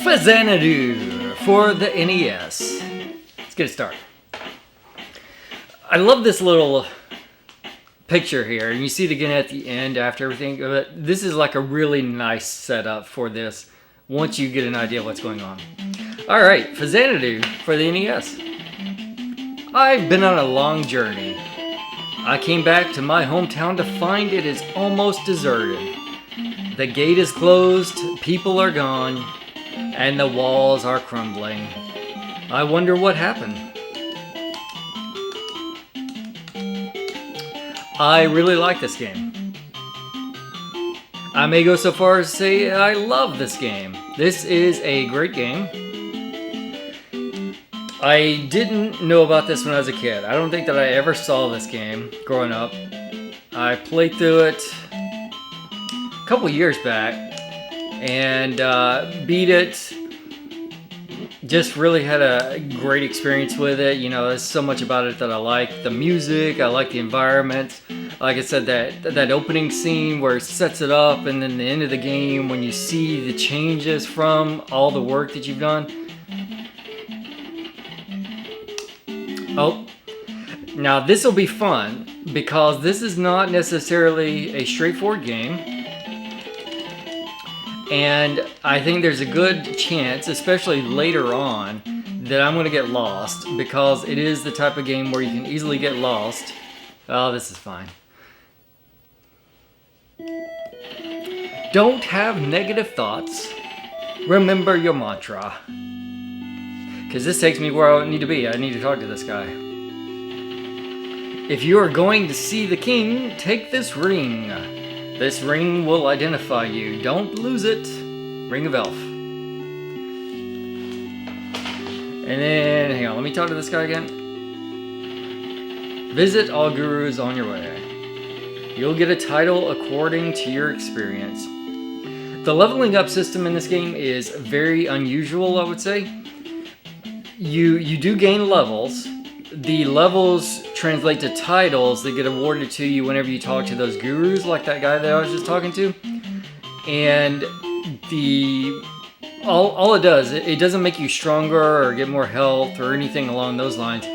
Faxanadu for the NES. Let's get it started. I love this little picture here, and you see it again at the end after everything. But this is like a really nice setup for this once you get an idea of what's going on. Alright, Faxanadu for the NES. I've been on a long journey. I came back to my hometown to find it is almost deserted. The gate is closed, people are gone, and the walls are crumbling. I wonder what happened. I really like this game. I may go so far as to say I love this game. This is a great game. I didn't know about this when I was a kid. I don't think that I ever saw this game growing up. I played through it a couple years back and beat it. Just really had a great experience with it. You know, there's so much about it that I like. The music, I like the environment. Like I said, that opening scene where it sets it up, and then the end of the game when you see the changes from all the work that you've done. Oh, now this will be fun because this is not necessarily a straightforward game. And I think there's a good chance, especially later on, that I'm going to get lost because it is the type of game where you can easily get lost. Oh, this is fine. Don't have negative thoughts. Remember your mantra. Because this takes me where I need to be. I need to talk to this guy. If you are going to see the king, take this ring. This ring will identify you. Don't lose it. Ring of Elf. And then, hang on, let me talk to this guy again. Visit all gurus on your way. You'll get a title according to your experience. The leveling up system in this game is very unusual, I would say. You do gain levels. The levels translate to titles that get awarded to you whenever you talk to those gurus, like that guy that I was just talking to. And all it does, it doesn't make you stronger or get more health or anything along those lines.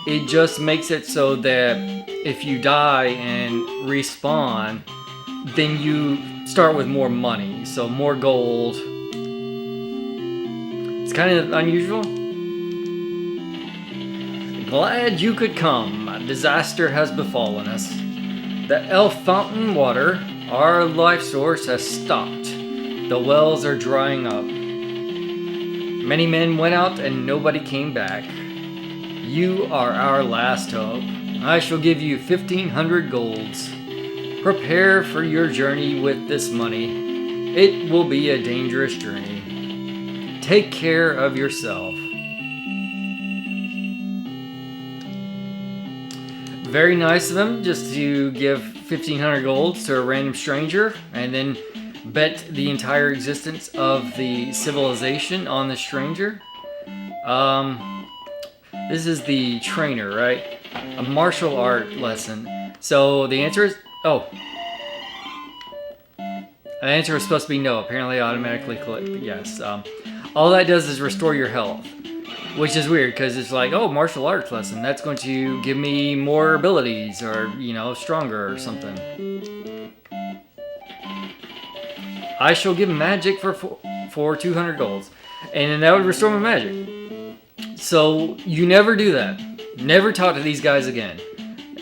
It just makes it so that if you die and respawn, then you start with more money, so more gold. It's kind of unusual. Glad you could come. A disaster has befallen us. The elf fountain water, our life source, has stopped. The wells are drying up. Many men went out and nobody came back. You are our last hope. I shall give you 1,500 golds. Prepare for your journey with this money. It will be a dangerous journey. Take care of yourself. Very nice of him just to give 1,500 golds to a random stranger and then bet the entire existence of the civilization on the stranger. This is the trainer, right? A martial art lesson. So the answer is... Oh. The answer is supposed to be no. Apparently I automatically clicked yes. All that does is restore your health. Which is weird, because it's like, oh, martial arts lesson. That's going to give me more abilities, or, you know, stronger or something. I shall give magic for 200 golds. And then that would restore my magic. So, you never do that. Never talk to these guys again.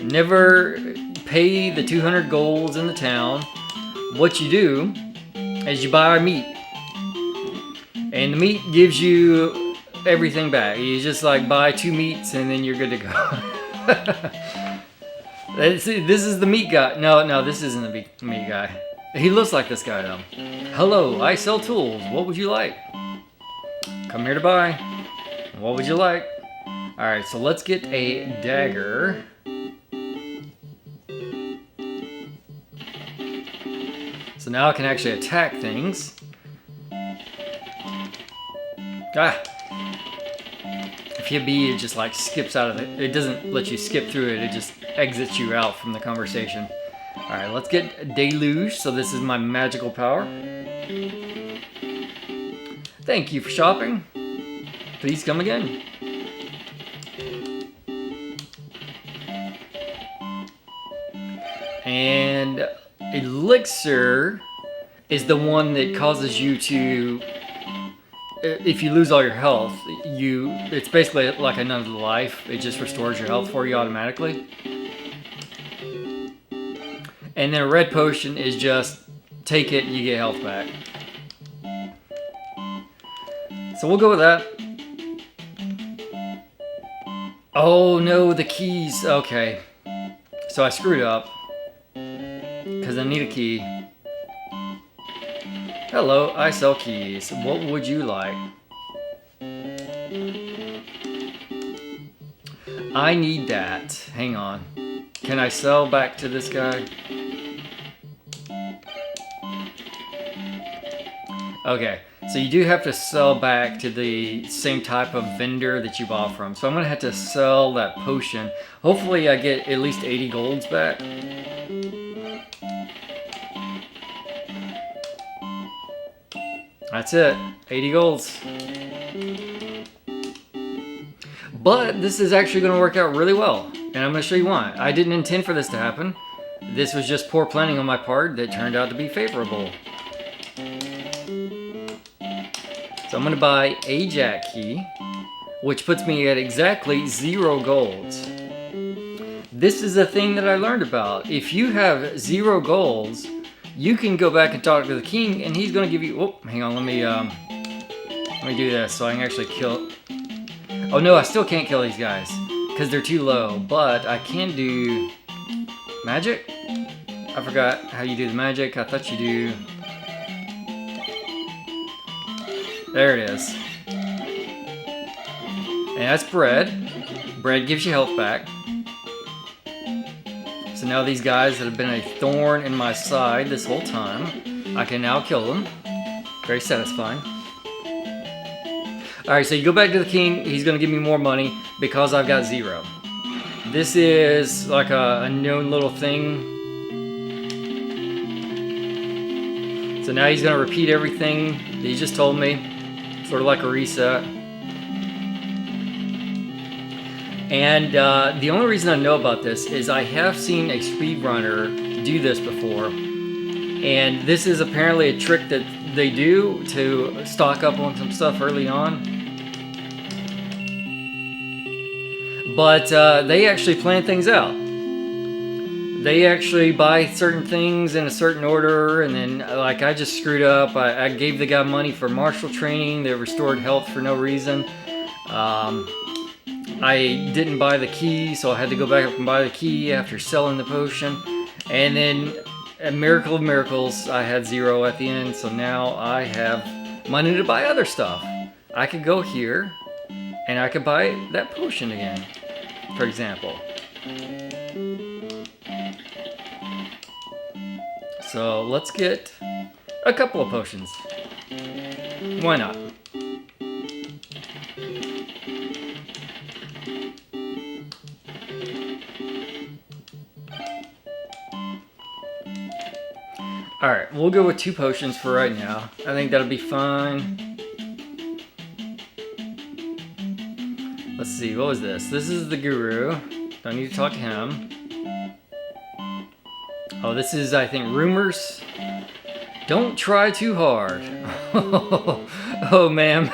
Never pay the 200 golds in the town. What you do is you buy meat. And the meat gives you everything back. You just like buy 2 meats and then you're good to go. This is the meat guy. No, this isn't the meat guy. He looks like this guy though. Hello, I sell tools. What would you like? Come here to buy. What would you like? Alright, so let's get a dagger. So now I can actually attack things. Ah! If you hit B, it just like skips out of it. It doesn't let you skip through it. It just exits you out from the conversation. Alright, let's get Deluge. So this is my magical power. Thank you for shopping. Please come again. And elixir is the one that causes you to, if you lose all your health, it's basically like another life. It just restores your health for you automatically. And then a red potion is just take it, you get health back. So we'll go with that. Oh no, the keys. Okay. So I screwed up. Because I need a key. Hello, I sell keys. What would you like? I need that. Hang on. Can I sell back to this guy? Okay, so you do have to sell back to the same type of vendor that you bought from. So I'm gonna have to sell that potion. Hopefully I get at least 80 golds back. That's it, 80 golds. But this is actually gonna work out really well. And I'm gonna show you why. I didn't intend for this to happen. This was just poor planning on my part that turned out to be favorable. So I'm gonna buy a jack key, which puts me at exactly 0 golds. This is a thing that I learned about. If you have 0 golds, you can go back and talk to the king, and he's gonna give you. Oh, hang on. Let me do this so I can actually kill. Oh no, I still can't kill these guys because they're too low. But I can do magic. I forgot how you do the magic. I thought you do. There it is. And that's bread. Bread gives you health back. So now these guys that have been a thorn in my side this whole time, I can now kill them. Very satisfying. Alright, so you go back to the king. He's going to give me more money because I've got 0. This is like a known little thing. So now he's going to repeat everything that he just told me. Sort of like a reset. And the only reason I know about this is I have seen a speedrunner do this before. And this is apparently a trick that they do to stock up on some stuff early on. But they actually plan things out. They actually buy certain things in a certain order, and then like I just screwed up. I gave the guy money for martial training that restored health for no reason. I didn't buy the key, so I had to go back up and buy the key after selling the potion. And then, a miracle of miracles, I had 0 at the end, so now I have money to buy other stuff. I could go here, and I could buy that potion again, for example. So let's get a couple of potions. Why not? Alright, we'll go with 2 potions for right now. I think that'll be fine. Let's see, what was this? This is the guru. Don't need to talk to him. Oh, this is, I think, rumors. Don't try too hard. Oh, ma'am.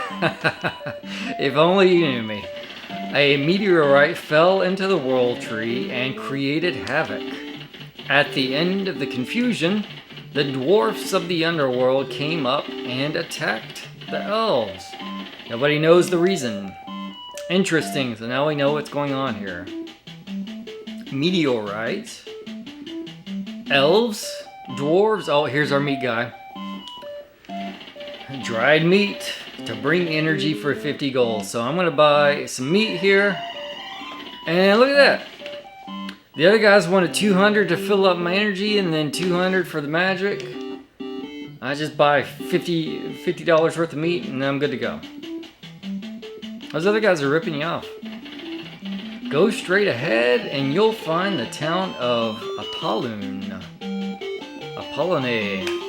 If only you knew me. A meteorite fell into the world tree and created havoc. At the end of the confusion, the dwarfs of the underworld came up and attacked the elves. Nobody knows the reason. Interesting, so now we know what's going on here. Meteorites. Elves, dwarves. Oh, here's our meat guy. Dried meat to bring energy for 50 gold. So I'm gonna buy some meat here. And look at that. The other guys wanted 200 to fill up my energy and then 200 for the magic. I just buy $50 worth of meat and then I'm good to go. Those other guys are ripping you off. Go straight ahead and you'll find the town of Apollon. Apollone.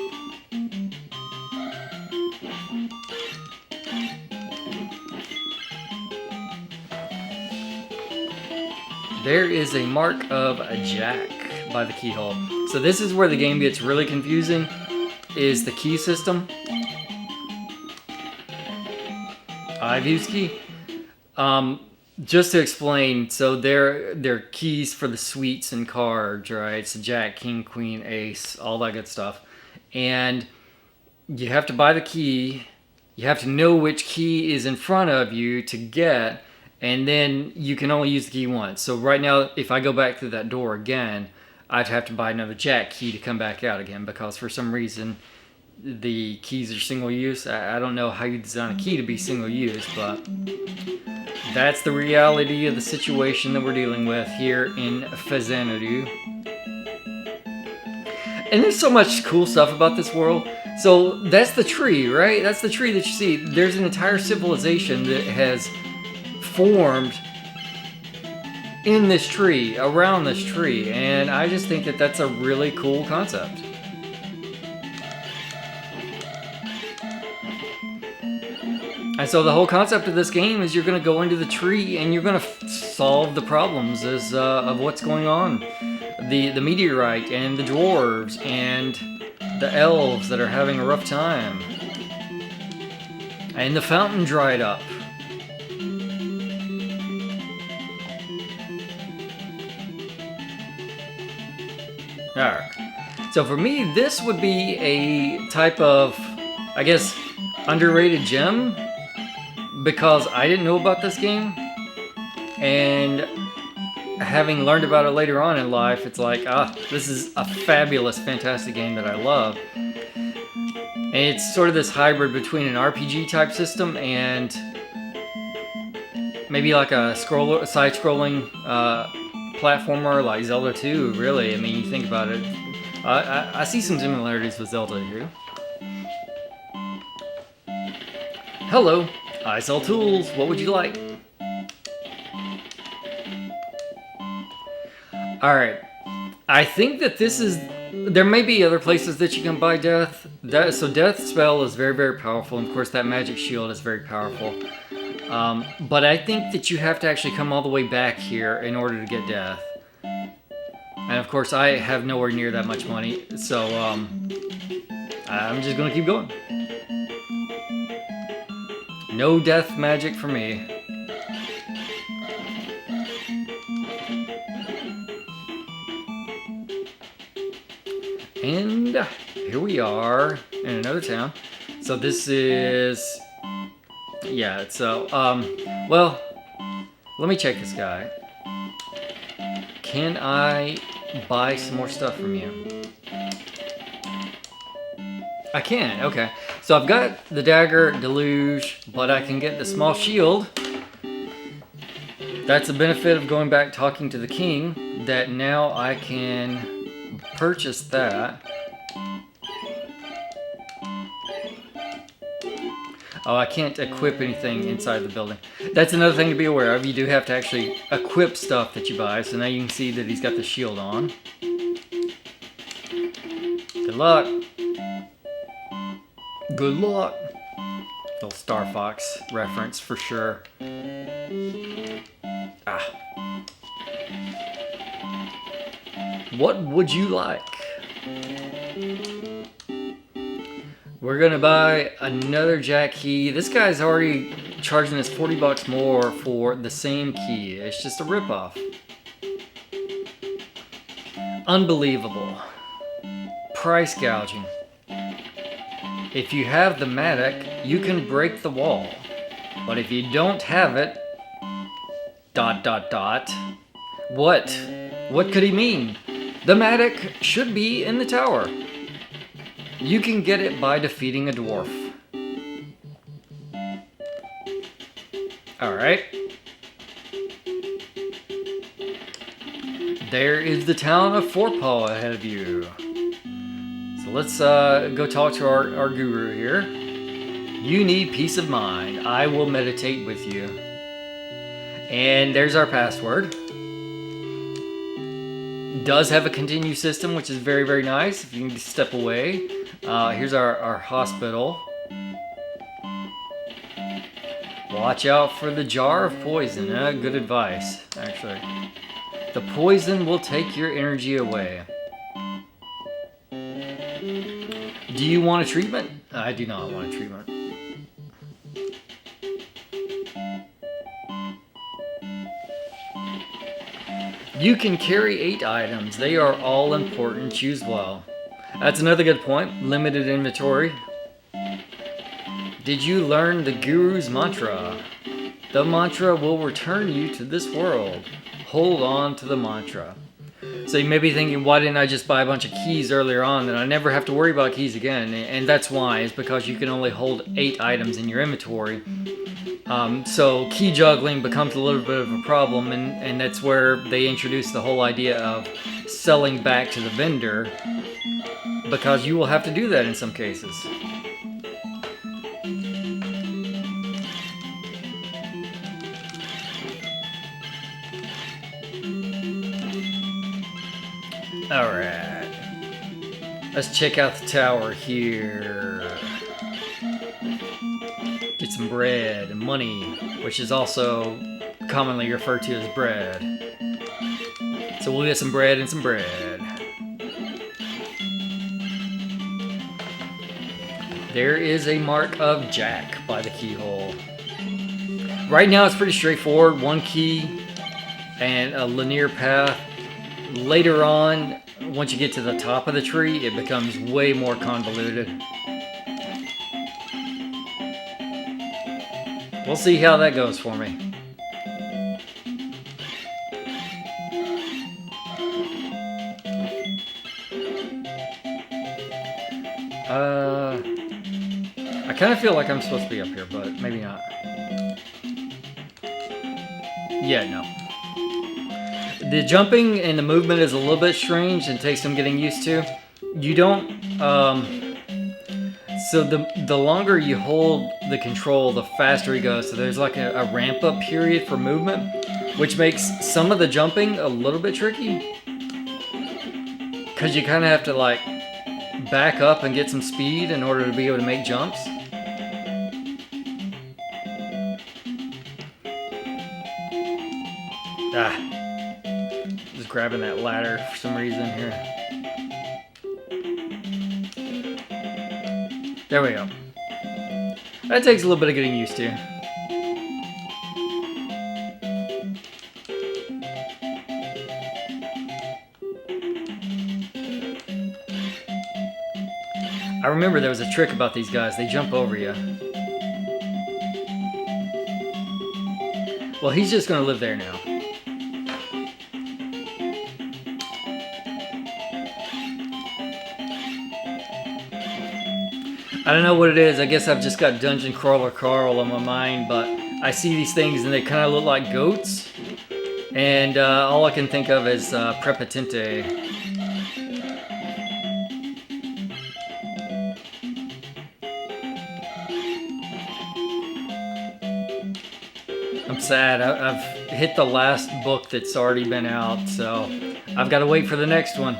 there is a mark of a jack by the keyhole. So this is where the game gets really confusing, is the key system. I've used key. Just to explain, so they're keys for the suites and cards, right? So jack, king, queen, ace, all that good stuff. And you have to buy the key. You have to know which key is in front of you to get, and then you can only use the key once. So right now, if I go back through that door again, I'd have to buy another jack key to come back out again, because for some reason the keys are single use. I don't know how you design a key to be single use, but that's the reality of the situation that we're dealing with here in Faxanadu. And there's so much cool stuff about this world. So that's the tree, right? That's the tree that you see. There's an entire civilization that has formed in this tree, around this tree, and I just think that that's a really cool concept. And so the whole concept of this game is you're going to go into the tree and you're going to solve the problems of what's going on. The meteorite and the dwarves and the elves that are having a rough time. And the fountain dried up. Alright. So for me, this would be a type of, I guess, underrated gem, because I didn't know about this game, and having learned about it later on in life, it's like, this is a fabulous, fantastic game that I love. And it's sort of this hybrid between an RPG type system and maybe like a side-scrolling platformer like Zelda 2, really. I mean, you think about it. I see some similarities with Zelda here. Hello, I sell tools. What would you like? Alright, I think that this is... There may be other places that you can buy death. So death spell is very, very powerful. And of course, that magic shield is very powerful. But I think that you have to actually come all the way back here in order to get death. And of course, I have nowhere near that much money. So I'm just going to keep going. No death magic for me. And here we are in another town. So this is, yeah, so, well, let me check this guy. Can I buy some more stuff from you? I can, okay. So I've got the dagger, deluge, but I can get the small shield. That's a benefit of going back talking to the king, that now I can purchase that. Oh, I can't equip anything inside the building. That's another thing to be aware of. You do have to actually equip stuff that you buy. So now you can see that he's got the shield on. Good luck. Good luck. Little Star Fox reference for sure. What would you like? We're gonna buy another jack key. This guy's already charging us 40 bucks more for the same key. It's just a ripoff. Unbelievable. Price gouging. If you have the Matic, you can break the wall. But if you don't have it, ... What? What could he mean? The Matic should be in the tower. You can get it by defeating a dwarf. Alright. There is the town of Forepaw ahead of you. So let's go talk to our guru here. You need peace of mind. I will meditate with you. And there's our password. Does have a continue system, which is very, very nice. If you need to step away. Here's our hospital. Watch out for the jar of poison. Good advice, actually. The poison will take your energy away. Do you want a treatment? I do not want a treatment. You can carry 8 items. They are all important. Choose well. That's another good point. Limited inventory. Did you learn the Guru's mantra? The mantra will return you to this world. Hold on to the mantra. So you may be thinking, why didn't I just buy a bunch of keys earlier on? Then I never have to worry about keys again. And that's why. It's because you can only hold 8 items in your inventory. So key juggling becomes a little bit of a problem, and that's where they introduce the whole idea of selling back to the vendor, because you will have to do that in some cases. Alright, let's check out the tower here. Get some bread and money, which is also commonly referred to as bread. So we'll get some bread and some bread. There is a mark of Jack by the keyhole. Right now it's pretty straightforward. 1 key and a linear path. Later on, once you get to the top of the tree, it becomes way more convoluted. We'll see how that goes for me. I kind of feel like I'm supposed to be up here, but maybe not. Yeah, no. The jumping and the movement is a little bit strange and takes some getting used to. You don't... So the longer you hold the control, the faster he goes. So there's like a ramp up period for movement, which makes some of the jumping a little bit tricky. Because you kind of have to like back up and get some speed in order to be able to make jumps. Just grabbing that ladder for some reason here. There we go. That takes a little bit of getting used to. I remember there was a trick about these guys. They jump over you. Well, he's just gonna live there now. I don't know what it is. I guess I've just got Dungeon Crawler Carl on my mind, but I see these things and they kind of look like goats. And all I can think of is Prepotente. I'm sad. I've hit the last book that's already been out, so I've got to wait for the next one.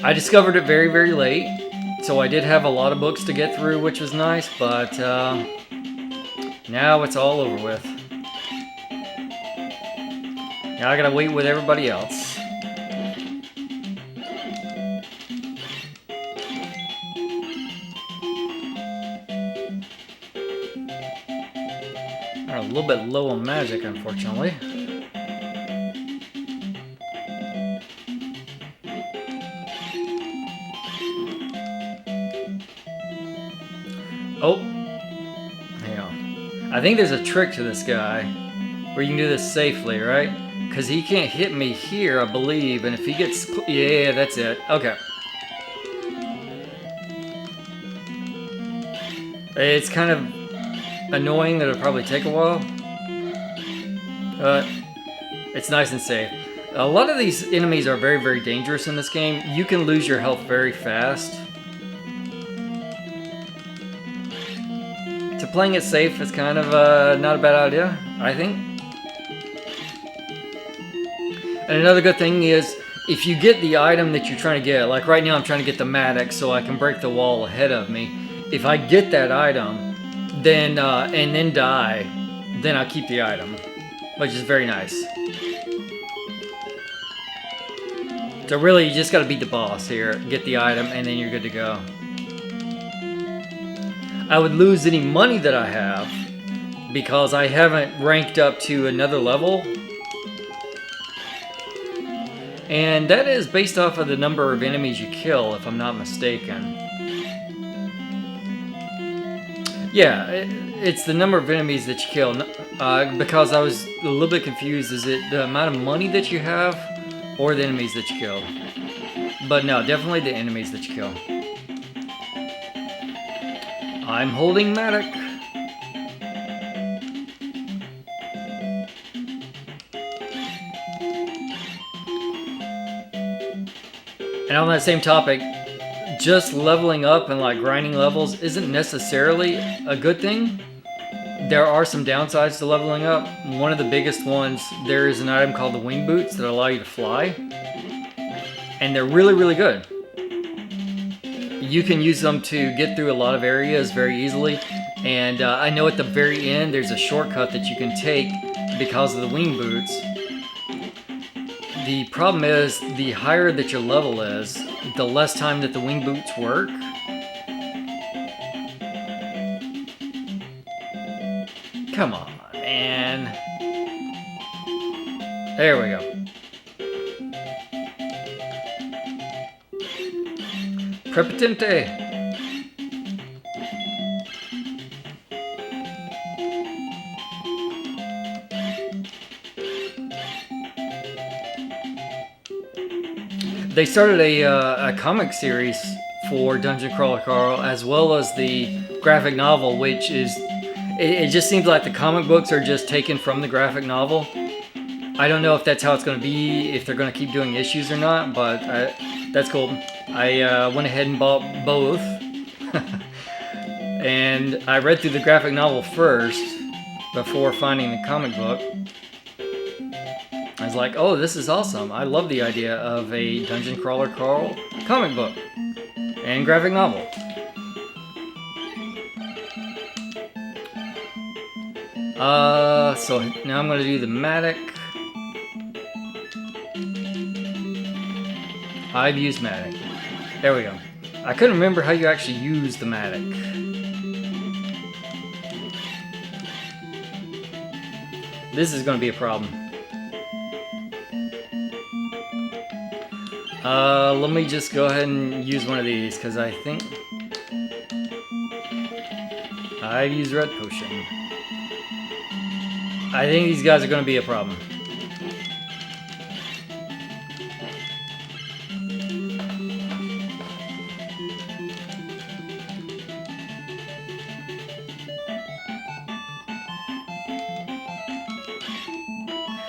I discovered it very, very late, so I did have a lot of books to get through, which was nice, but now it's all over with. Now I gotta wait with everybody else. I'm a little bit low on magic, unfortunately. Oh, hang on. I think there's a trick to this guy where you can do this safely, right? Because he can't hit me here, I believe, and if he gets... Yeah, that's it. Okay. It's kind of annoying that it'll probably take a while. But it's nice and safe. A lot of these enemies are very, very dangerous in this game. You can lose your health very fast. So playing it safe is kind of not a bad idea, I think. And another good thing is, if you get the item that you're trying to get, like right now I'm trying to get the Maddox so I can break the wall ahead of me. If I get that item, then and then die, then I'll keep the item. which is very nice. So really, you just gotta beat the boss here, get the item, and then you're good to go. I would lose any money that I have because I haven't ranked up to another level. And that is based off of the number of enemies you kill, if I'm not mistaken. Yeah, it's the number of enemies that you kill. Because I was a little bit confused, is it the amount of money that you have or the enemies that you kill? But no, definitely the enemies that you kill. I'm holding Matic. And on that same topic, just leveling up and like grinding levels isn't necessarily a good thing. There are some downsides to leveling up. One of the biggest ones, there is an item called the wing boots that allow you to fly. And they're really, really good. You can use them to get through a lot of areas very easily. And I know at the very end, there's a shortcut that you can take because of the wing boots. The problem is, the higher that your level is, the less time that the wing boots work. Come on, man. There we go. Prepotente. They started a comic series for Dungeon Crawler Carl, as well as the graphic novel, which is... It just seems like the comic books are just taken from the graphic novel. I don't know if that's how it's going to be, if they're going to keep doing issues or not, but that's cool. I went ahead and bought both. And I read through the graphic novel first, before finding the comic book. I was like, oh, this is awesome. I love the idea of a Dungeon Crawler Carl comic book and graphic novel. So now I'm going to do the Matic. I've used Matic. There we go. I couldn't remember how you actually use the Matic. This is going to be a problem. Let me just go ahead and use one of these, because I think I've used Red Potion. I think these guys are going to be a problem.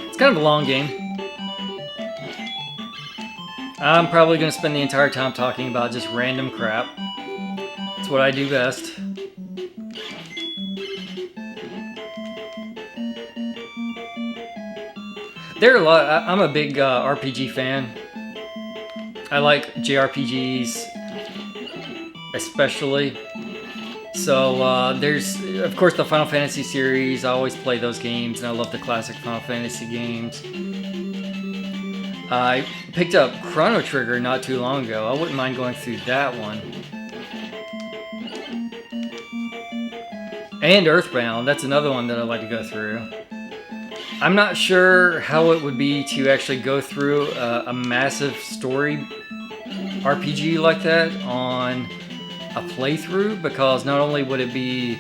It's kind of a long game. I'm probably going to spend the entire time talking about just random crap. It's what I do best. There are a lot. I'm a big RPG fan. I like JRPGs, especially. So there's, of course, the Final Fantasy series. I always play those games, and I love the classic Final Fantasy games. I picked up Chrono Trigger not too long ago. I wouldn't mind going through that one. And Earthbound, that's another one that I'd like to go through. I'm not sure how it would be to actually go through a massive story RPG like that on a playthrough, because not only would it be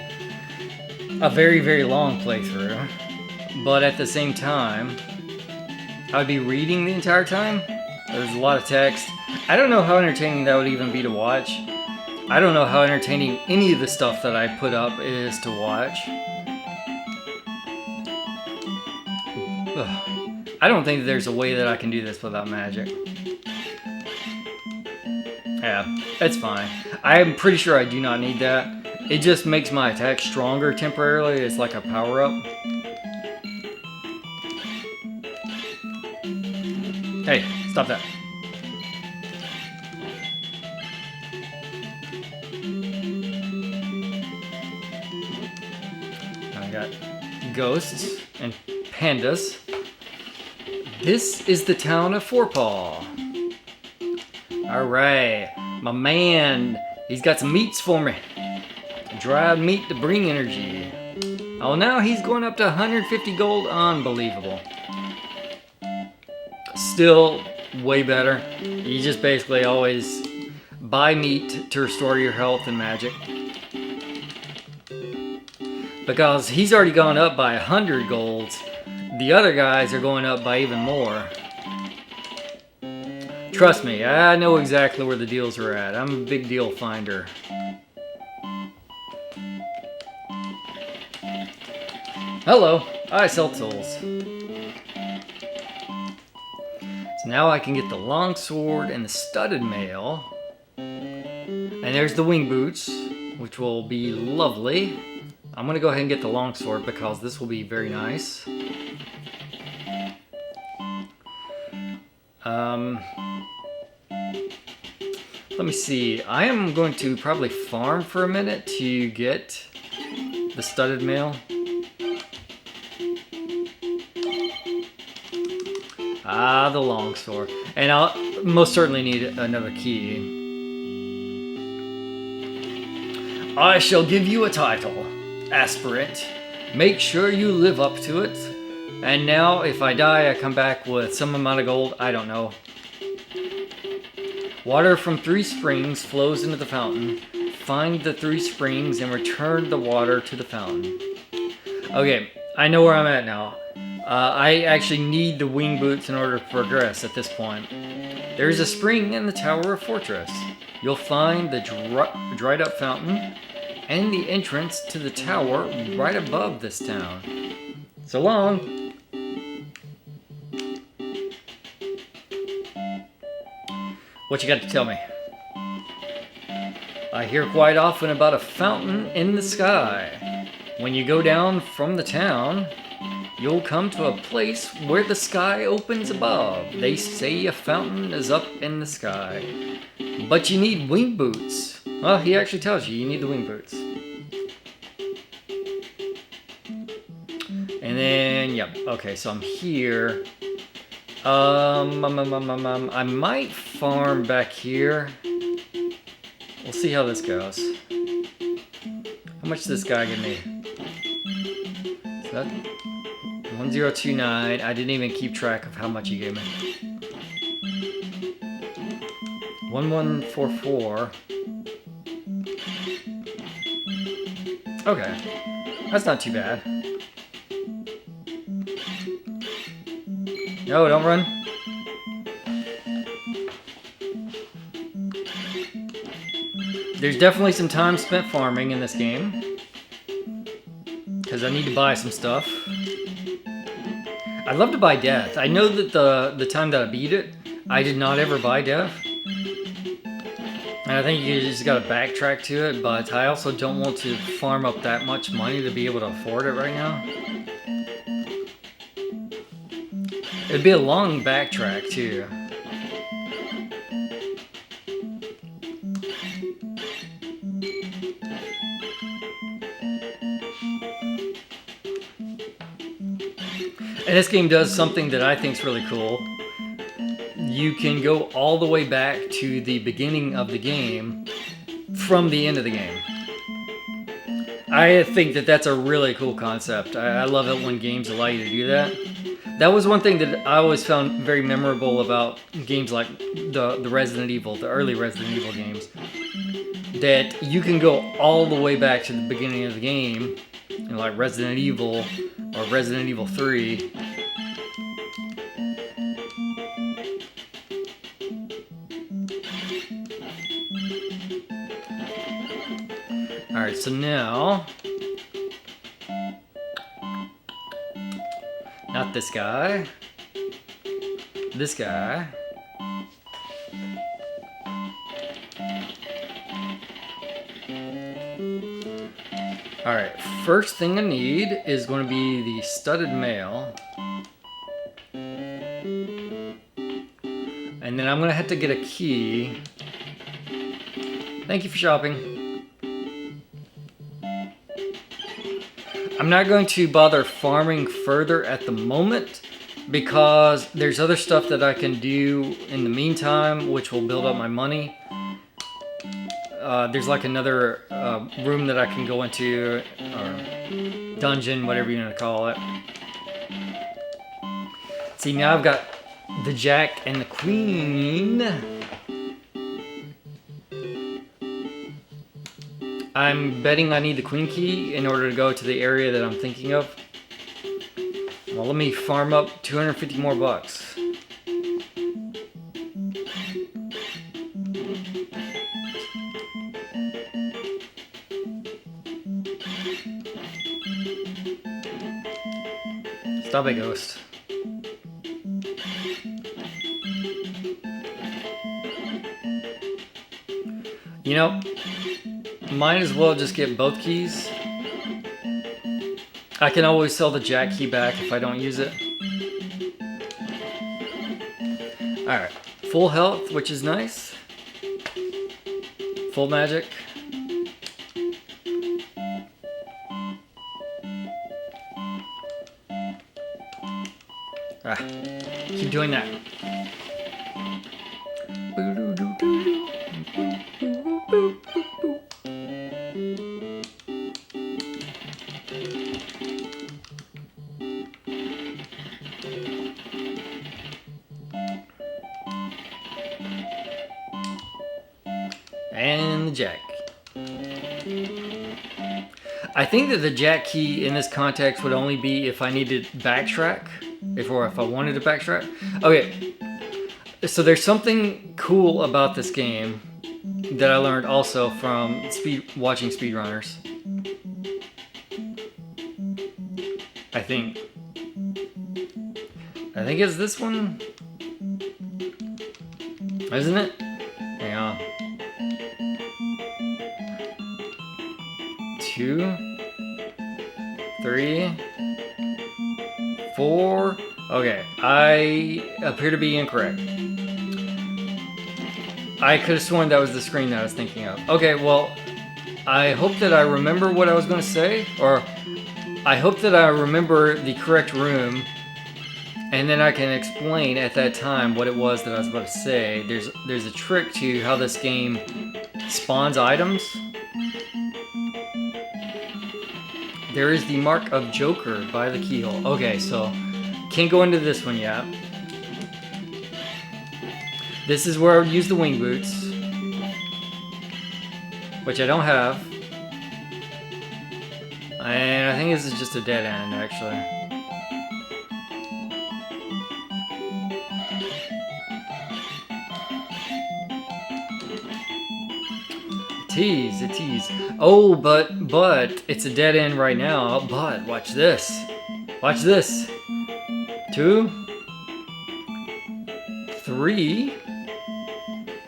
a very, very long playthrough, but at the same time, I would be reading the entire time. There's a lot of text. I don't know how entertaining that would even be to watch. I don't know how entertaining any of the stuff that I put up is to watch. Ugh. I don't think there's a way that I can do this without magic. Yeah, it's fine. I'm pretty sure I do not need that. It just makes my attack stronger temporarily. It's like a power-up. Hey, stop that. I got ghosts and pandas. This is the town of Forepaw. Alright, my man, he's got some meats for me. Dried meat to bring energy. Oh, now he's going up to 150 gold. Unbelievable. Still way better. You just basically always buy meat to restore your health and magic. Because he's already gone up by 100 golds. The other guys are going up by even more. Trust me, I know exactly where the deals are at. I'm a big deal finder. Hello, I sell tools. So now I can get the longsword and the studded mail. And there's the wing boots, which will be lovely. I'm gonna go ahead and get the longsword because this will be very nice. Let me see. I am going to probably farm for a minute to get the studded mail. Ah, the longsword. And I'll most certainly need another key. I shall give you a title, aspirant. Make sure you live up to it. And now, if I die, I come back with some amount of gold. I don't know. Water from 3 springs flows into the fountain. Find the 3 springs and return the water to the fountain. Okay, I know where I'm at now. I actually need the wing boots in order to progress at this point. There's a spring in the Tower of Fortress. You'll find the dried up fountain and the entrance to the tower right above this town. So long. What you got to tell me? I hear quite often about a fountain in the sky. When you go down from the town, you'll come to a place where the sky opens above. They say a fountain is up in the sky. But you need wing boots. Well, he actually tells you need the wing boots. And then, yep, okay, so I'm here. I might farm back here. We'll see how this goes. How much does this guy give me? Is that 1029? I didn't even keep track of how much he gave me. 1144. Okay, that's not too bad. No, don't run. There's definitely some time spent farming in this game. Because I need to buy some stuff. I'd love to buy death. I know that the time that I beat it, I did not ever buy death. And I think you just gotta backtrack to it, but I also don't want to farm up that much money to be able to afford it right now. It'd be a long backtrack too. And this game does something that I think is really cool. You can go all the way back to the beginning of the game from the end of the game. I think that that's a really cool concept. I love it when games allow you to do that. That was one thing that I always found very memorable about games like the Resident Evil, the early Resident Evil games. That you can go all the way back to the beginning of the game, you know, like Resident Evil or Resident Evil 3. Alright, so now... Not this guy. This guy. Alright, first thing I need is going to be the studded mail. And then I'm going to have to get a key. Thank you for shopping. I'm not going to bother farming further at the moment because there's other stuff that I can do in the meantime, which will build up my money. There's like another room that I can go into, or dungeon, whatever you want to call it. See, now I've got the Jack and the Queen. I'm betting I need the Queen key in order to go to the area that I'm thinking of. Well, let me farm up 250 more bucks. Stop it, ghost. You know, might as well just get both keys. I can always sell the Jack key back if I don't use it. Alright, full health, which is nice. Full magic. Keep doing that. And the Jack. I think that the Jack key in this context would only be if I needed backtrack. If I wanted to backtrack. Okay, so there's something cool about this game that I learned also from watching speedrunners. I think it's this one, isn't it? Hang on. 2, 3, 4. Okay, I appear to be incorrect. I could have sworn that was the screen that I was thinking of. Okay, well, I hope that I remember what I was going to say, or I hope that I remember the correct room, and then I can explain at that time what it was that I was about to say. There's a trick to how this game spawns items. There is the mark of Joker by the keyhole. Okay, so can't go into this one yet. This is where I would use the wing boots, which I don't have. And I think this is just a dead end, actually. A tease. Oh, but it's a dead end right now. But watch this. Watch this. 2, 3,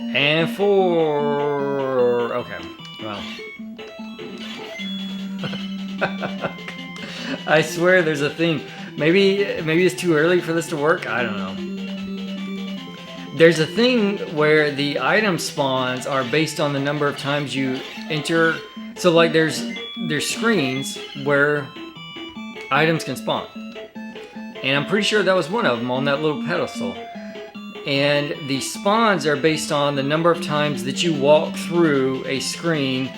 and 4. Okay. Well. I swear there's a thing. Maybe it's too early for this to work. I don't know. There's a thing where the item spawns are based on the number of times you enter. So like there's screens where items can spawn. And I'm pretty sure that was one of them on that little pedestal. And the spawns are based on the number of times that you walk through a screen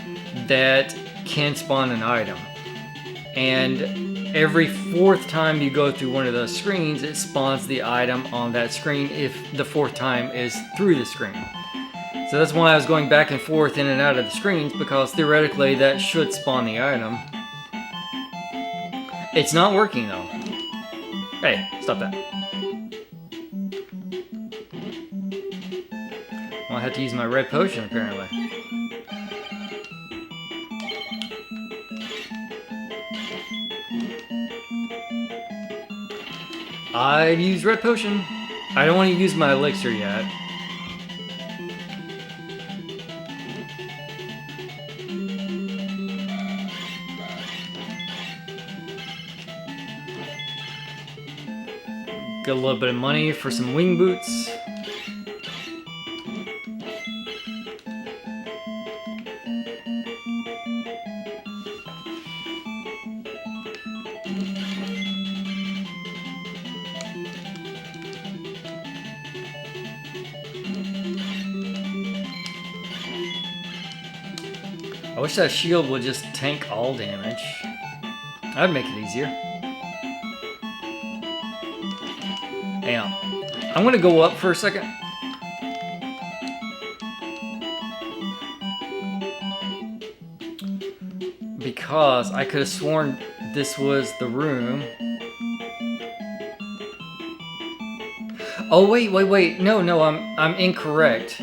that can spawn an item. And every 4th time you go through one of those screens, it spawns the item on that screen if the 4th time is through the screen. So that's why I was going back and forth in and out of the screens, because theoretically that should spawn the item. It's not working though. Hey, stop that. Well, I have to use my red potion apparently. I've used red potion. I don't want to use my elixir yet. Get a little bit of money for some wing boots. I wish that shield would just tank all damage. That'd make it easier. Hang on. I'm gonna go up for a second. Because I could have sworn this was the room. Oh wait. No, I'm incorrect.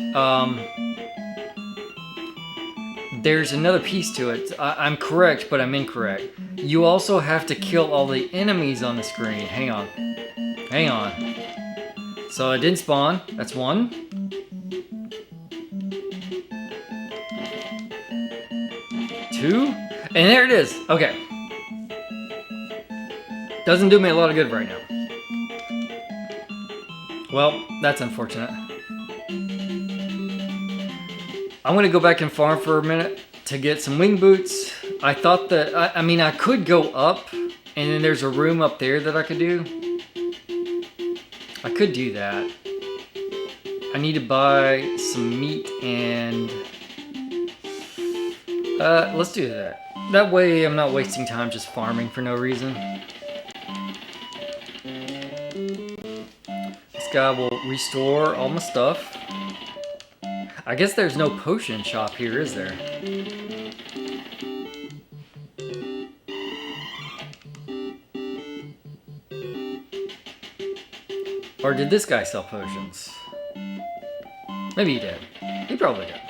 There's another piece to it. I'm correct, but I'm incorrect. You also have to kill all the enemies on the screen. Hang on. So it didn't spawn. That's one. Two. And there it is. Okay. Doesn't do me a lot of good right now. Well, that's unfortunate. I'm gonna go back and farm for a minute to get some wing boots. I thought that, I mean, I could go up and then there's a room up there that I could do. I could do that. I need to buy some meat and let's do that. That way I'm not wasting time just farming for no reason. This guy will restore all my stuff. I guess there's no potion shop here, is there? Or did this guy sell potions? Maybe he did. He probably did.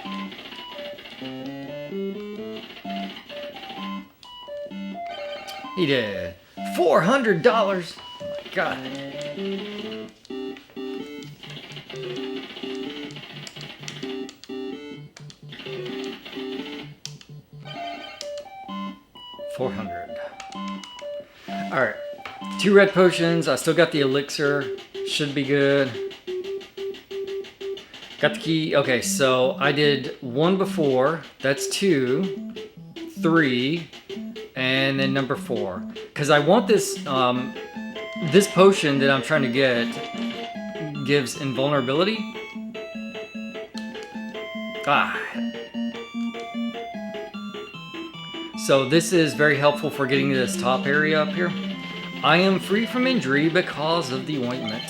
He did. $400! Oh my god. $400. Alright. 2 red potions. I still got the elixir. Should be good. Got the key. Okay, so I did 1 before. That's 2. 3. And then number 4. Because I want this, this potion that I'm trying to get gives invulnerability. So this is very helpful for getting to this top area up here. I am free from injury because of the ointment.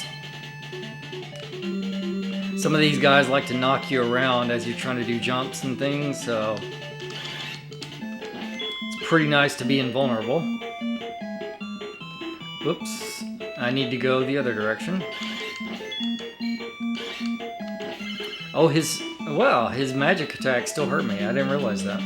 Some of these guys like to knock you around as you're trying to do jumps and things, so it's pretty nice to be invulnerable. Oops, I need to go the other direction. Oh, his magic attack still hurt me. I didn't realize that.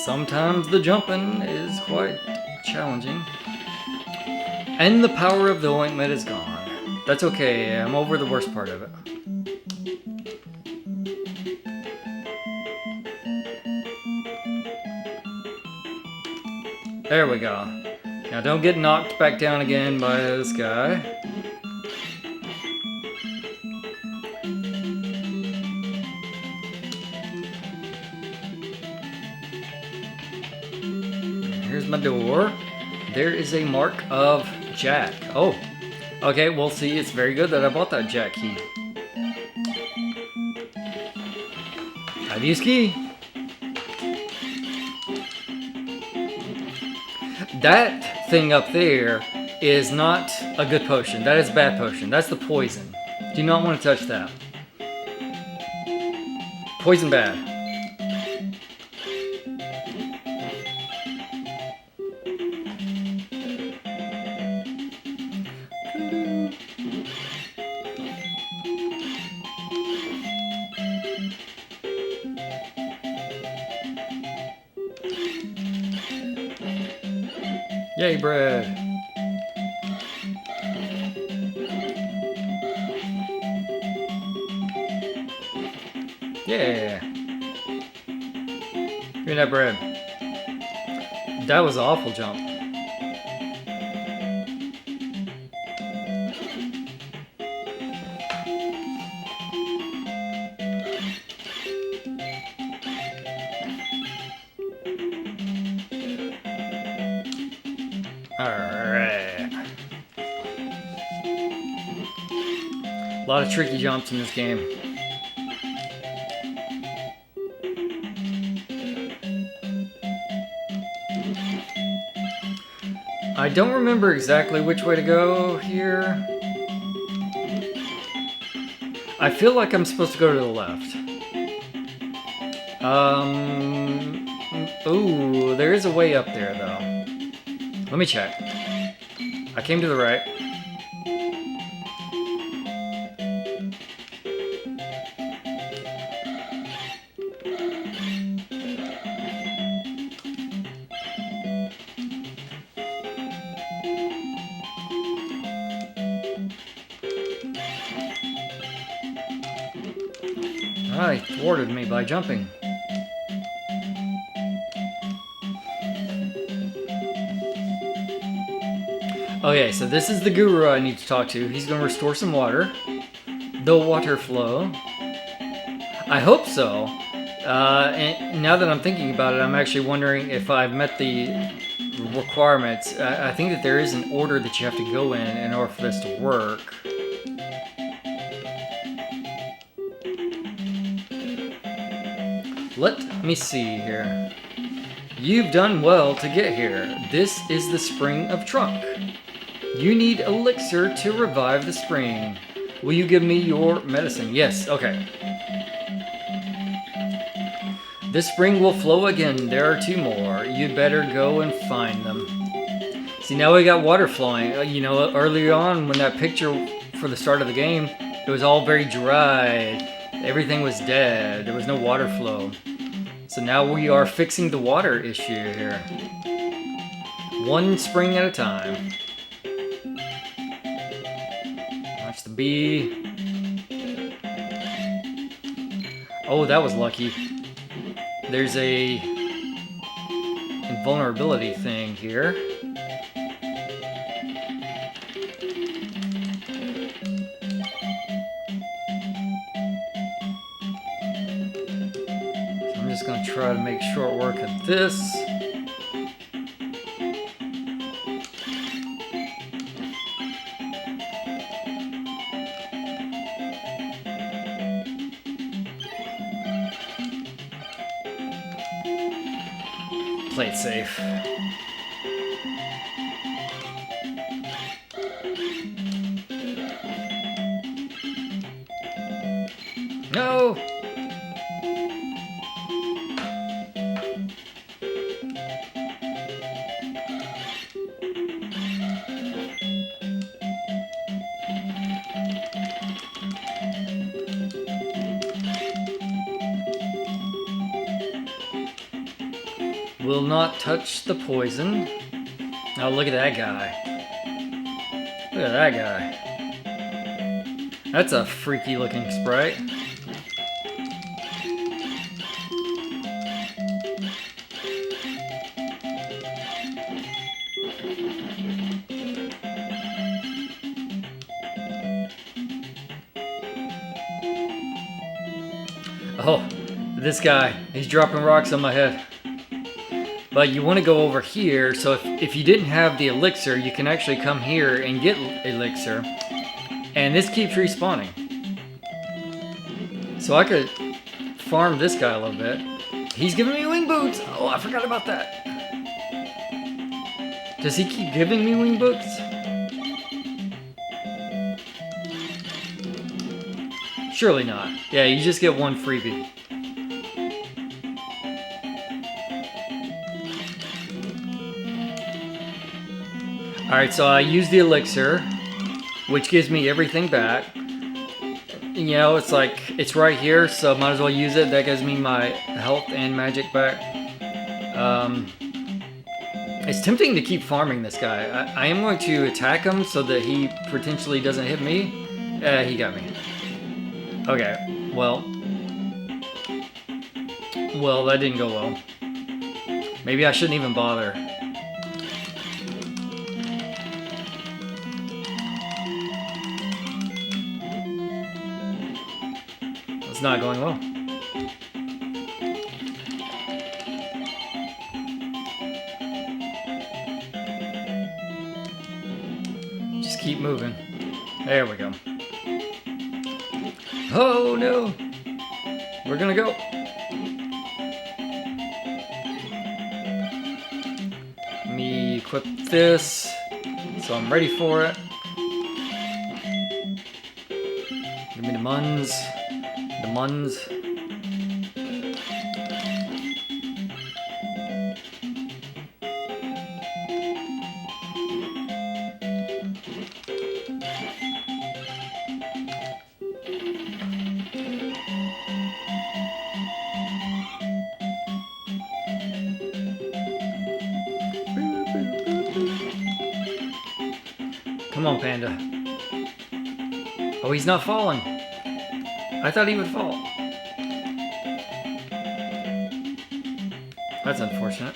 Sometimes the jumping is quite challenging. And the power of the ointment is gone. That's okay, I'm over the worst part of it. There we go. Now don't get knocked back down again by this guy. Here's my door. There is a mark of Jack. Oh, okay, well see, it's very good that I bought that Jack key. I've used key. That thing up there is not a good potion. That is a bad potion. That's the poison. Do not want to touch that. Poison bad. Yay, bread. Yeah. Give me that bread. That was an awful jump. Alright. A lot of tricky jumps in this game. I don't remember exactly which way to go here. I feel like I'm supposed to go to the left. Ooh, there is a way up there though. Let me check. I came to the right. Ah, he thwarted me by jumping. Okay, so this is the guru I need to talk to. He's going to restore some water. The water flow. I hope so. And now that I'm thinking about it, I'm actually wondering if I've met the requirements. I think that there is an order that you have to go in order for this to work. Let me see here. You've done well to get here. This is the spring of trunk. You need elixir to revive the spring. Will you give me your medicine? Yes, okay. This spring will flow again. There are 2 more. You'd better go and find them. See, now we got water flowing. You know, earlier on when that picture for the start of the game, it was all very dry. Everything was dead. There was no water flow. So now we are fixing the water issue here. 1 spring at a time. Watch the bee. Oh, that was lucky. There's a invulnerability thing here. So I'm just going to try to make short work of this. Play it safe. No! Will not touch the poison. Oh, look at that guy. Look at that guy. That's a freaky looking sprite. Oh, this guy. He's dropping rocks on my head. But you want to go over here, so if you didn't have the elixir, you can actually come here and get elixir. And this keeps respawning. So I could farm this guy a little bit. He's giving me wing boots! Oh, I forgot about that. Does he keep giving me wing boots? Surely not. Yeah, you just get 1 freebie. Alright, so I use the elixir, which gives me everything back. You know, it's like, it's right here, so might as well use it. That gives me my health and magic back. It's tempting to keep farming this guy. I am going to attack him so that he potentially doesn't hit me. He got me. Okay, well, that didn't go well. Maybe I shouldn't even bother. It's not going well. keep moving. There we go. Oh no! We're gonna go. Let me equip this so I'm ready for it. Give me the muns. The muns. Come on, Panda. Oh, he's not falling. I thought he would fall. That's unfortunate.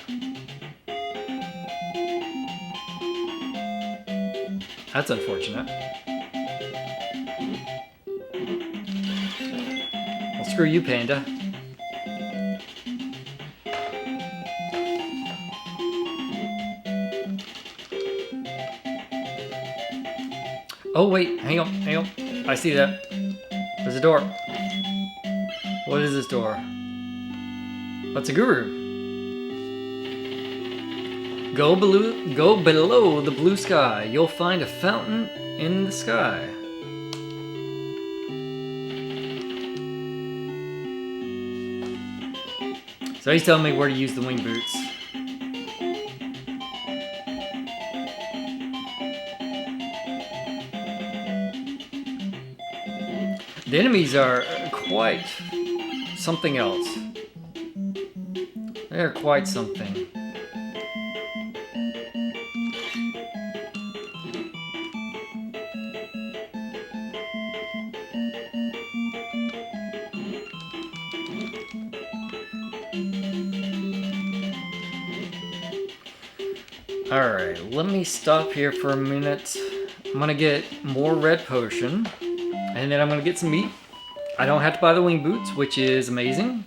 That's unfortunate. Well, screw you, Panda. Oh wait, hang on, hang on. I see that. There's a door. What is this door? What's a guru? Go below the blue sky. You'll find a fountain in the sky. So he's telling me where to use the wing boots. The enemies are quite something else. They're quite something. Alright, let me stop here for a minute. I'm gonna get more red potion. And then I'm gonna get some meat. I don't have to buy the wing boots, which is amazing.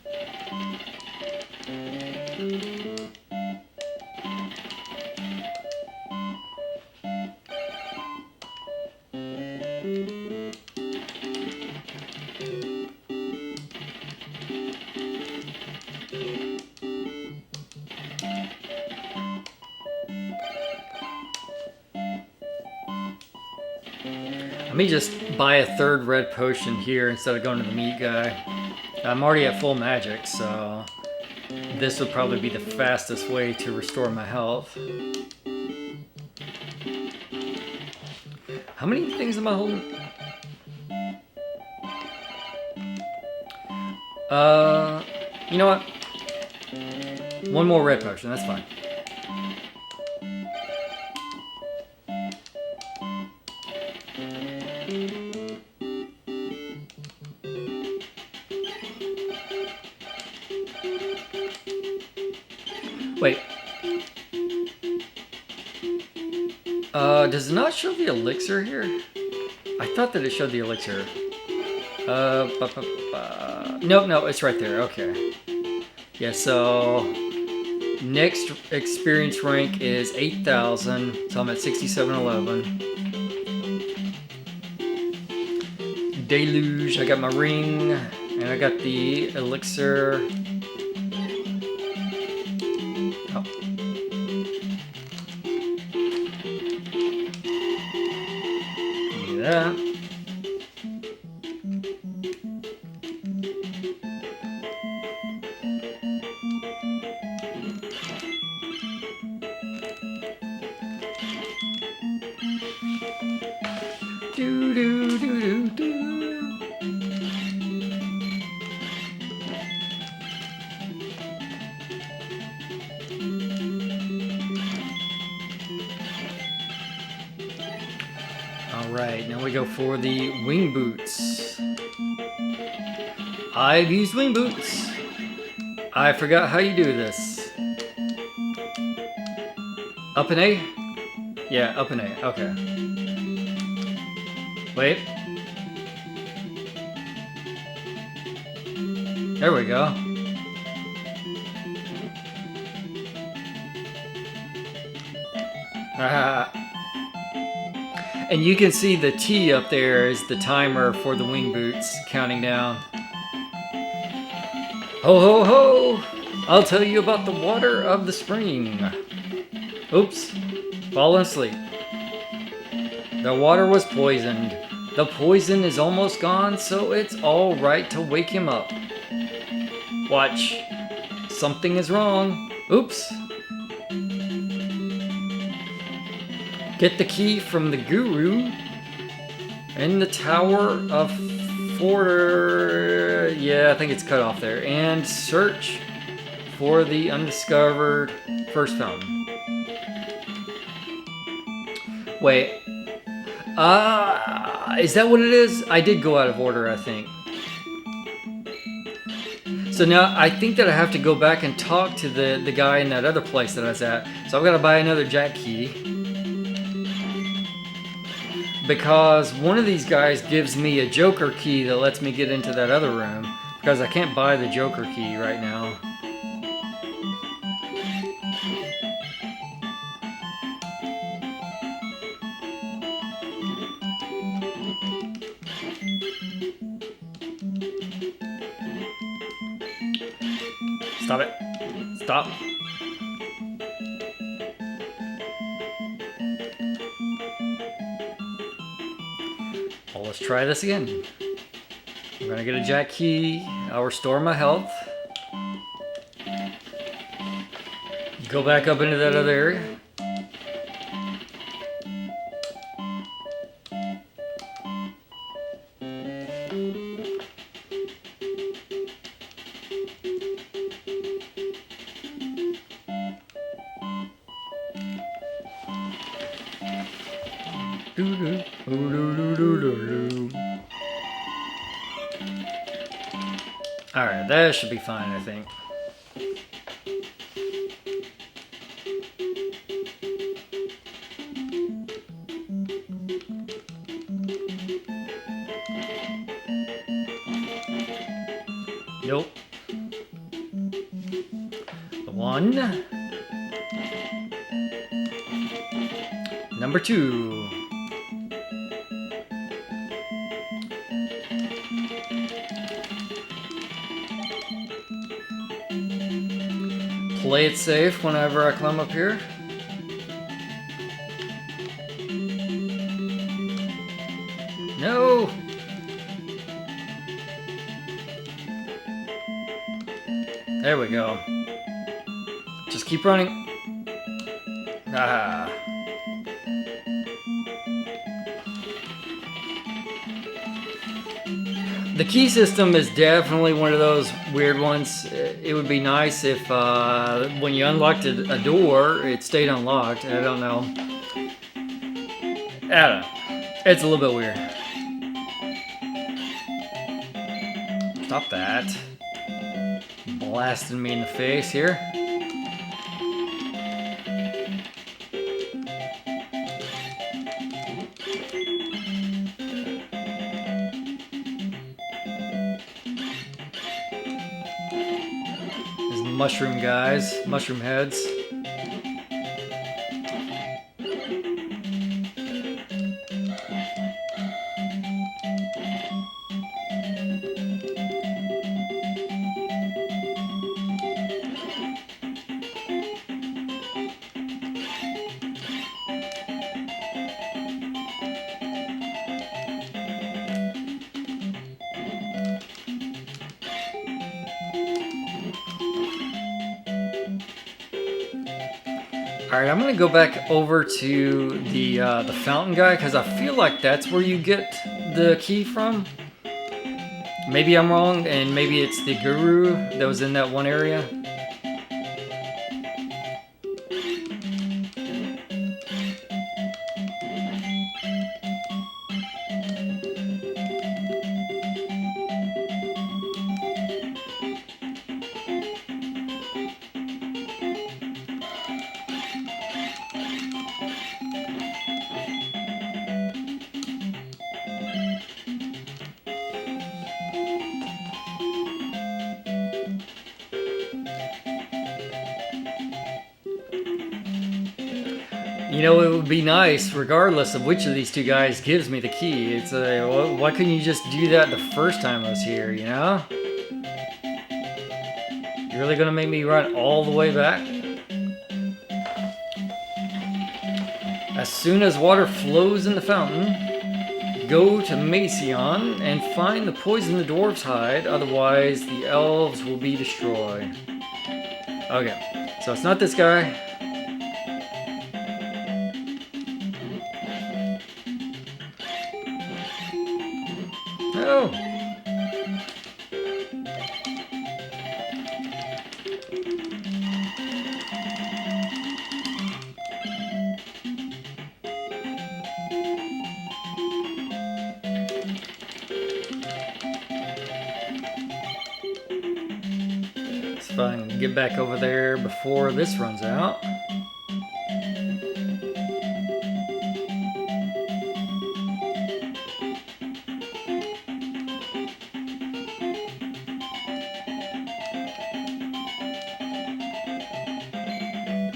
Let me just buy a third red potion here instead of going to the meat guy. I'm already at full magic, so this would probably be the fastest way to restore my health. How many things am I holding? You know what? One more red potion, that's fine. Wait. Does it not show the elixir here? I thought that it showed the elixir. No, it's right there. Okay. Yeah, so next experience rank is 8,000, so I'm at 6711. Deluge, I got my ring, and I got the elixir. Oh. Give me that. Do do do do do. All right, now we go for the wing boots. I've used wing boots. I forgot how you do this. Up and A? Yeah, up and A. Okay. Wait. There we go. And you can see the T up there is the timer for the wing boots counting down. Ho ho ho! I'll tell you about the water of the spring. Oops, fallen asleep. The water was poisoned. The poison is almost gone, so it's all right to wake him up. Watch. Something is wrong. Oops. Get the key from the guru in the Tower of yeah, I think it's cut off there. And search for the undiscovered first fountain. Wait. Is that what it is? I did go out of order, I think. So now I think that I have to go back and talk to the guy in that other place that I was at. So I've got to buy another jack key. Because one of these guys gives me a joker key that lets me get into that other room. Because I can't buy the joker key right now. Stop it. Stop. Well, let's try this again. I'm gonna get a jack key. I'll restore my health. Go back up into that other area. Alright, that should be fine, I think. Nope. One. Number two. Play it safe whenever I climb up here. No! There we go. Just keep running. Ah. The key system is definitely one of those weird ones. It would be nice if when you unlocked a door, it stayed unlocked. I don't know. I don't know. It's a little bit weird. Stop that. Blasting me in the face here. Mushroom guys, mushroom heads. Alright, I'm gonna go back over to the fountain guy because I feel like that's where you get the key from. Maybe I'm wrong, and maybe it's the guru that was in that one area. You know, it would be nice, regardless of which of these two guys gives me the key. It's why couldn't you just do that the first time I was here, you know? You're really gonna make me run all the way back? As soon as water flows in the fountain, go to Macion and find the poison the dwarves hide, otherwise the elves will be destroyed. Okay, so it's not this guy. No! Let's see if I can get back over there before this runs out.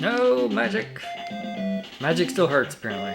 No, magic. Magic still hurts, apparently.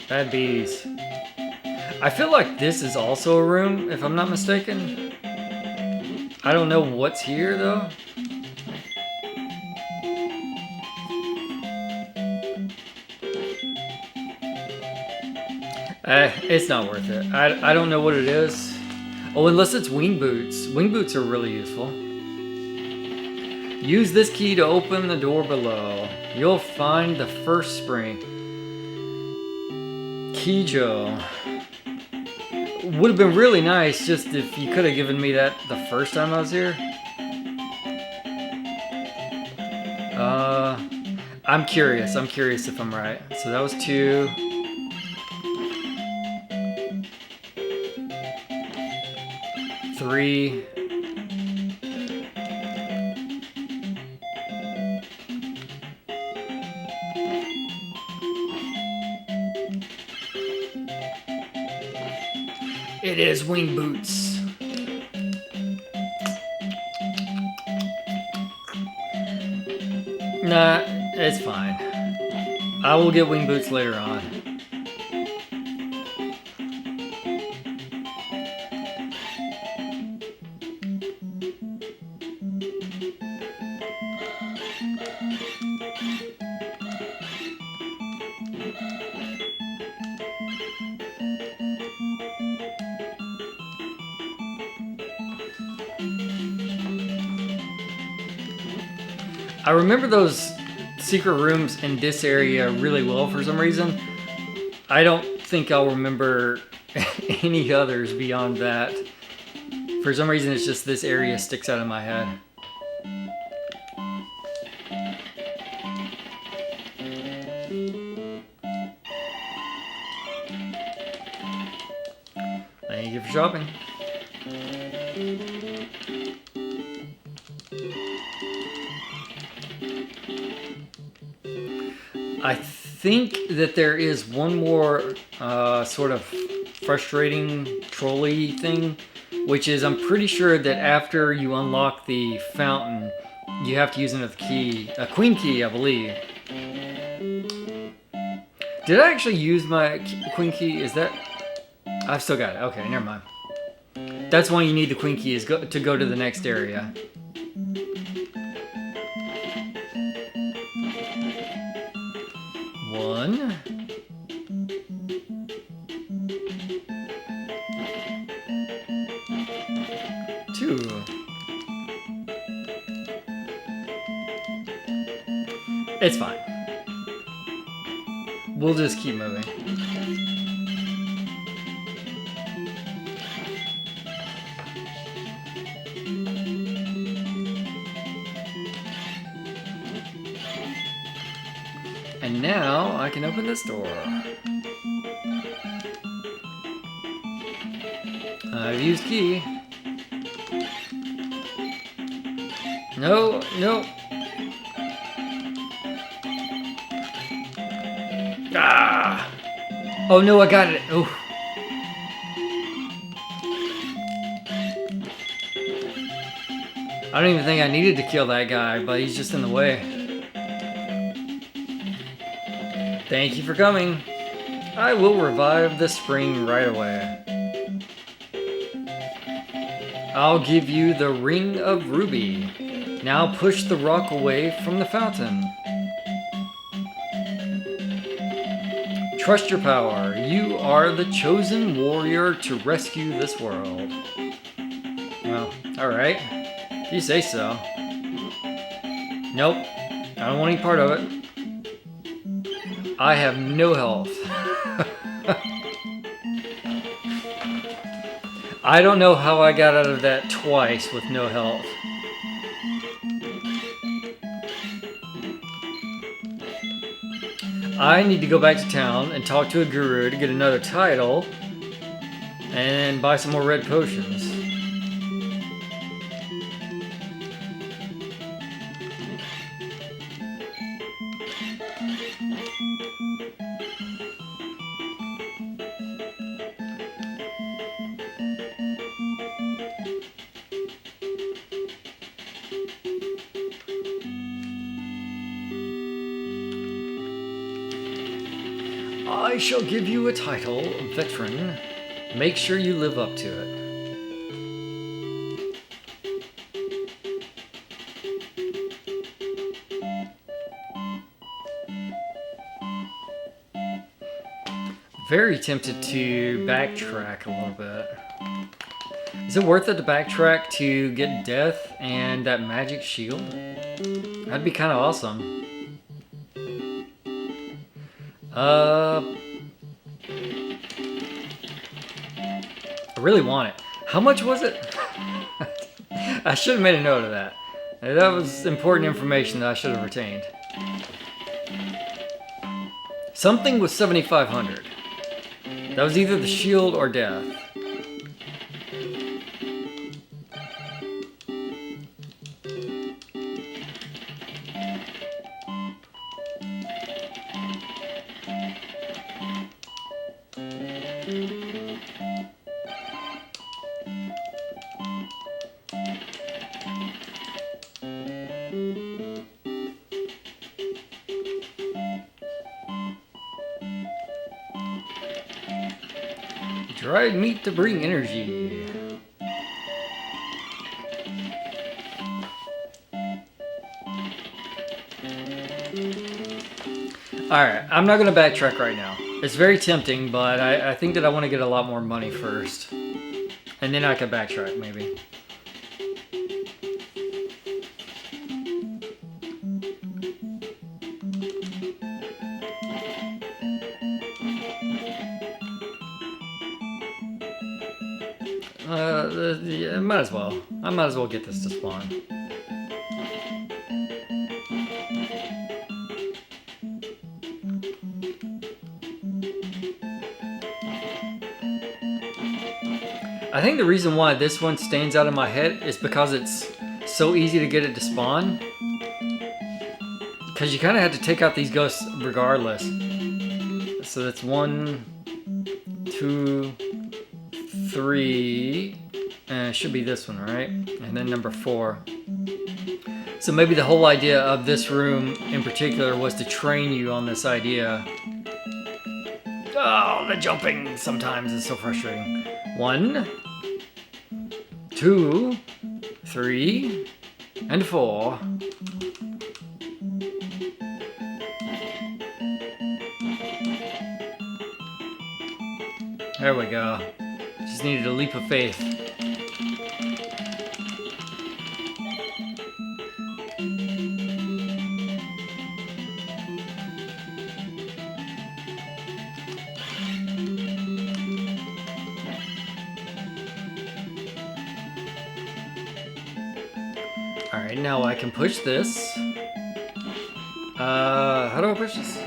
Bad bees. I feel like this is also a room, if I'm not mistaken. I don't know what's here, though. It's not worth it. I don't know what it is. Oh, unless it's wing boots. Wing boots are really useful. Use this key to open the door below. You'll find the first spring. Kijo. Would have been really nice just if you could have given me that the first time I was here. I'm curious. I'm curious if I'm right. So that was 2. Three. It is wing boots. Nah, it's fine. I will get wing boots later on. I remember those secret rooms in this area really well for some reason. I don't think I'll remember any others beyond that. For some reason, it's just this area sticks out in my head. Thank you for shopping. I think that there is one more sort of frustrating trolley thing, which is I'm pretty sure that after you unlock the fountain, you have to use another key, a queen key, I believe. Did I actually use my queen key? Is that... I've still got it. Okay, never mind. That's why you need the queen key, is to go to the next area. One. Two. It's fine. We'll just keep moving. And now I can open this door. I've used key. No, no. Ah! Oh no, I got it. Oh. I don't even think I needed to kill that guy, but he's just in the way. Thank you for coming. I will revive the spring right away. I'll give you the Ring of Ruby. Now push the rock away from the fountain. Trust your power. You are the chosen warrior to rescue this world. Well, alright. If you say so. Nope. I don't want any part of it. I have no health. I don't know how I got out of that twice with no health. I need to go back to town and talk to a guru to get another title and buy some more red potions. I shall give you a title, Veteran. Make sure you live up to it. Very tempted to backtrack a little bit. Is it worth it to backtrack to get death and that magic shield? That'd be kind of awesome. I really want it. How much was it? I should have made a note of that. That was important information that I should have retained. Something was 7,500. That was either the shield or death. Dried meat to bring energy. Alright, I'm not going to backtrack right now. It's very tempting, but I think that I want to get a lot more money first. And then I can backtrack, maybe. Yeah, might as well. I might as well get this to spawn. I think the reason why this one stands out in my head is because it's so easy to get it to spawn. Because you kind of have to take out these ghosts regardless. So that's 1, 2, 3. It should be this one, right? And then number 4. So maybe the whole idea of this room in particular was to train you on this idea. Oh, the jumping sometimes is so frustrating. 1, 2, 3, and 4. There we go. Just needed a leap of faith. Alright, now I can push this. How do I push this?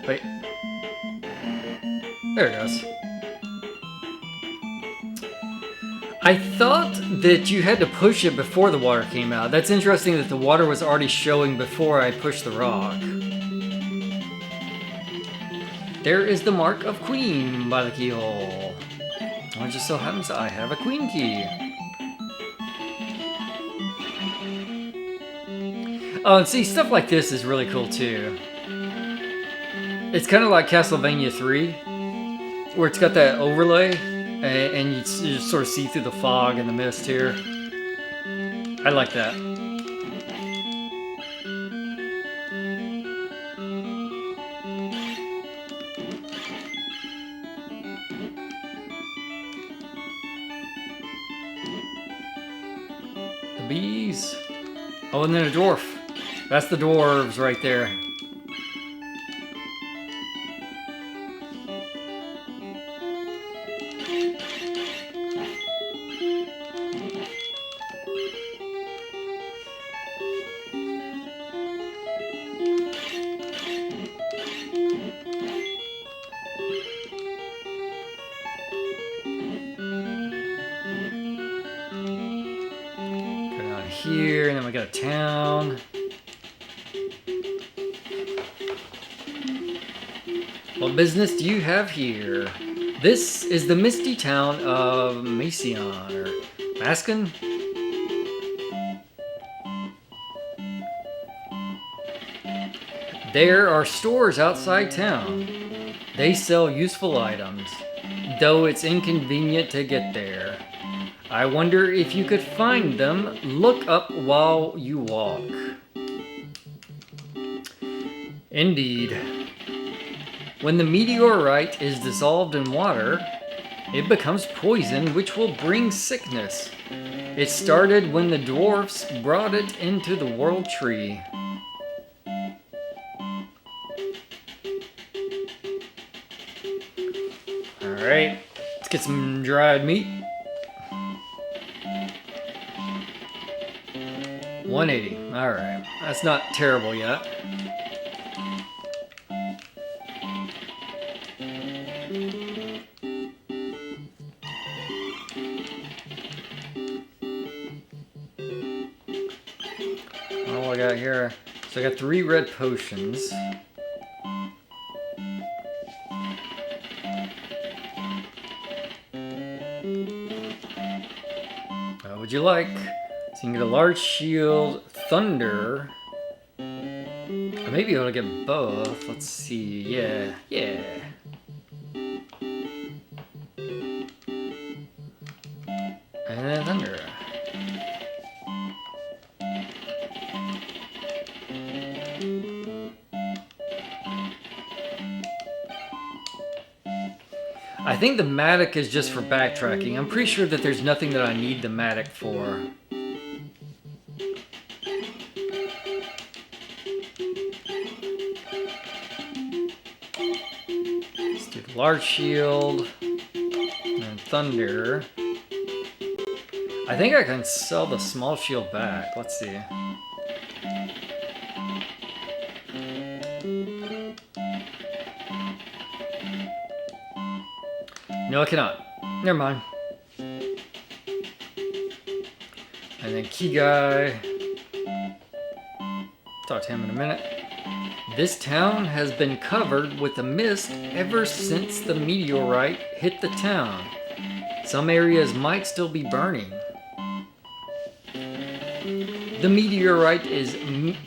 Wait. There it goes. I thought that you had to push it before the water came out. That's interesting that the water was already showing before I pushed the rock. There is the mark of Queen by the keyhole. It just so happens I have a Queen key. Oh, and see, stuff like this is really cool too. It's kind of like Castlevania 3, where it's got that overlay, and you just sort of see through the fog and the mist here. I like that. The bees. Oh, and then a dwarf. That's the dwarves right there. Here, and then we got a town. What business do you have here? This is the misty town of Macon, or Mascon? There are stores outside town. They sell useful items, though it's inconvenient to get there. I wonder if you could find them. Look up while you walk. Indeed. When the meteorite is dissolved in water, it becomes poison, which will bring sickness. It started when the dwarfs brought it into the world tree. Alright, let's get some dried meat. 180. Alright. That's not terrible yet. What do I got here? So I got 3 red potions. What would you like? So you can get a large shield, thunder. I may be able to get both. Let's see. Yeah. And then thunder. I think the Matic is just for backtracking. I'm pretty sure that there's nothing that I need the Matic for. Let's do the large shield and thunder. I think I can sell the small shield back. Let's see. No, I cannot. Never mind. And then key guy. Talk to him in a minute. This town has been covered with a mist ever since the meteorite hit the town. Some areas might still be burning. The meteorite is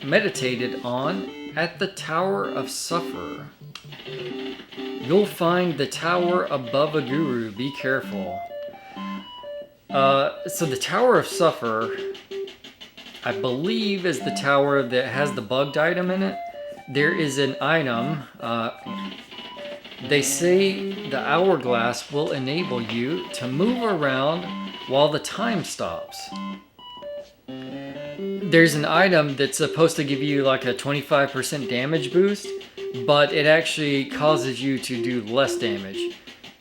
meditated on at the Tower of Suffer. You'll find the tower above a guru. Be careful. So the Tower of Suffer, I believe, is the tower that has the bugged item in it. There is an item. They say the hourglass will enable you to move around while the time stops. There's an item that's supposed to give you like a 25% damage boost, but it actually causes you to do less damage.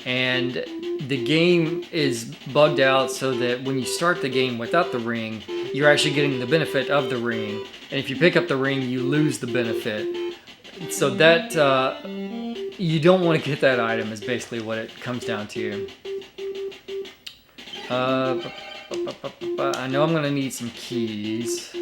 And the game is bugged out so that when you start the game without the ring, you're actually getting the benefit of the ring. And if you pick up the ring, you lose the benefit. So that, you don't want to get that item is basically what it comes down to. I know I'm going to need some keys.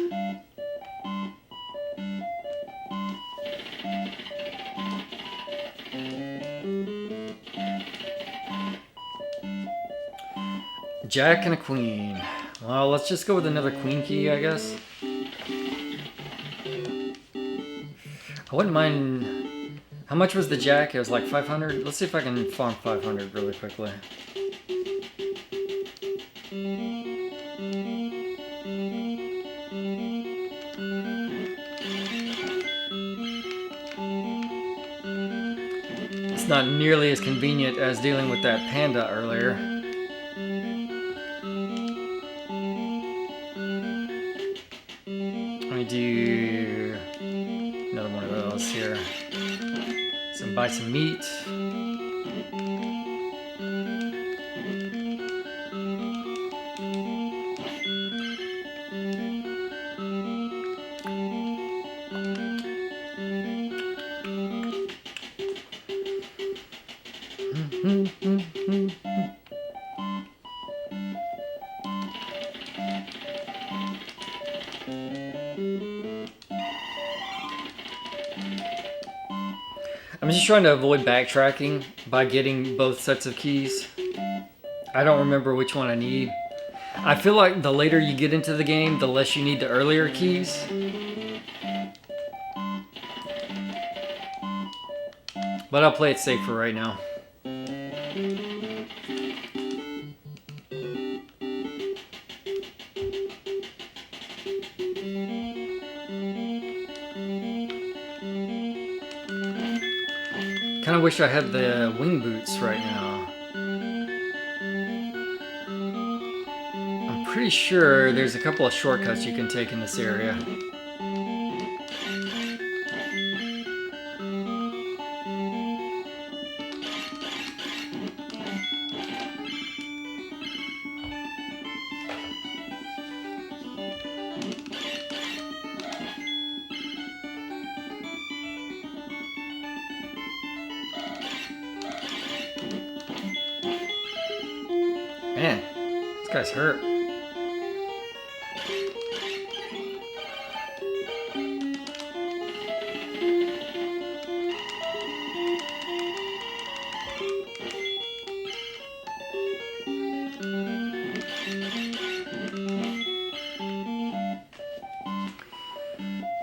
Jack and a queen. Well, let's just go with another queen key, I guess. I wouldn't mind... How much was the jack? It was like 500? Let's see if I can farm 500 really quickly. It's not nearly as convenient as dealing with that panda earlier. Let me do another one of those here. Buy some meat. I'm just trying to avoid backtracking by getting both sets of keys. I don't remember which one I need. I feel like the later you get into the game, the less you need the earlier keys. But I'll play it safe for right now. Kind of wish I had the wing boots right now. I'm pretty sure there's a couple of shortcuts you can take in this area. Man, this guy's hurt.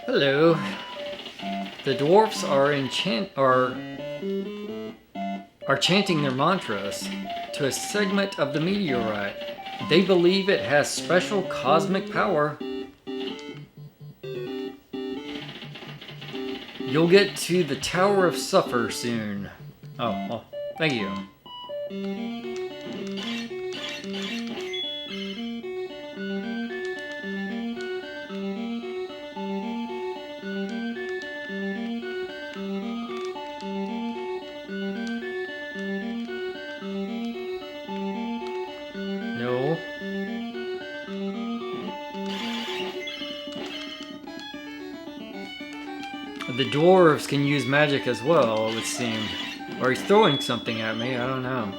Hello. The dwarfs are chanting their mantras to a segment of the meteorite. They believe it has special cosmic power. You'll get to the Tower of Suffer soon. Oh, well, thank you. No. The dwarves can use magic as well, it would seem. Or he's throwing something at me, I don't know.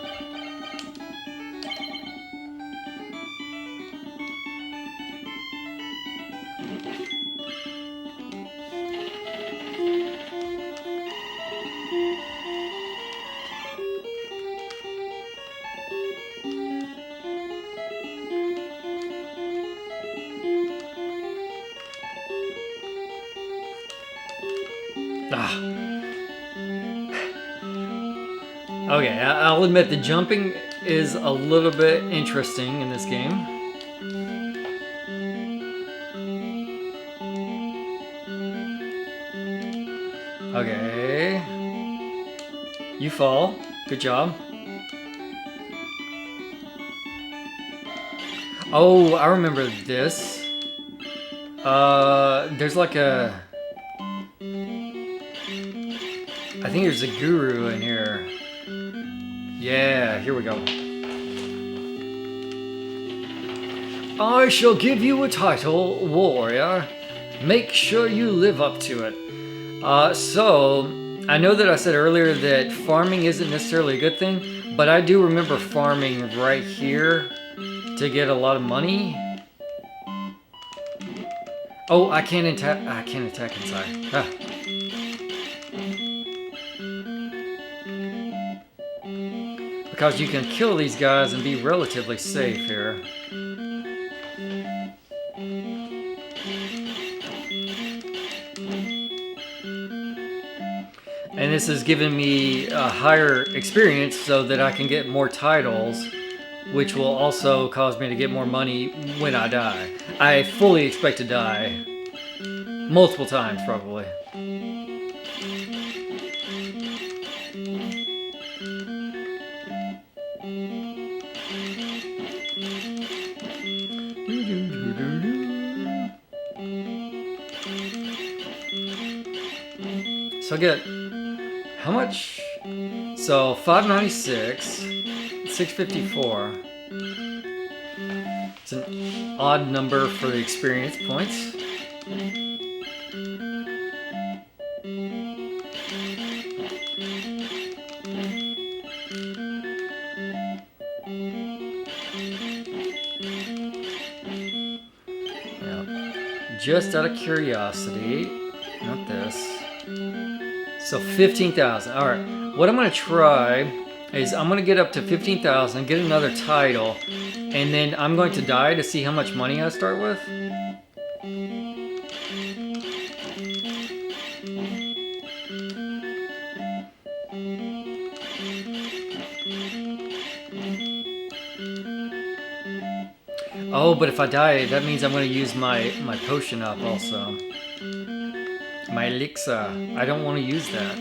Okay, I'll admit the jumping is a little bit interesting in this game. Okay. You fall. Good job. Oh, I remember this. There's like a... I think there's a guru in here. Yeah, here we go. I shall give you a title, warrior. Make sure you live up to it. So, I know that I said earlier that farming isn't necessarily a good thing, but I do remember farming right here to get a lot of money. Oh, I can't attack. I can't attack inside. Ah. Because you can kill these guys and be relatively safe here. And this has given me a higher experience so that I can get more titles, which will also cause me to get more money when I die. I fully expect to die multiple times, probably. So I get how much? So 596, 654. It's an odd number for the experience points. Yeah. Just out of curiosity, not this. So 15,000. All right. What I'm going to try is I'm going to get up to 15,000, get another title, and then I'm going to die to see how much money I start with. Oh, but if I die, that means I'm going to use my potion up also. My elixir. I don't want to use that.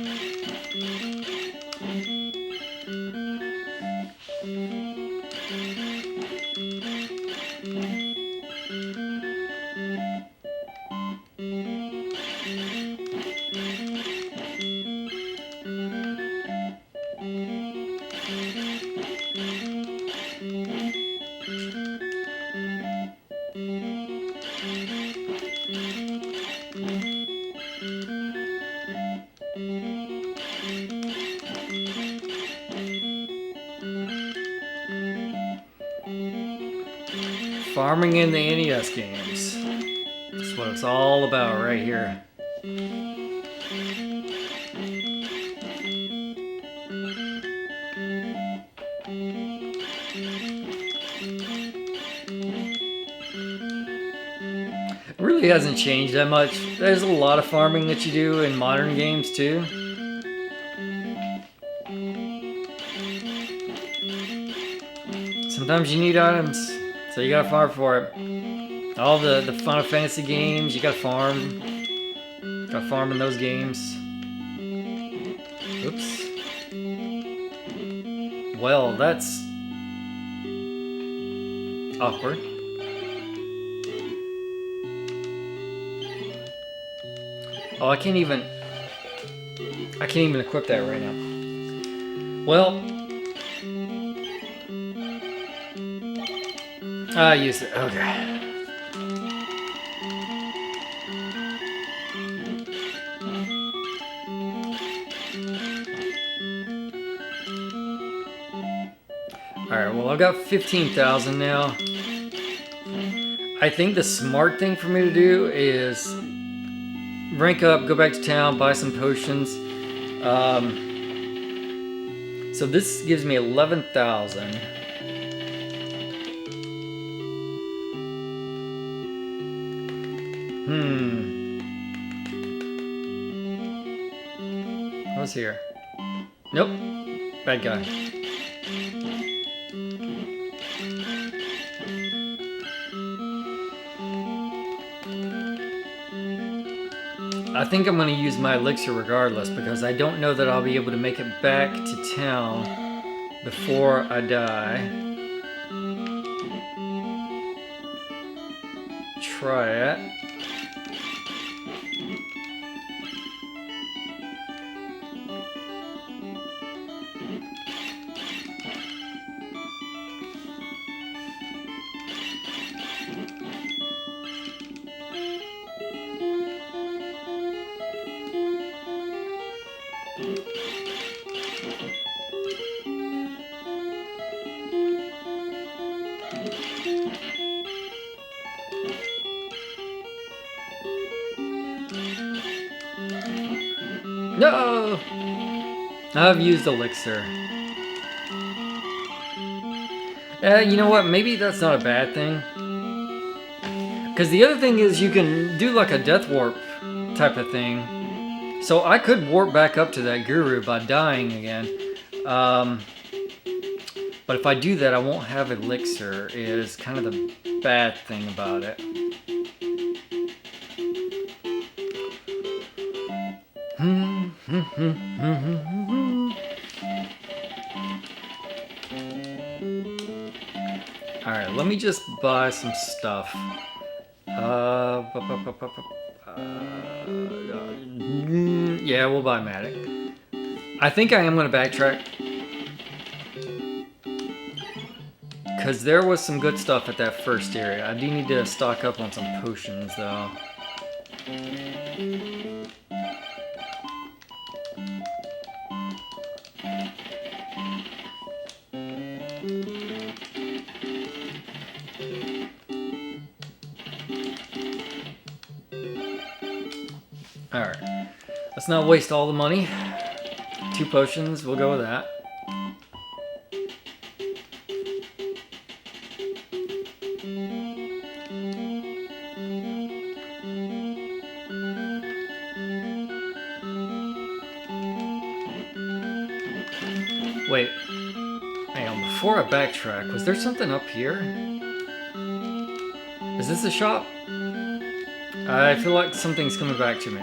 Farming in the NES games. That's what it's all about right here. It really hasn't changed that much. There's a lot of farming that you do in modern games too. Sometimes you need items. So you gotta farm for it. All the Final Fantasy games, you gotta farm. Gotta farm in those games. Oops. Well, that's awkward. Oh, I can't even equip that right now. Well, I used it. Okay. Alright, well, I've got 15,000 now. I think the smart thing for me to do is rank up, go back to town, buy some potions. So this gives me 11,000. What's here? Nope. Bad guy. I think I'm going to use my elixir regardless because I don't know that I'll be able to make it back to town before I die. Try it. No! I've used elixir. You know what? Maybe that's not a bad thing. Because the other thing is you can do like a death warp type of thing. So I could warp back up to that guru by dying again. But if I do that, I won't have elixir, is kind of the bad thing about it. Alright, let me just buy some stuff. Yeah, we'll buy Matic. I think I am going to backtrack. Because there was some good stuff at that first area. I do need to stock up on some potions, though. Alright. Let's not waste all the money. 2 potions, we'll go with that. Wait, hang on, before I backtrack, was there something up here? Is this a shop? I feel like something's coming back to me.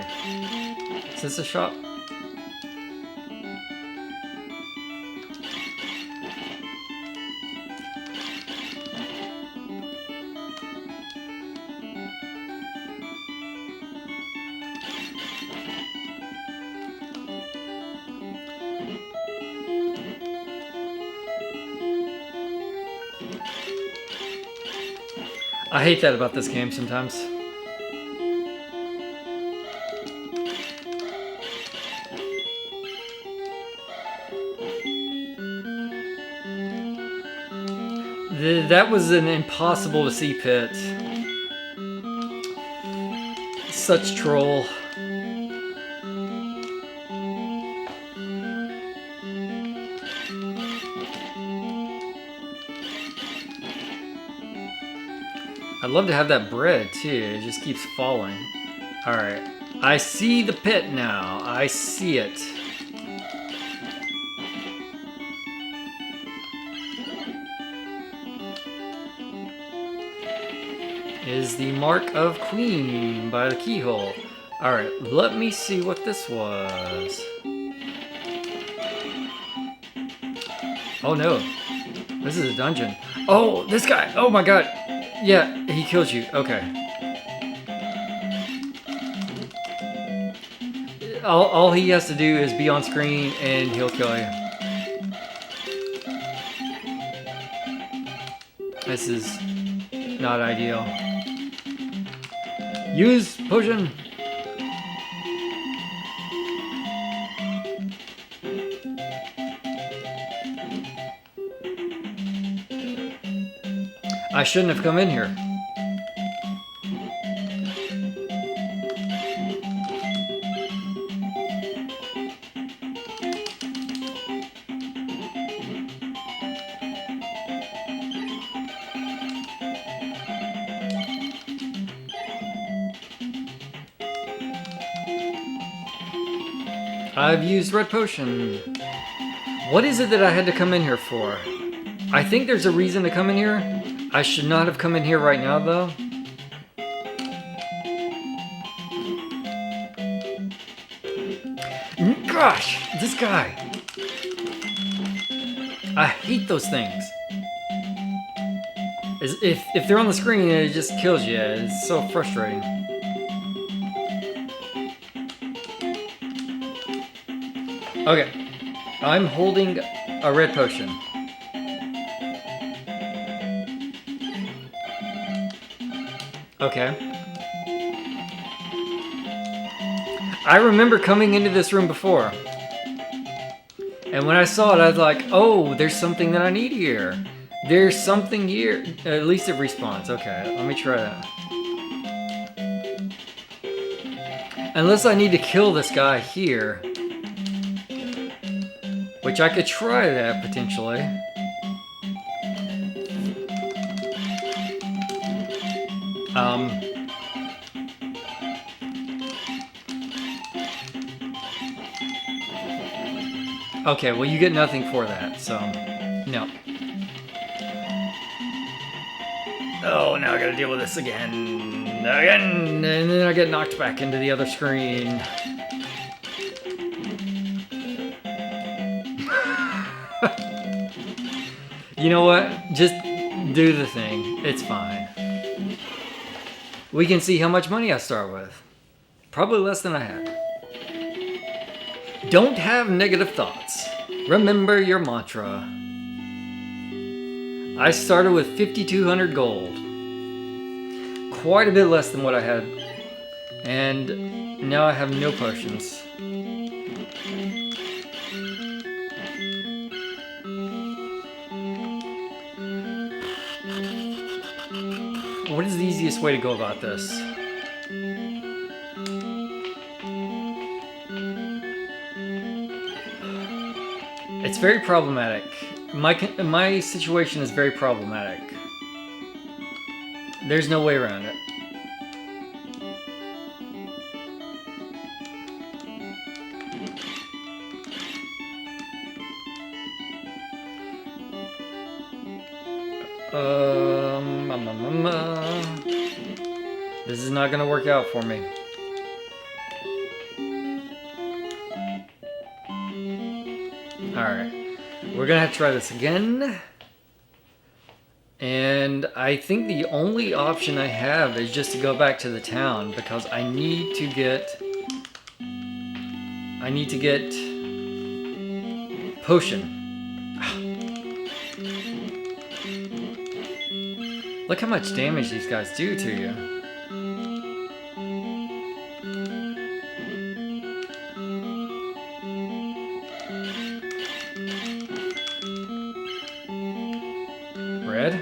Is this a shop? I hate that about this game sometimes. That was an impossible to see pit. Such troll. I'd love to have that bread too, it just keeps falling. Alright, I see the pit now, I see it. Is the mark of Queen by the keyhole. Alright, let me see what this was. Oh no, this is a dungeon. Oh, this guy, oh my god. Yeah, he kills you, okay. All he has to do is be on screen and he'll kill you. This is not ideal. Use potion. I shouldn't have come in here. I've used red potion. What is it that I had to come in here for? I think there's a reason to come in here. I should not have come in here right now, though. Gosh, this guy. I hate those things. If they're on the screen, it just kills you. It's so frustrating. Okay, I'm holding a red potion. Okay. I remember coming into this room before. And when I saw it, I was like, oh, there's something that I need here. There's something here. At least it respawns. Okay, let me try that. Unless I need to kill this guy here. which I could try that potentially. Okay, well you get nothing for that, so no. Oh, now I gotta deal with this again, and then I get knocked back into the other screen. You know what? Just do the thing. It's fine. We can see how much money I start with. Probably less than I had. Don't have negative thoughts. Remember your mantra. I started with 5,200 gold. Quite a bit less than what I had. And now I have no potions. What is the easiest way to go about this? It's very problematic. My situation is very problematic. There's no way around it. This is not gonna work out for me. Alright, we're gonna have to try this again. And I think the only option I have is just to go back to the town because I need to get potion. Look how much damage these guys do to you. Bread?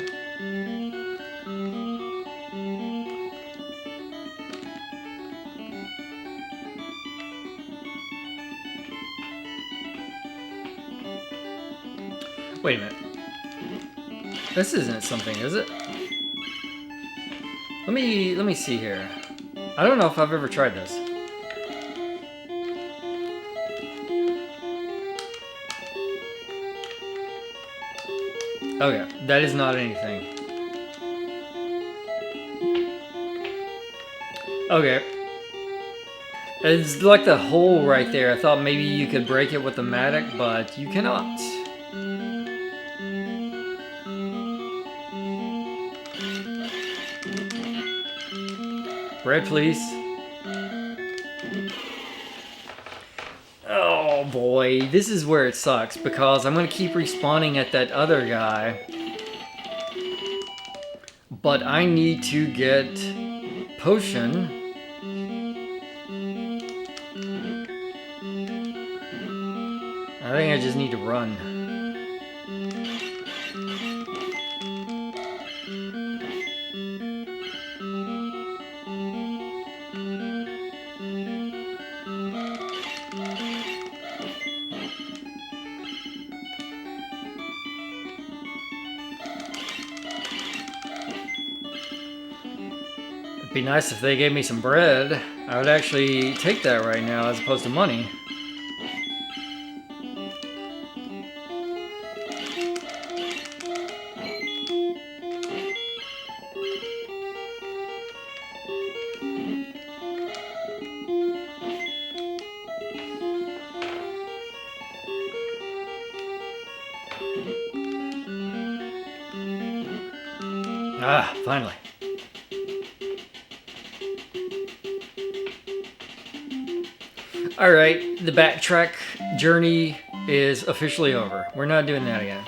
Wait a minute. This isn't something, is it? Let me see here. I don't know if I've ever tried this. Okay, that is not anything. Okay. It's like the hole right there. I thought maybe you could break it with the mattock, but you cannot. Bread, please. Oh boy, this is where it sucks because I'm gonna keep respawning at that other guy. But I need to get potion. I think I just need to run. It'd be nice if they gave me some bread. I would actually take that right now as opposed to money. Ah, finally. Alright, the backtrack journey is officially over. We're not doing that again.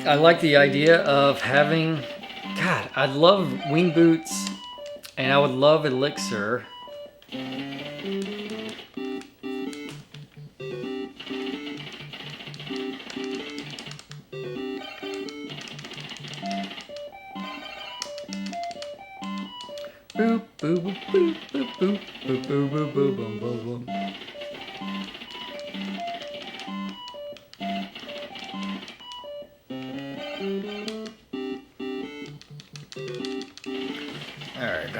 I like the idea of having... God, I love wing boots, and I would love elixir. Boop, boop, boop, boop, boop, boop, boop, boop, boop, boop, boop, boop.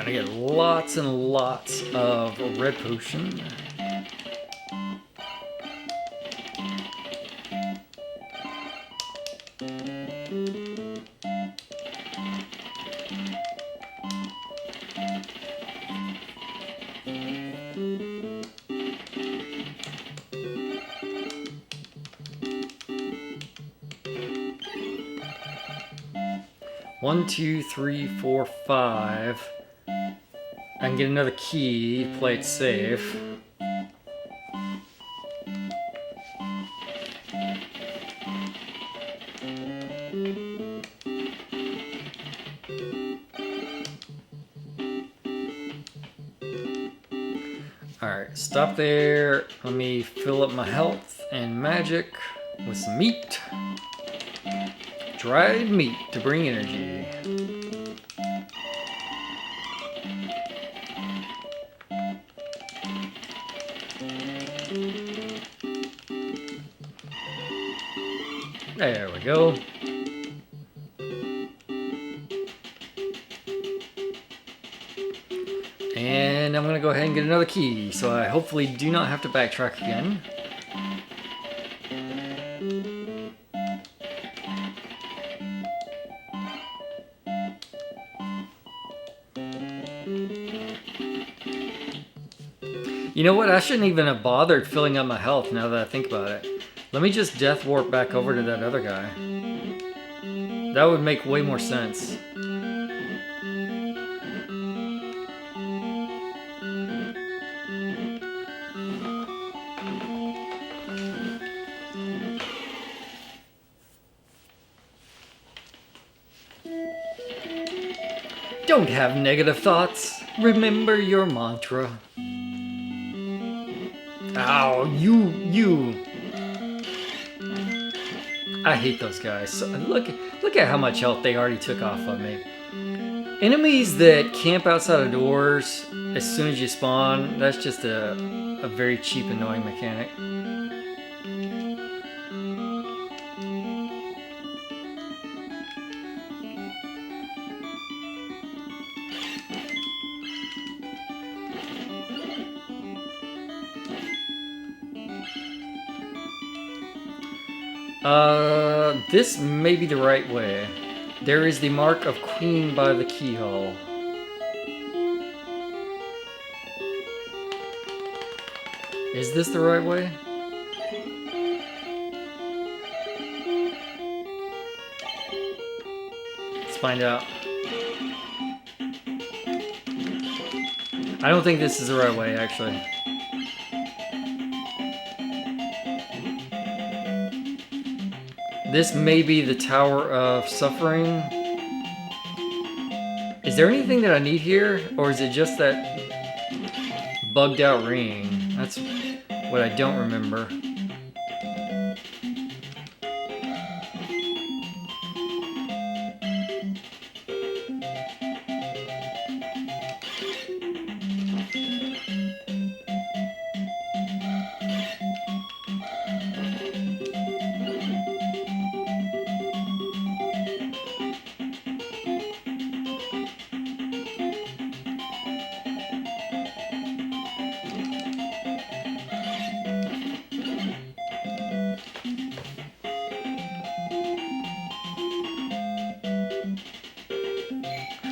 I get lots and lots of red potion. One, two, three, four, five. I can get another key, play it safe. Alright, stop there. Let me fill up my health and magic with some meat. Dried meat to bring energy. There we go. And I'm gonna go ahead and get another key, so I hopefully do not have to backtrack again. You know what? I shouldn't even have bothered filling up my health now that I think about it. Let me just death warp back over to that other guy. That would make way more sense. Don't have negative thoughts. Remember your mantra. Ow, you. I hate those guys. So, look at how much health they already took off of me. Enemies that camp outside of doors as soon as you spawn, that's just a very cheap, annoying mechanic. This may be the right way. There is the mark of Queen by the keyhole. Is this the right way? Let's find out. I don't think this is the right way, actually. This may be the Tower of Suffering. Is there anything that I need here? Or is it just that bugged out ring? That's what I don't remember.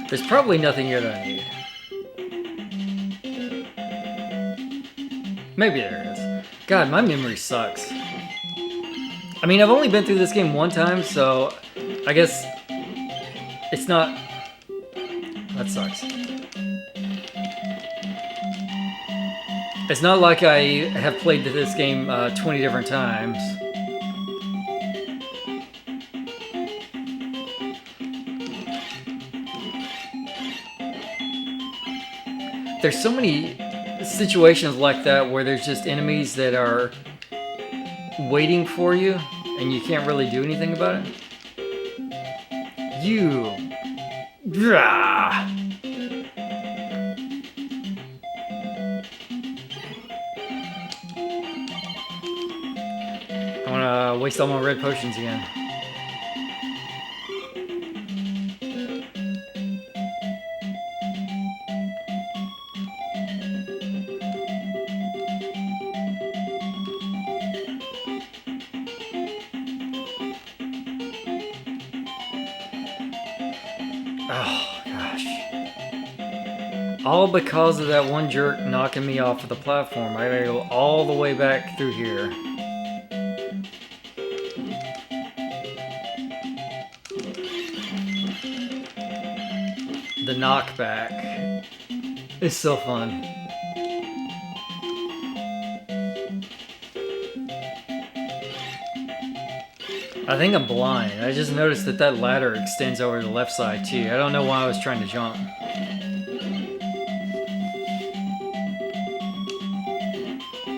There's probably nothing here that I need. Maybe there is. God, my memory sucks. I mean, I've only been through this game one time, so I guess it's not... That sucks. It's not like I have played this game 20 different times. There's so many situations like that where there's just enemies that are waiting for you and you can't really do anything about it. You. I wanna waste all my red potions again. Oh, gosh. All because of that one jerk knocking me off of the platform. I gotta go all the way back through here. The knockback is so fun. I think I'm blind. I just noticed that that ladder extends over the left side too. I don't know why I was trying to jump.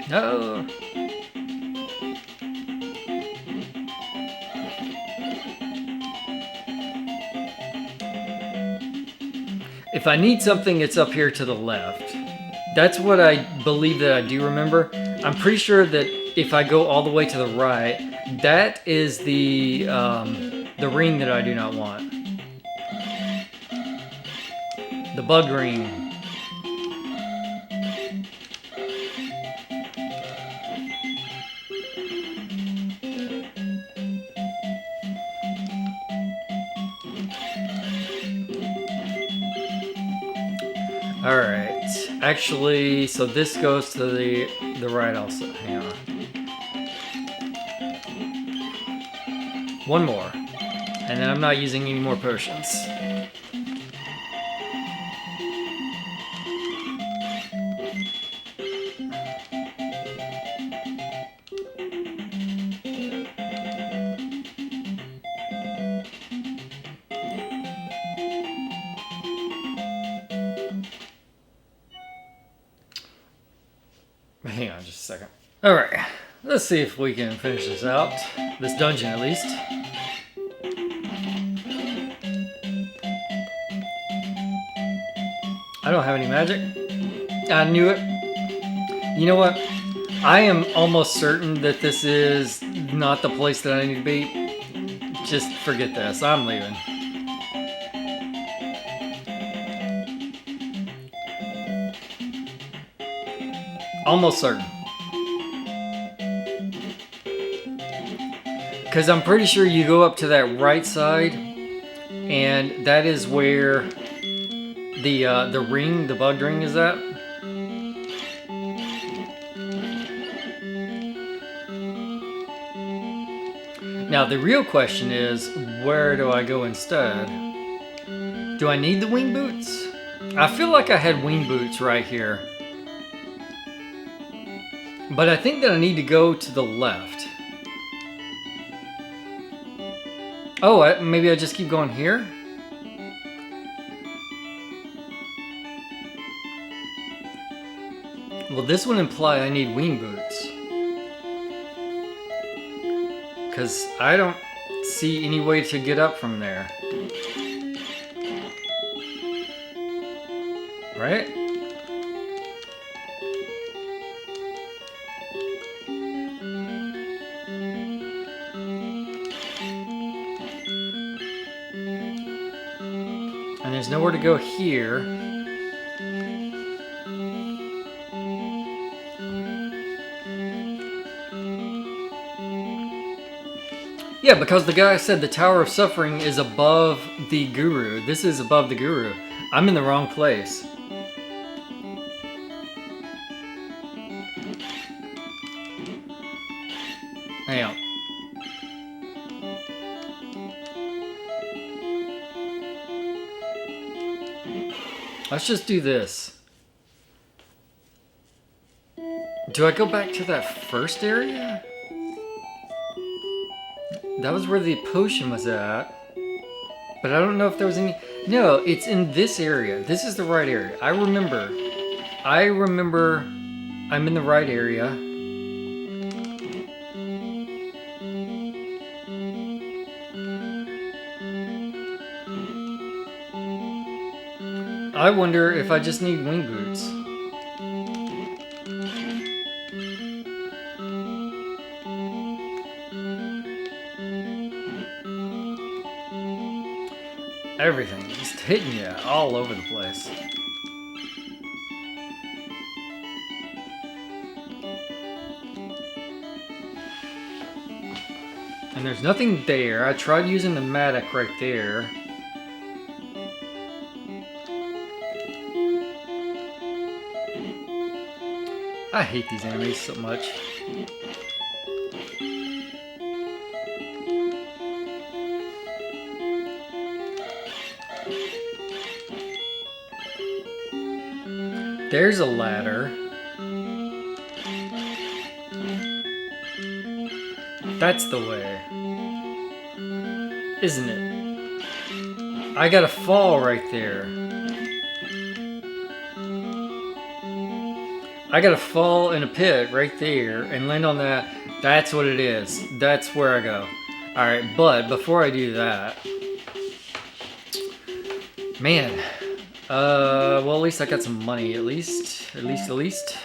No. If I need something, it's up here to the left. That's what I believe that I do remember. I'm pretty sure that if I go all the way to the right, that is the ring that I do not want. The bug ring. Alright, actually, so this goes to the right also. Hang on. One more. And then I'm not using any more potions. Hang on just a second. Alright, let's see if we can finish this out. This dungeon at least. I don't have any magic. I knew it. You know what? I am almost certain that this is not the place that I need to be. Just forget this. I'm leaving. Almost certain. Because I'm pretty sure you go up to that right side, and that is where the ring, the bug ring is at. Now the real question is, where do I go instead? Do I need the wing boots? I feel like I had wing boots right here. But I think that I need to go to the left. Oh, maybe I just keep going here? Well, this would imply I need wing boots. Because I don't see any way to get up from there. Right? And there's nowhere to go here. Yeah, because the guy said the Tower of Suffering is above the Guru. This is above the Guru. I'm in the wrong place. Hang on. Let's just do this. Do I go back to that first area? That was where the potion was at. But I don't know if there was any... No, it's in this area. This is the right area. I remember I'm in the right area. I wonder if I just need wing boots. Everything just hitting you all over the place. And there's nothing there. I tried using the Matic right there. I hate these enemies so much. There's a ladder. That's the way. Isn't it? I gotta fall right there. I gotta fall in a pit right there and land on that. That's what it is. That's where I go. Alright, but before I do that... Man. Well, at least I got some money, at least. At least.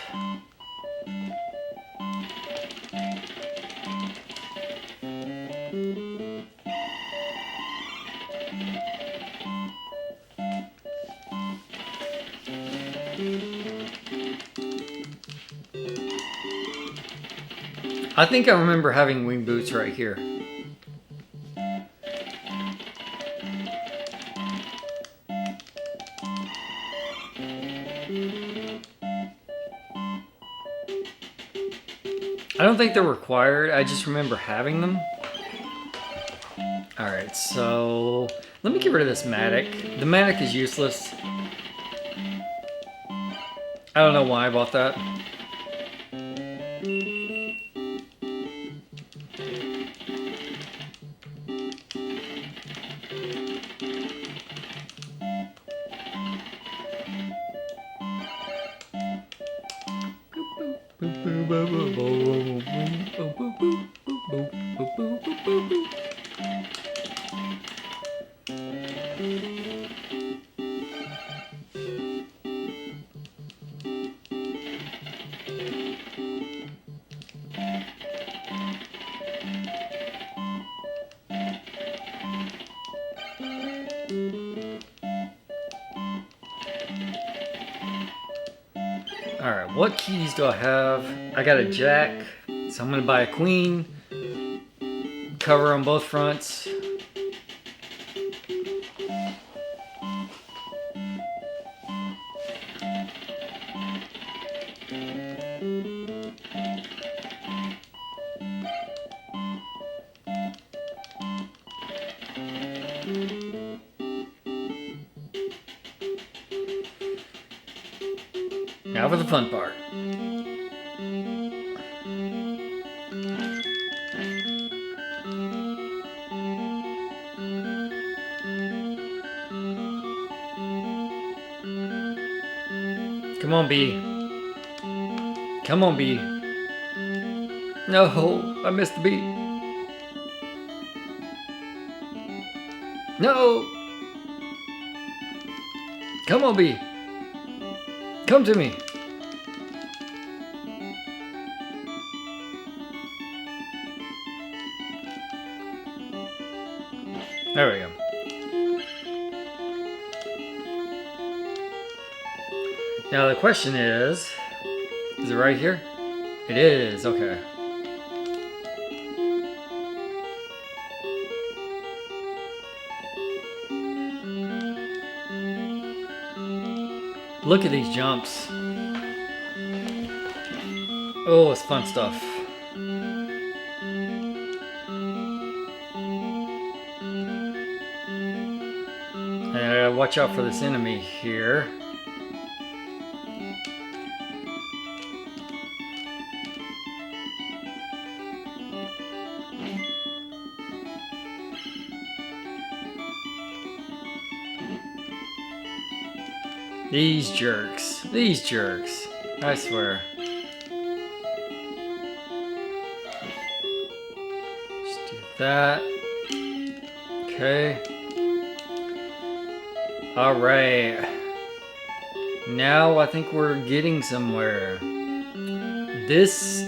I think I remember having wing boots right here. I don't think they're required, I just remember having them. Alright, so let me get rid of this mattock. The mattock is useless. I don't know why I bought that. Alright, what keys do I have? I got a jack, so I'm gonna buy a queen. Cover on both fronts. Now for the fun part. Come on, bee. Come on, bee. No, I missed the bee. No! Come on, bee. Come to me. There we go. Now the question is it right here? It is, okay. Look at these jumps. Oh, it's fun stuff. And I gotta watch out for this enemy here. These jerks, I swear. Just do that. Okay. Alright. Now I think we're getting somewhere. This,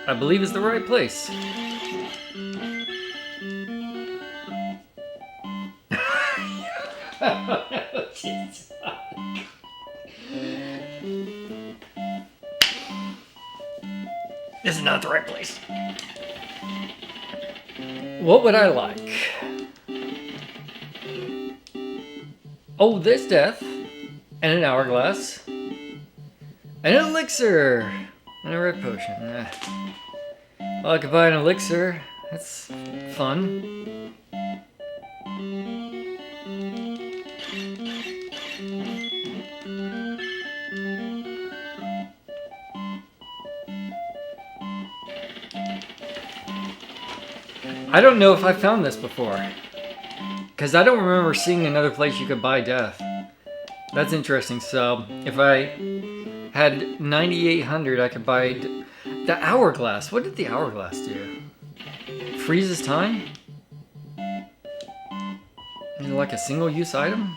I believe, is the right place. This is not the right place. What would I like? Oh, there's death. And an hourglass. An elixir. And a red potion. Well, I could buy an elixir. That's fun. I don't know if I found this before, because I don't remember seeing another place you could buy death. That's interesting. So if I had 9,800, I could buy the hourglass. What did the hourglass do? Freezes time? Is it like a single-use item?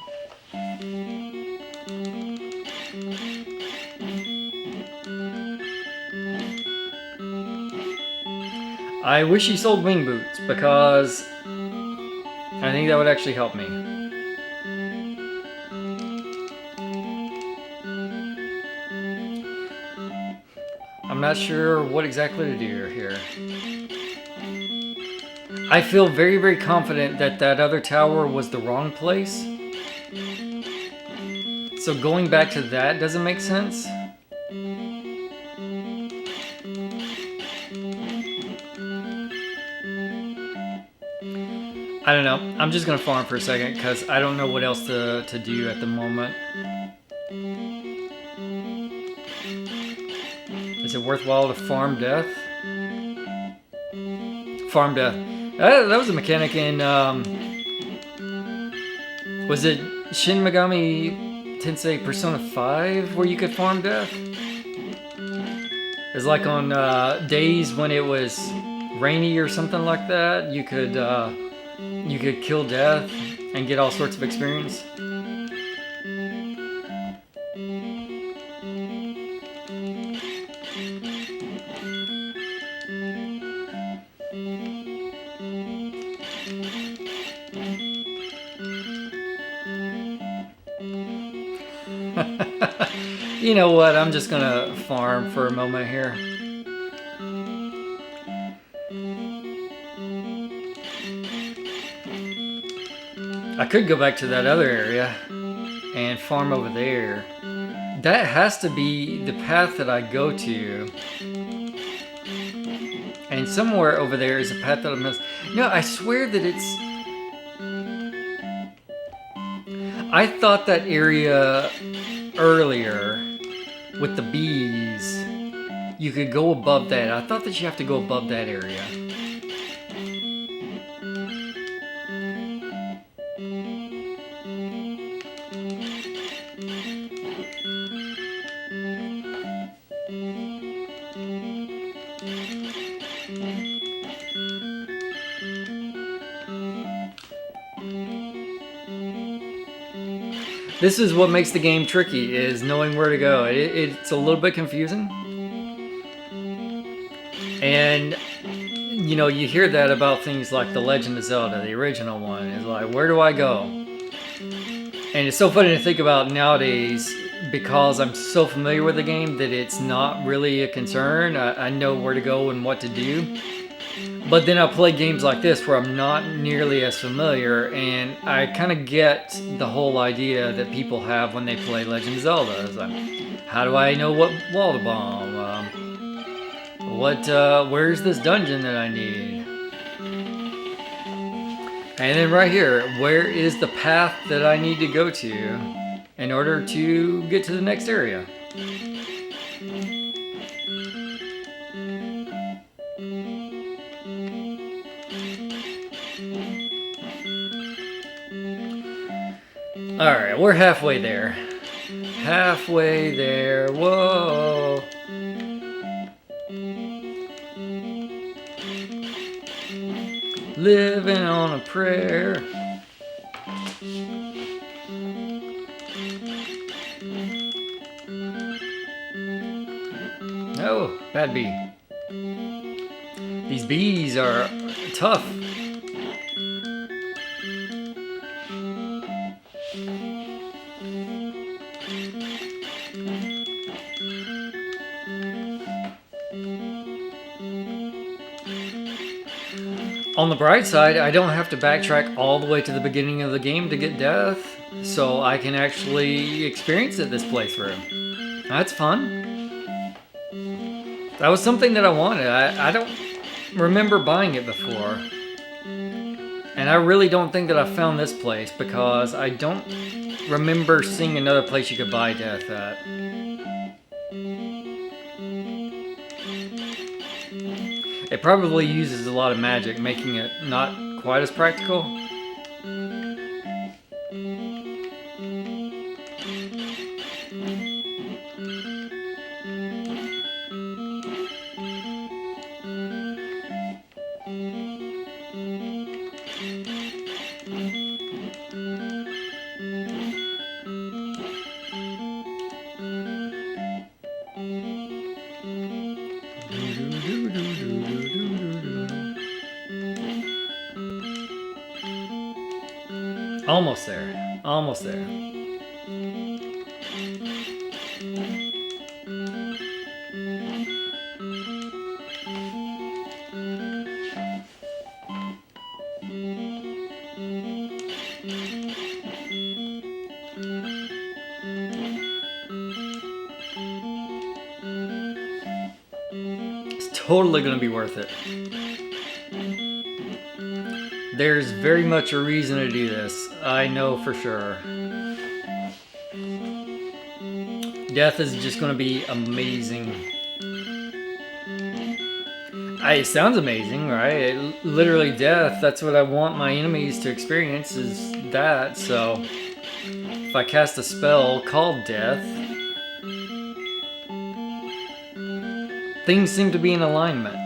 I wish he sold wing boots, because I think that would actually help me. I'm not sure what exactly to do here. I feel very, very confident that that other tower was the wrong place. So going back to that doesn't make sense. I don't know. I'm just gonna farm for a second because I don't know what else to do at the moment. Is it worthwhile to farm death? Farm death. That was a mechanic in, was it Shin Megami Tensei Persona 5 where you could farm death? It's like on days when it was rainy or something like that, you could kill death and get all sorts of experience. You know what? I'm just gonna farm for a moment here. I could go back to that other area and farm over there. That has to be the path that I go to. And somewhere over there is a path that I missed. No, I swear that it's... I thought that area earlier with the bees, you could go above that. I thought that you have to go above that area. This is what makes the game tricky, is knowing where to go. It's a little bit confusing. And, you know, you hear that about things like The Legend of Zelda, the original one. It's like, where do I go? And it's so funny to think about nowadays, because I'm so familiar with the game, that it's not really a concern. I know where to go and what to do. But then I play games like this where I'm not nearly as familiar, and I kind of get the whole idea that people have when they play Legend of Zelda. It's like, how do I know what wall to bomb? Where's this dungeon that I need? And then right here, where is the path that I need to go to in order to get to the next area? Alright, we're halfway there. Halfway there. Whoa. Living on a prayer. Oh, bad bee. These bees are tough. On the bright side, I don't have to backtrack all the way to the beginning of the game to get death, so I can actually experience it this playthrough. That's fun. That was something that I wanted. I don't remember buying it before. And I really don't think that I found this place because I don't remember seeing another place you could buy death at. It probably uses a lot of magic, making it not quite as practical. Almost there. Almost there. It's totally going to be worth it. There's very much a reason to do this. I know for sure. Death is just going to be amazing. It sounds amazing, right? Literally death. That's what I want my enemies to experience, is that. So if I cast a spell called death, things seem to be in alignment.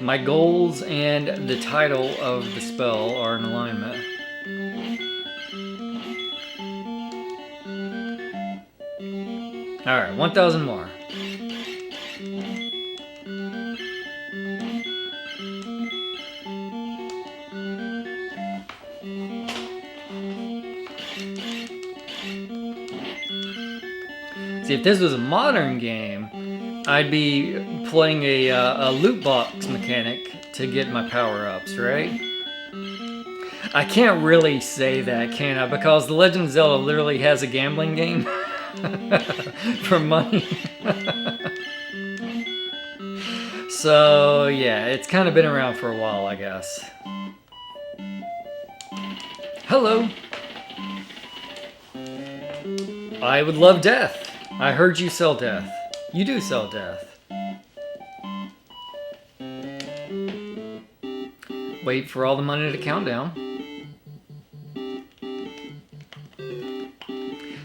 My goals and the title of the spell are in alignment. Alright, 1,000 more. See, if this was a modern game, I'd be playing a loot box mechanic to get my power-ups, right? I can't really say that, can I? Because The Legend of Zelda literally has a gambling game for money. So, yeah, it's kind of been around for a while, I guess. Hello! I would love death. I heard you sell death. You do sell death. Wait for all the money to count down.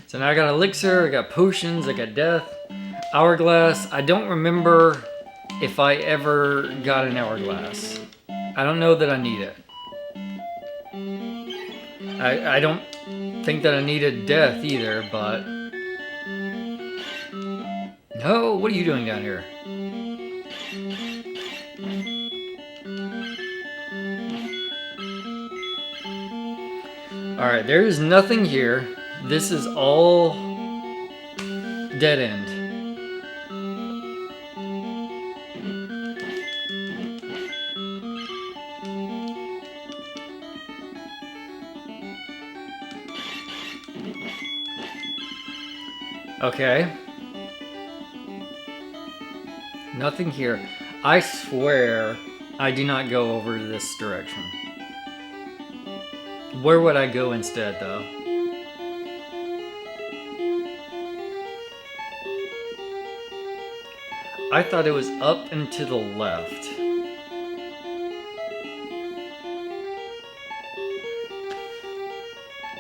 So now I got elixir, I got potions, I got death. Hourglass. I don't remember if I ever got an hourglass. I don't know that I need it. I don't think that I needed death either, but... No, what are you doing down here? Alright, there is nothing here. This is all dead end. Okay. Nothing here. I swear I do not go over this direction. Where would I go instead, though? I thought it was up and to the left.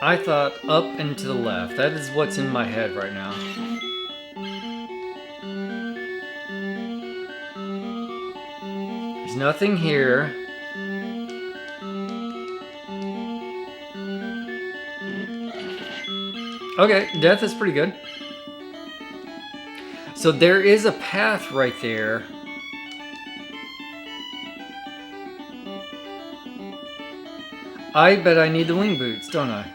I thought up and to the left. That is what's in my head right now. There's nothing here. Okay, death is pretty good. So there is a path right there. I bet I need the wing boots, don't I?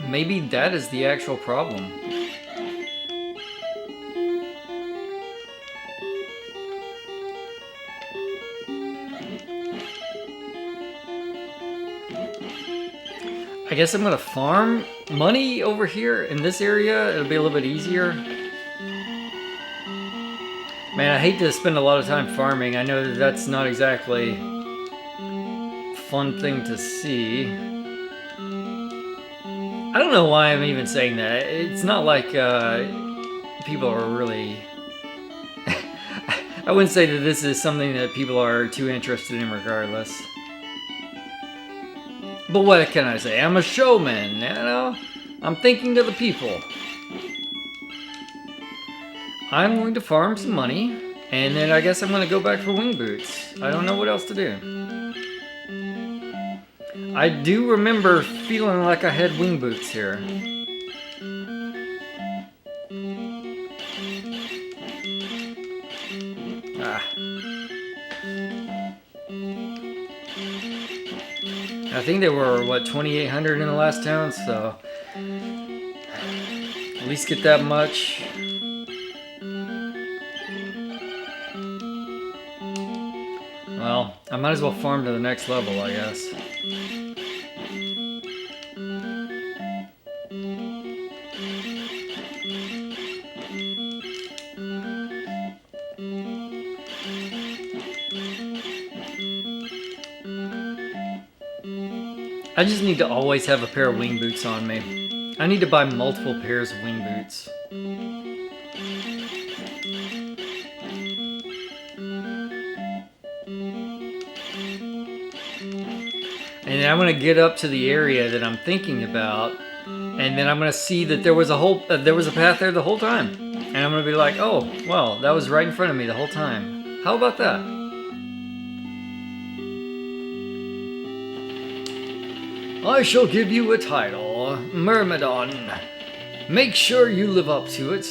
Maybe that is the actual problem. I guess I'm gonna farm money over here in this area. It'll be a little bit easier. Man, I hate to spend a lot of time farming. I know that that's not exactly a fun thing to see. I don't know why I'm even saying that. It's not like people are really... I wouldn't say that this is something that people are too interested in regardless. But what can I say? I'm a showman, you know? I'm thinking of the people. I'm going to farm some money, and then I guess I'm going to go back for wing boots. I don't know what else to do. I do remember feeling like I had wing boots here. I think they were, what, 2,800 in the last town, so at least get that much. Well, I might as well farm to the next level, I guess. I just need to always have a pair of wing boots on me. I need to buy multiple pairs of wing boots. And then I'm going to get up to the area that I'm thinking about, and then I'm going to see that there was a path there the whole time. And I'm going to be like, oh, well, that was right in front of me the whole time. How about that? I shall give you a title, Myrmidon. Make sure you live up to it.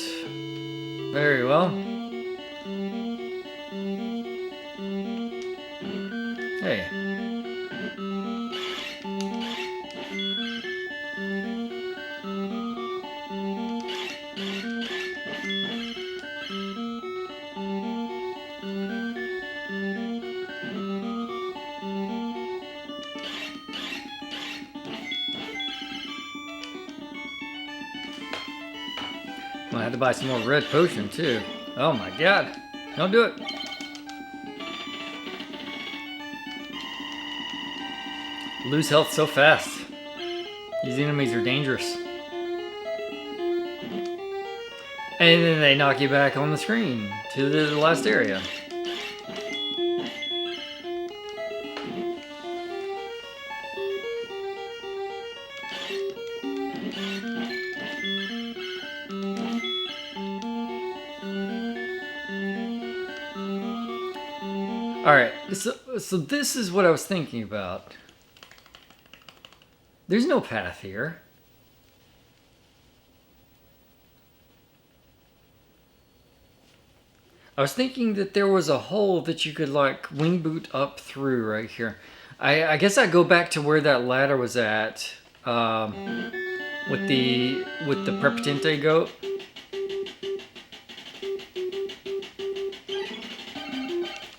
Very well. Hey. I have to buy some more red potion too. Oh my god. Don't do it. Lose health so fast. These enemies are dangerous. And then they knock you back on the screen to the last area. Alright, so this is what I was thinking about. There's no path here. I was thinking that there was a hole that you could like wing boot up through right here. I guess I go back to where that ladder was at with the Prepotente goat.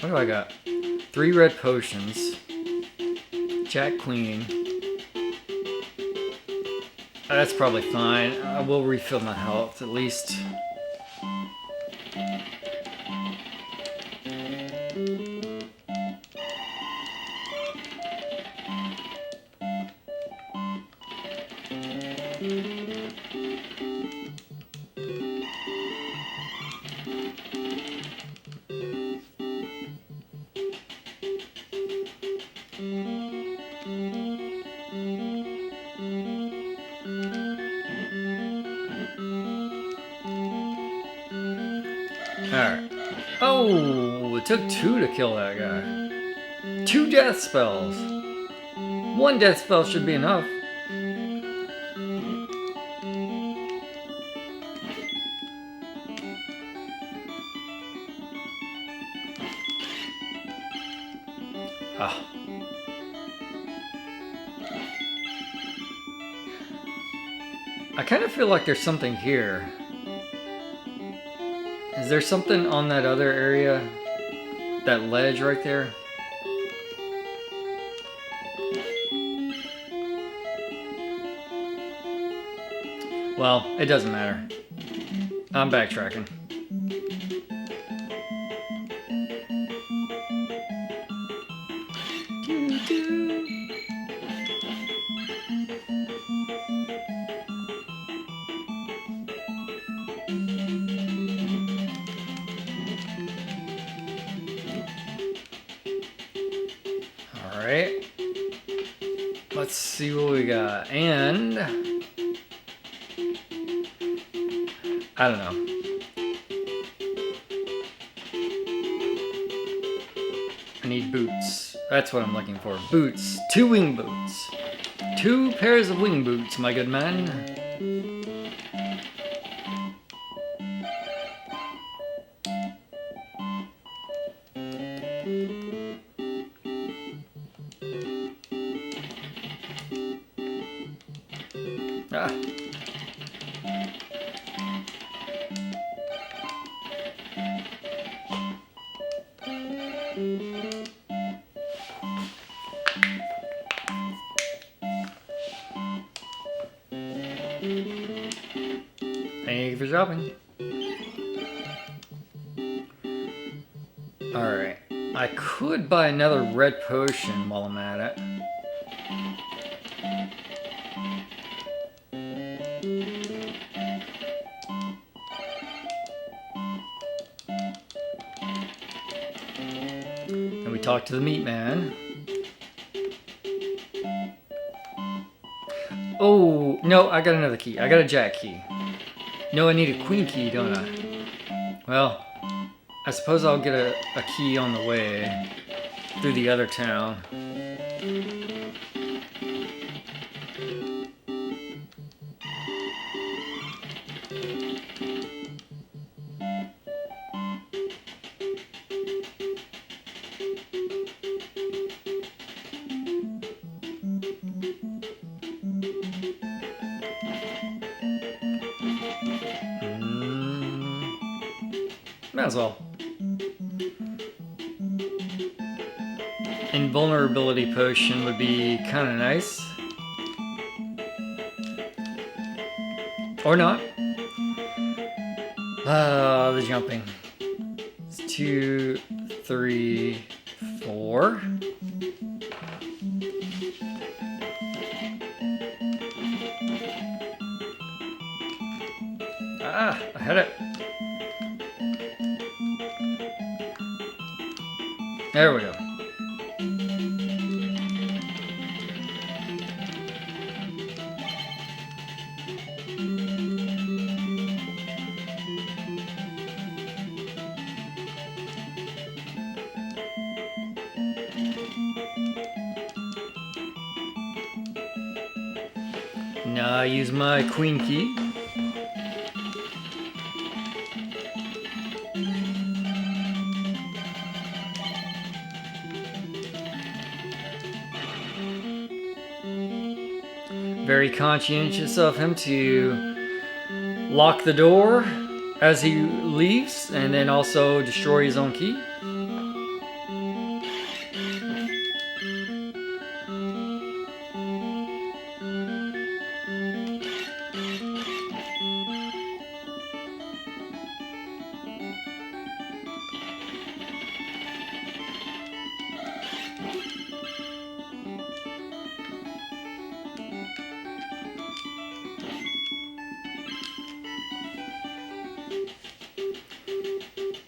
What do I got? 3 red potions. Jack Queen. That's probably fine. I will refill my health at least. Alright. Oh, it took 2 to kill that guy. 2 death spells. 1 death spell should be enough. Ah. I kind of feel like there's something here. Is there something on that other area? That ledge right there? Well, it doesn't matter. I'm backtracking. Alright. Let's see what we got. And I don't know. I need boots. That's what I'm looking for. Boots. 2 wing boots. 2 pairs of wing boots, my good man. Ah. Thank you for shopping. Alright. I could buy another red potion while I'm at it. And we talk to the meat man. Oh, no, I got another key. I got a jack key. No, I need a queen key, don't I? Well, I suppose I'll get a key on the way through the other town. Might as well. Invulnerability potion would be kind of nice. Or not. The jumping. It's 2, 3, 4. Ah, I had it. There we go. Now I use my queen key. Very conscientious of him to lock the door as he leaves and then also destroy his own key.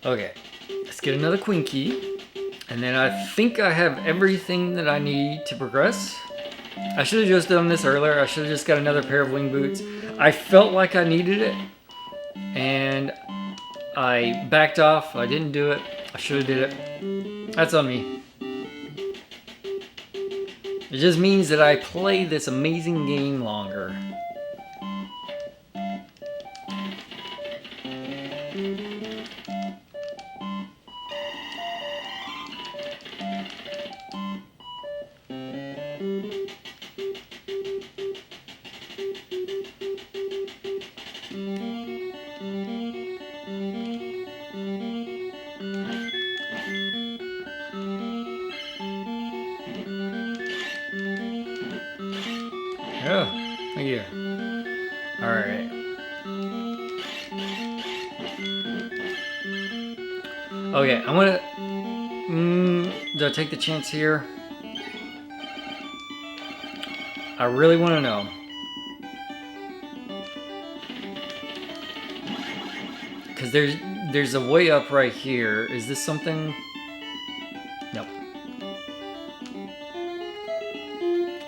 Okay, let's get another queen key. And then I think I have everything that I need to progress. I should have just done this earlier. I should have just got another pair of wing boots. I felt like I needed it. And I backed off. I didn't do it. I should have did it. That's on me. It just means that I play this amazing game longer. Oh, thank you. Alright. Okay, I'm gonna... do I take the chance here? I really want to know. Because there's a way up right here. Is this something? Nope.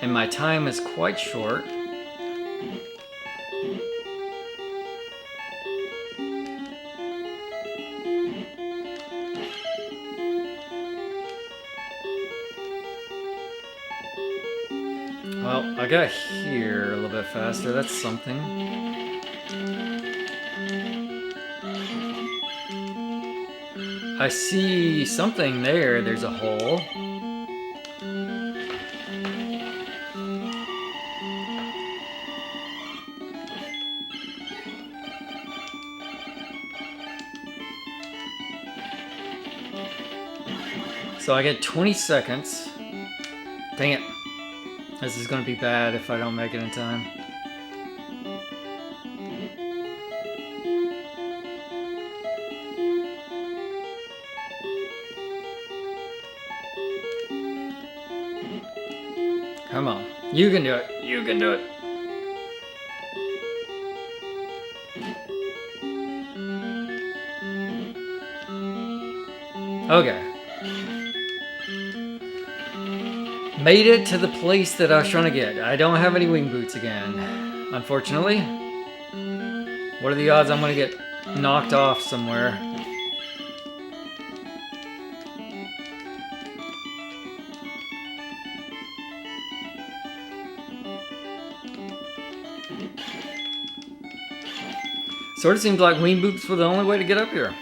And my time is quite short. Well, I got here a little bit faster. That's something. I see something there. There's a hole. So I get 20 seconds. Dang it. This is going to be bad if I don't make it in time. Come on. You can do it. You can do it. Okay. Made it to the place that I was trying to get. I don't have any wing boots again, unfortunately. What are the odds I'm going to get knocked off somewhere? Sort of seems like wing boots were the only way to get up here.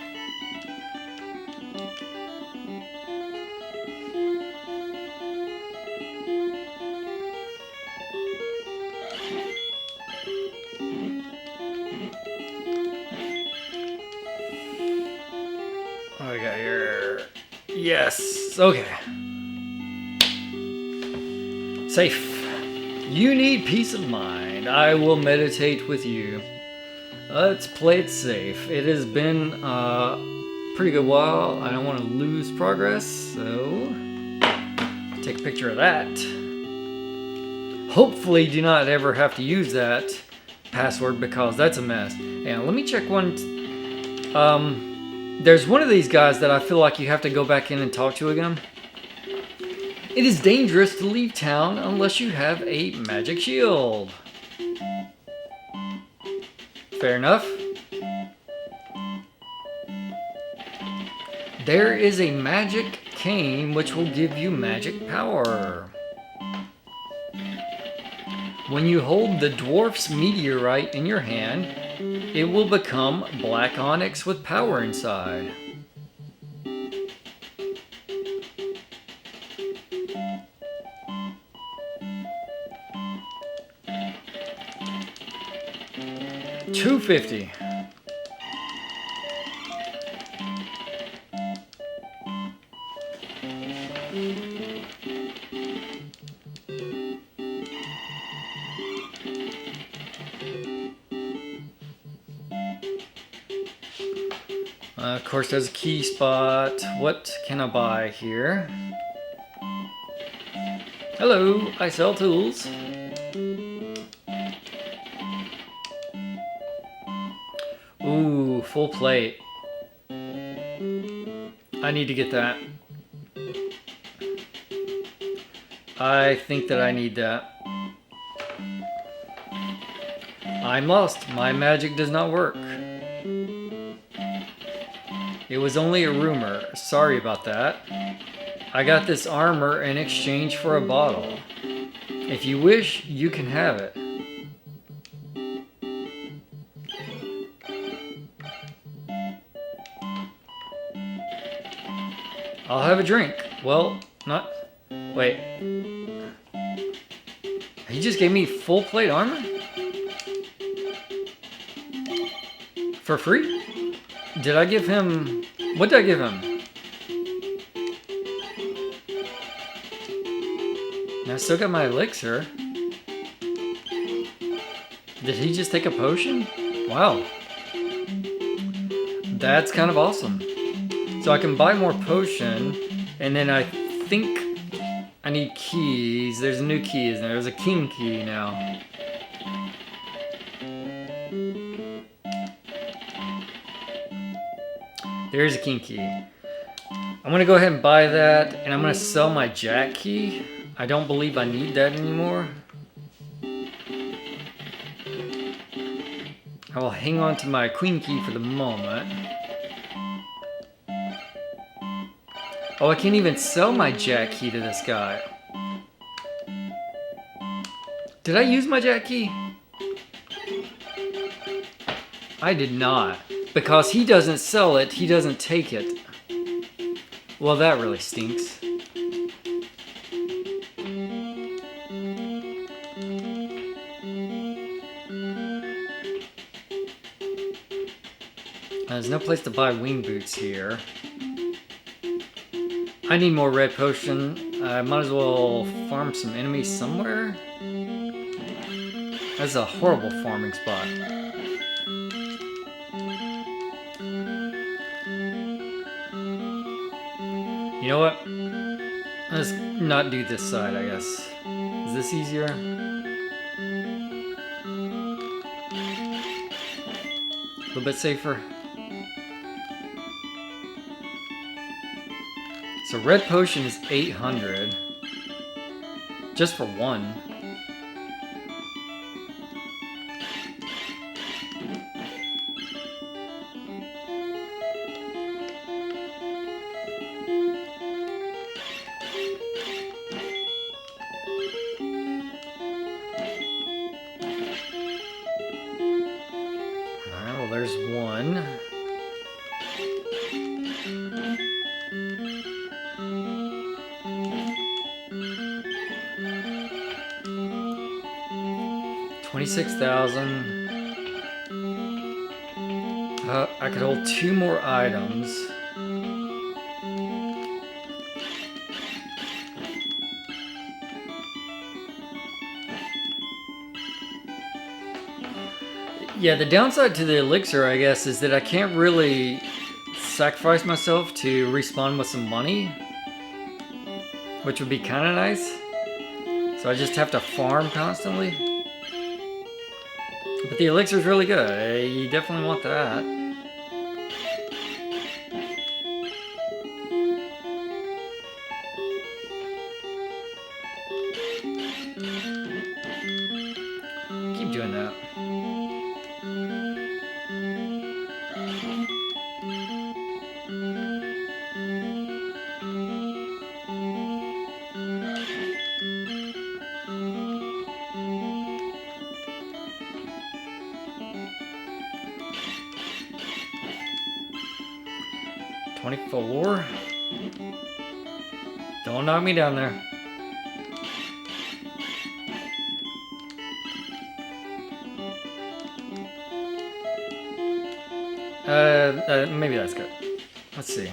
What do we got here? Yes. Okay. Safe. You need peace of mind. I will meditate with you. Let's play it safe. It has been a pretty good while. I don't want to lose progress, so take a picture of that. Hopefully do not ever have to use that password because that's a mess. And let me check one. There's one of these guys that I feel like you have to go back in and talk to again. It is dangerous to leave town unless you have a magic shield. Fair enough. There is a magic cane which will give you magic power. When you hold the dwarf's meteorite in your hand, it will become black onyx with power inside. $2.50. Of course, there's a key spot. What can I buy here? Hello, I sell tools. Ooh, full plate. I need to get that. I think that I need that. I'm lost. My magic does not work. It was only a rumor. Sorry about that. I got this armor in exchange for a bottle. If you wish, you can have it. I'll have a drink. Well, not... Wait. He just gave me full plate armor? For free? Did I give him... What did I give him? I still got my elixir. Did he just take a potion? Wow. That's kind of awesome. So I can buy more potion, and then I think I need keys. There's a new key, isn't there? There's a king key now. There's a king key. I'm gonna go ahead and buy that, and I'm gonna sell my jack key. I don't believe I need that anymore. I will hang on to my queen key for the moment. Oh, I can't even sell my jack key to this guy. Did I use my jack key? I did not. Because he doesn't sell it, he doesn't take it. Well, that really stinks. There's no place to buy wing boots here. I need more red potion. I might as well farm some enemies somewhere. That's a horrible farming spot. You know what? Let's not do this side, I guess. Is this easier? A little bit safer. So red potion is 800. Just for one. Alright, well there's one. $26,000. I could hold 2 more items. Yeah, the downside to the elixir, I guess, is that I can't really sacrifice myself to respawn with some money, which would be kind of nice. So I just have to farm constantly. But the elixir is really good. You definitely want that. Keep doing that. $24. Don't knock me down there. Maybe that's good. Let's see.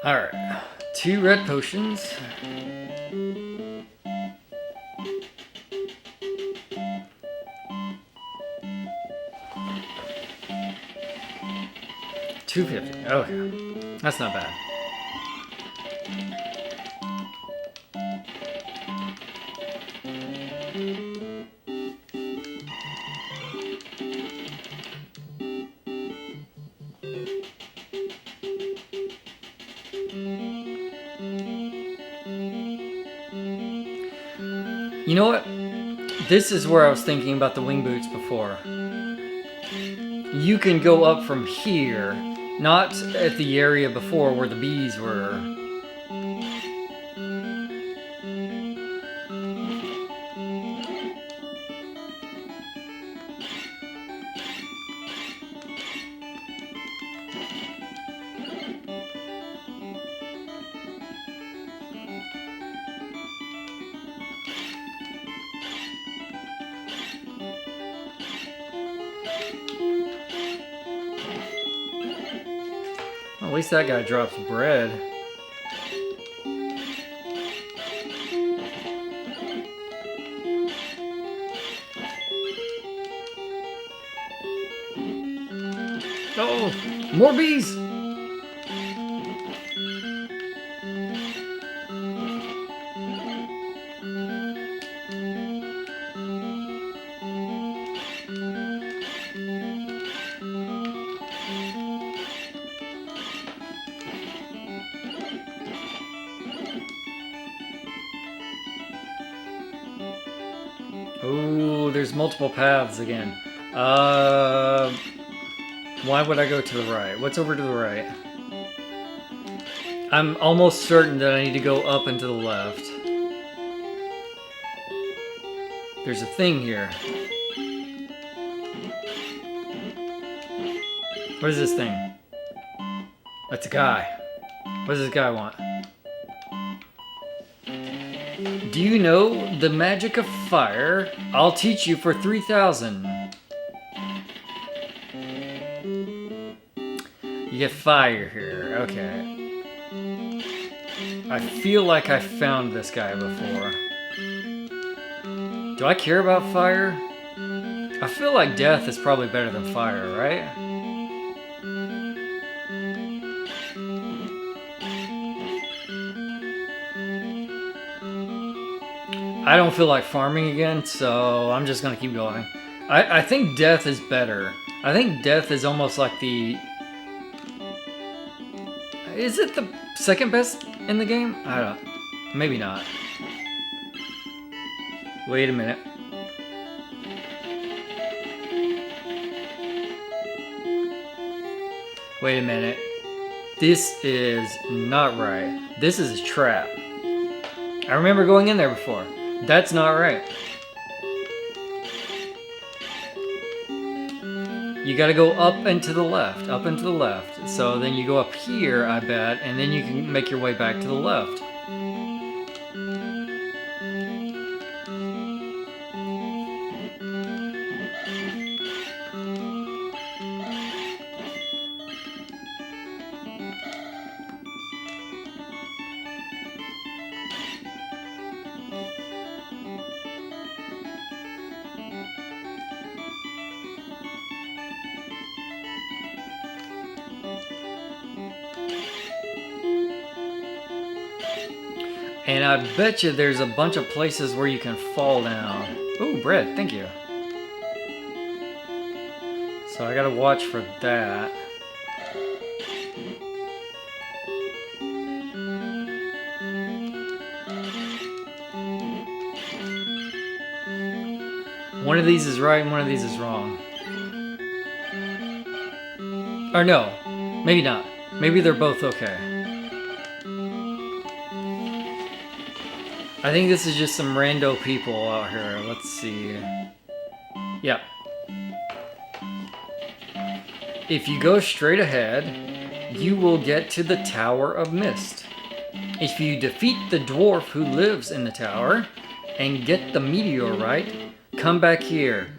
Alright, 2 red potions. $250. Okay, that's not bad. You know what? This is where I was thinking about the wing boots before. You can go up from here, not at the area before where the bees were. At least that guy drops bread. Oh, more bees! Oh, there's multiple paths again. Why would I go to the right? What's over to the right? I'm almost certain that I need to go up and to the left. There's a thing here. What is this thing? That's a guy. What does this guy want? Do you know the magic of fire? I'll teach you for 3,000. You get fire here. Okay. I feel like I found this guy before. Do I care about fire? I feel like death is probably better than fire, right? I don't feel like farming again, so I'm just gonna keep going. I think death is better. I think death is almost like the... Is it the second best in the game? I don't... Maybe not. Wait a minute. Wait a minute. This is not right. This is a trap. I remember going in there before. That's not right. You gotta go up and to the left, up and to the left. So then you go up here, I bet, and then you can make your way back to the left. And I bet you there's a bunch of places where you can fall down. Ooh, bread, thank you. So I gotta watch for that. One of these is right and one of these is wrong. Or no, maybe not. Maybe they're both okay. I think this is just some rando people out here. Let's see. Yep. If you go straight ahead, you will get to the Tower of Mist. If you defeat the dwarf who lives in the tower and get the meteorite, come back here.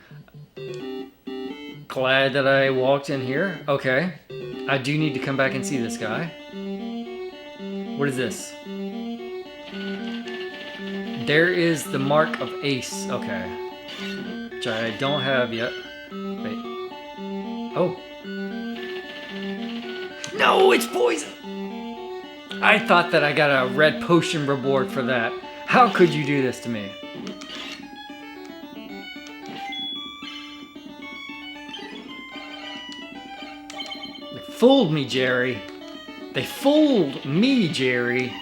Glad that I walked in here. Okay. I do need to come back and see this guy. What is this? There is the mark of Ace. Okay. Which I don't have yet. Wait. Oh. No, it's poison! I thought that I got a red potion reward for that. How could you do this to me? They fooled me, Jerry. They fooled me, Jerry.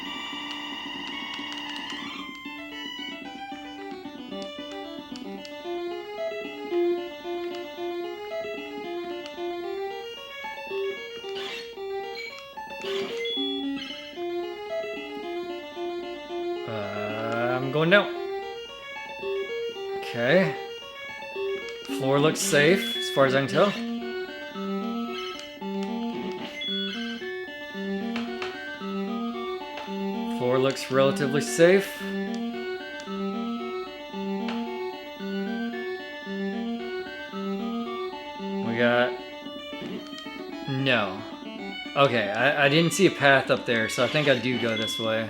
I'm going down. Okay. Floor looks safe, as far as I can tell. Floor looks relatively safe. We got... No. Okay, I didn't see a path up there, so I think I do go this way.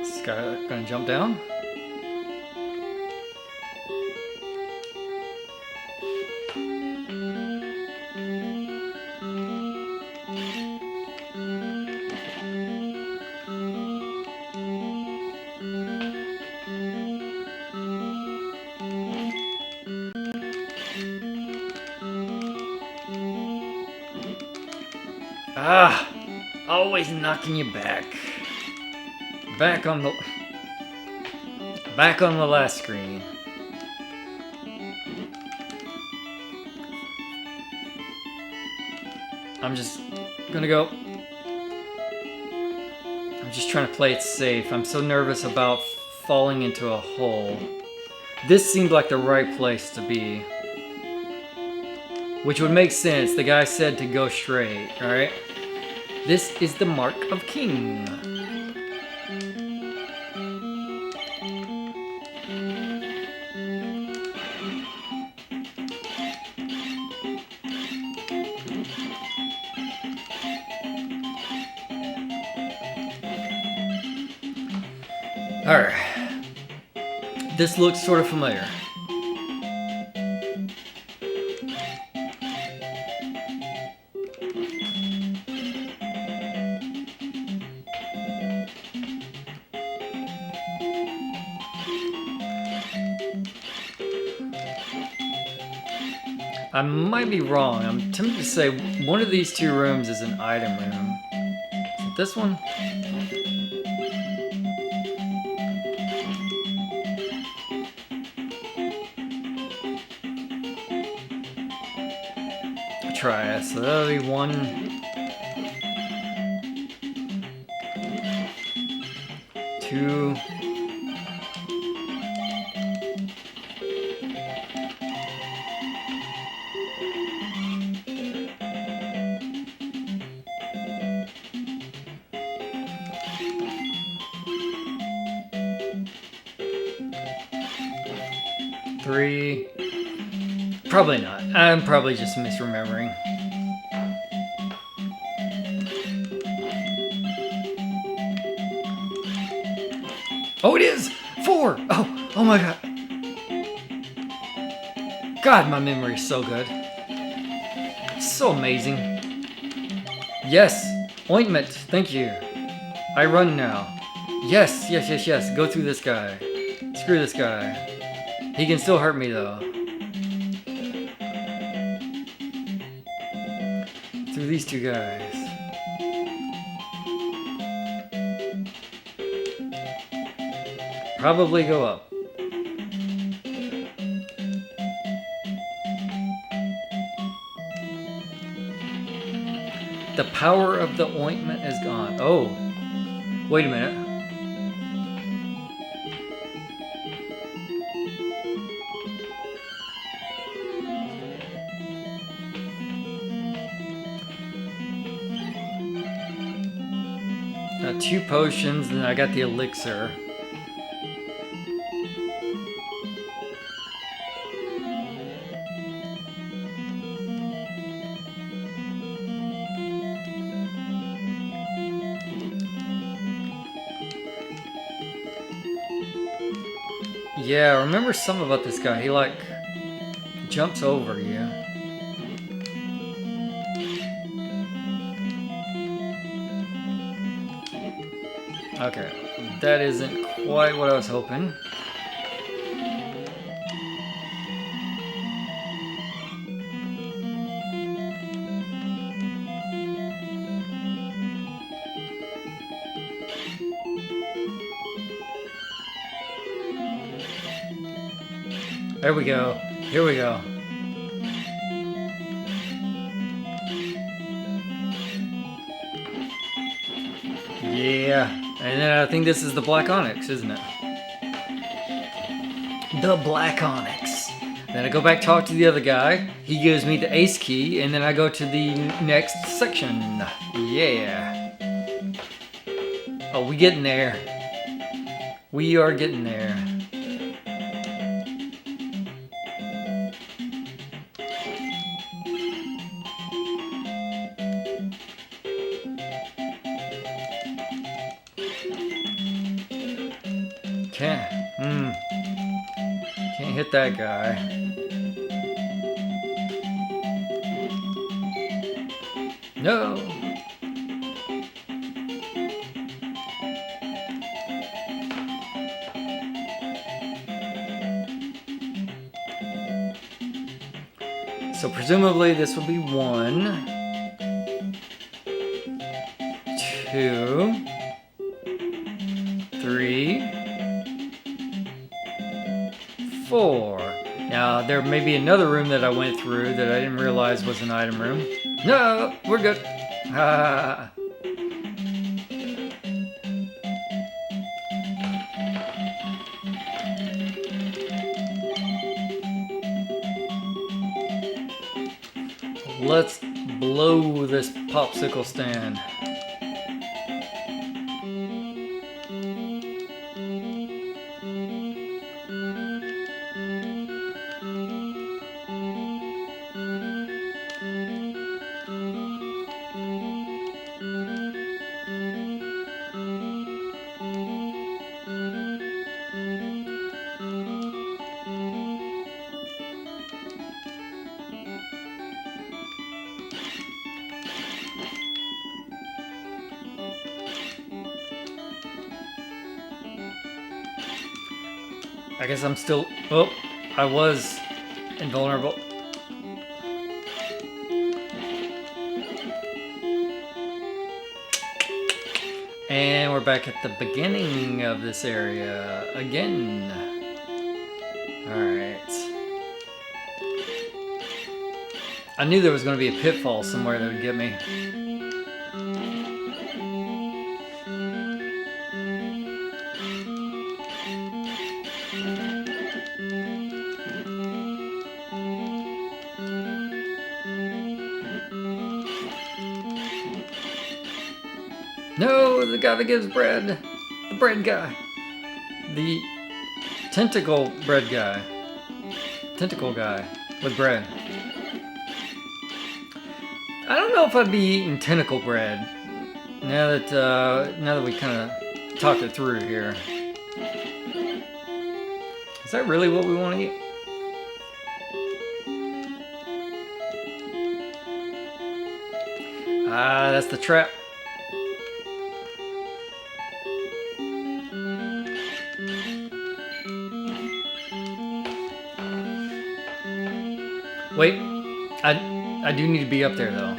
This guy gonna jump down? Ah, always knocking you back. Back on the last screen. I'm just gonna go. I'm just trying to play it safe. I'm so nervous about falling into a hole. This seemed like the right place to be. Which would make sense. The guy said to go straight, alright? This is the mark of king. Alright. This looks sort of familiar. I might be wrong. I'm tempted to say one of these two rooms is an item room. Is it this one? Try it. So that'll be 1, 2. 3. Probably not. I'm probably just misremembering. Oh, it is! 4! Oh my god. God, my memory is so good. It's so amazing. Yes! Ointment, thank you. I run now. Yes. Go through this guy. Screw this guy. He can still hurt me though. Through these two guys. Probably go up. The power of the ointment is gone. Oh, wait a minute. Got 2 potions, and I got the elixir. Yeah, I remember something about this guy. He like jumps over you. Okay, that isn't quite what I was hoping. There we go. Here we go. Yeah. And then I think this is the black onyx, isn't it? The black onyx. Then I go back, talk to the other guy. He gives me the ace key, and then I go to the next section. Yeah. Oh, we getting there. We are getting there. Can't hit that guy. No. So presumably this will be 1, 2, 3, 4. Now there may be another room that I went through that I didn't realize was an item room. No, we're good. Ah. Let's blow this popsicle stand. I guess I'm still... Oh, I was invulnerable. And we're back at the beginning of this area again. Alright. I knew there was going to be a pitfall somewhere that would get me. No, the guy that gives bread. The bread guy. The tentacle bread guy. Tentacle guy with bread. I don't know if I'd be eating tentacle bread now that we kind of talked it through here. Is that really what we want to eat? Ah, that's the trap. Wait, I do need to be up there though.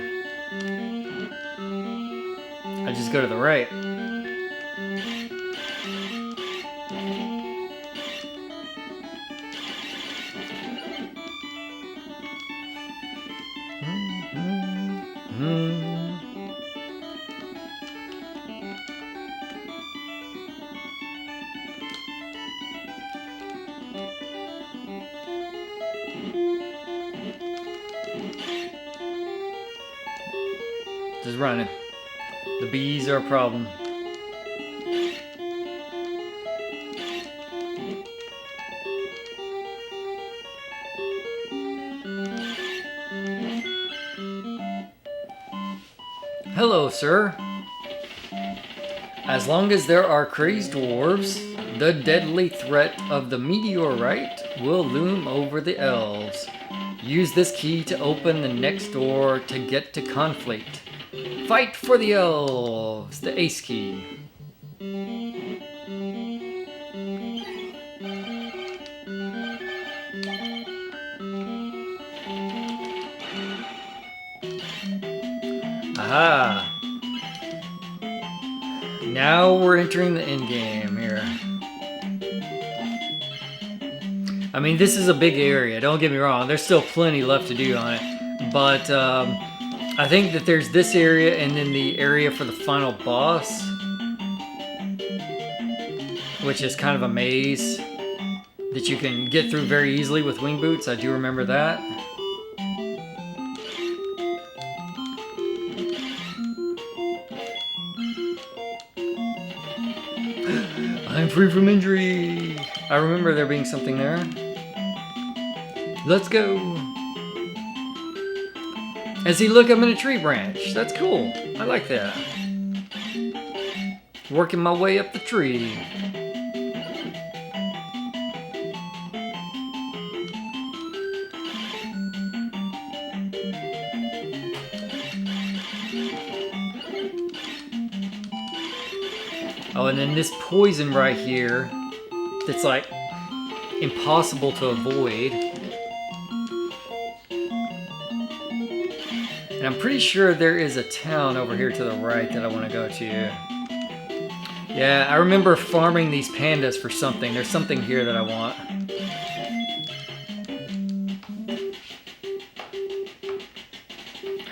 I just go to the right. Just running. The bees are a problem. Hello, sir. As long as there are crazed dwarves, the deadly threat of the meteorite will loom over the elves. Use this key to open the next door to get to conflict. Fight for the elves! The ace key. Aha! Now we're entering the end game here. I mean, this is a big area, don't get me wrong. There's still plenty left to do on it. But, I think that there's this area and then the area for the final boss, which is kind of a maze that you can get through very easily with wing boots. I do remember that. I'm free from injury. I remember there being something there. Let's go. And see, look, I'm in a tree branch. That's cool. I like that. Working my way up the tree. Oh, and then this poison right here that's like impossible to avoid. And I'm pretty sure there is a town over here to the right that I want to go to. Yeah, I remember farming these pandas for something. There's something here that I want.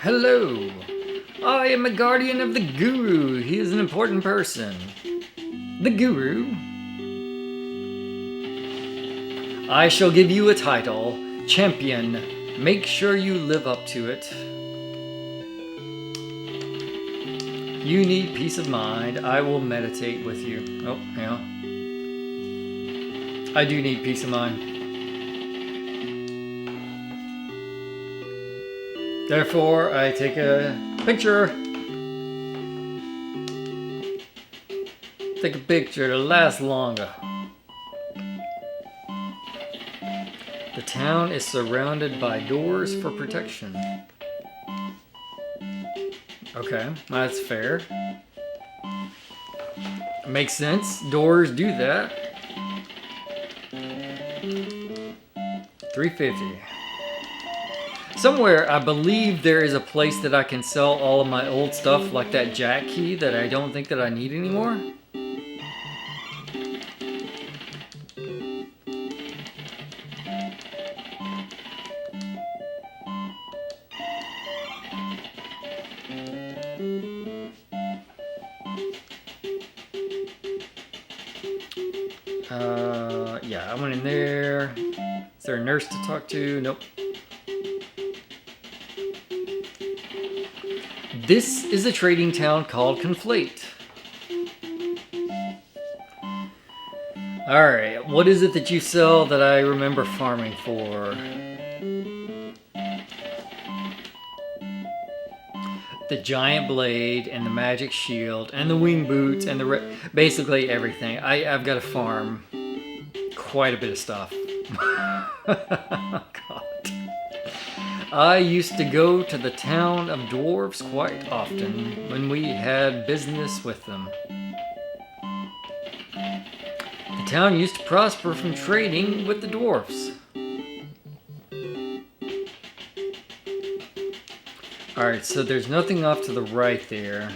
Hello. I am a guardian of the guru. He is an important person. The guru. I shall give you a title. Champion. Make sure you live up to it. You need peace of mind. I will meditate with you. Oh, yeah. I do need peace of mind. Therefore, I take a picture. Take a picture to last longer. The town is surrounded by doors for protection. Okay, that's fair. Makes sense. Doors do that. 350. Somewhere, I believe there is a place that I can sell all of my old stuff, like that jack key that I don't think that I need anymore. Yeah, I went in there. Is there a nurse to talk to? Nope. This is a trading town called Conflate. Alright, what is it that you sell that I remember farming for? The giant blade and the magic shield and the wing boots and the basically everything. I've got to farm quite a bit of stuff. God. I used to go to the town of dwarves quite often when we had business with them. The town used to prosper from trading with the dwarves. Alright, so there's nothing off to the right there.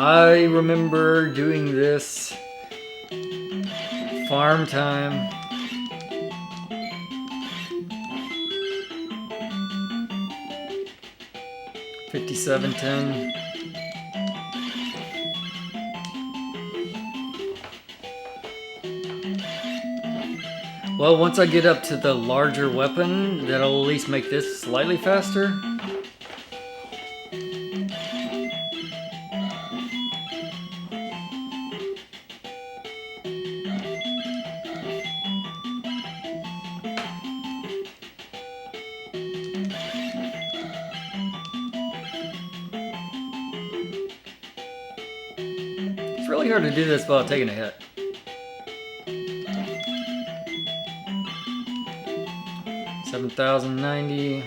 I remember doing this farm time. $57.10. Well, once I get up to the larger weapon, that'll at least make this slightly faster. It's really hard to do this without taking a hit. $7,090.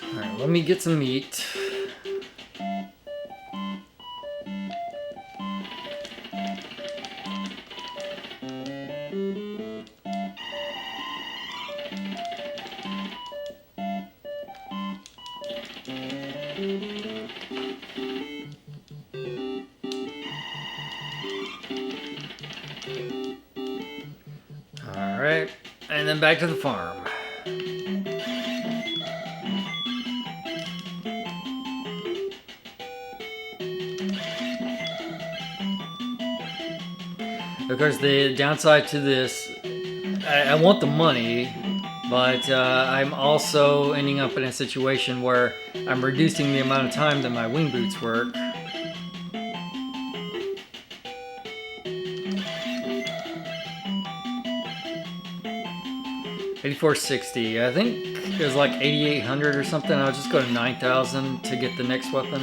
All right, let me get some meat. Alright, and then back to the farm. Of course, the downside to this, I want the money, but I'm also ending up in a situation where I'm reducing the amount of time that my wing boots work. $84.60. I think it was like 8,800 or something. I'll just go to 9,000 to get the next weapon.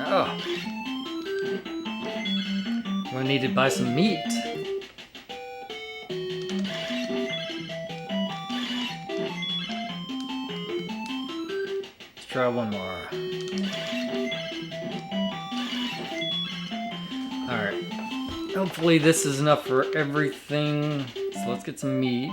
Oh. I'm gonna need to buy some meat. Let's try one more. Alright. Hopefully this is enough for everything. So let's get some meat.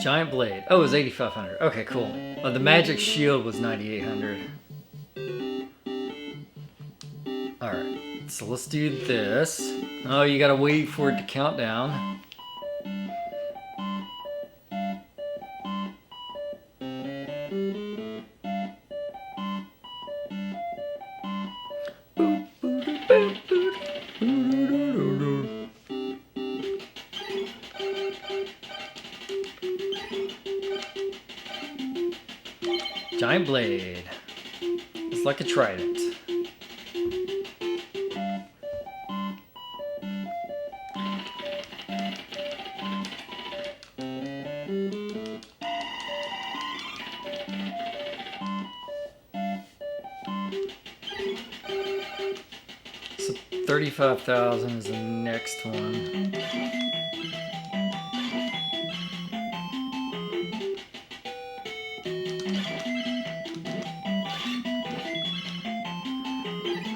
Giant blade. Oh, it was 8,500. Okay, cool. The magic shield was 9,800. Alright, so let's do this. Oh, you gotta wait for it to count down. Giant blade. It's like a trident. So 35,000 is the next one.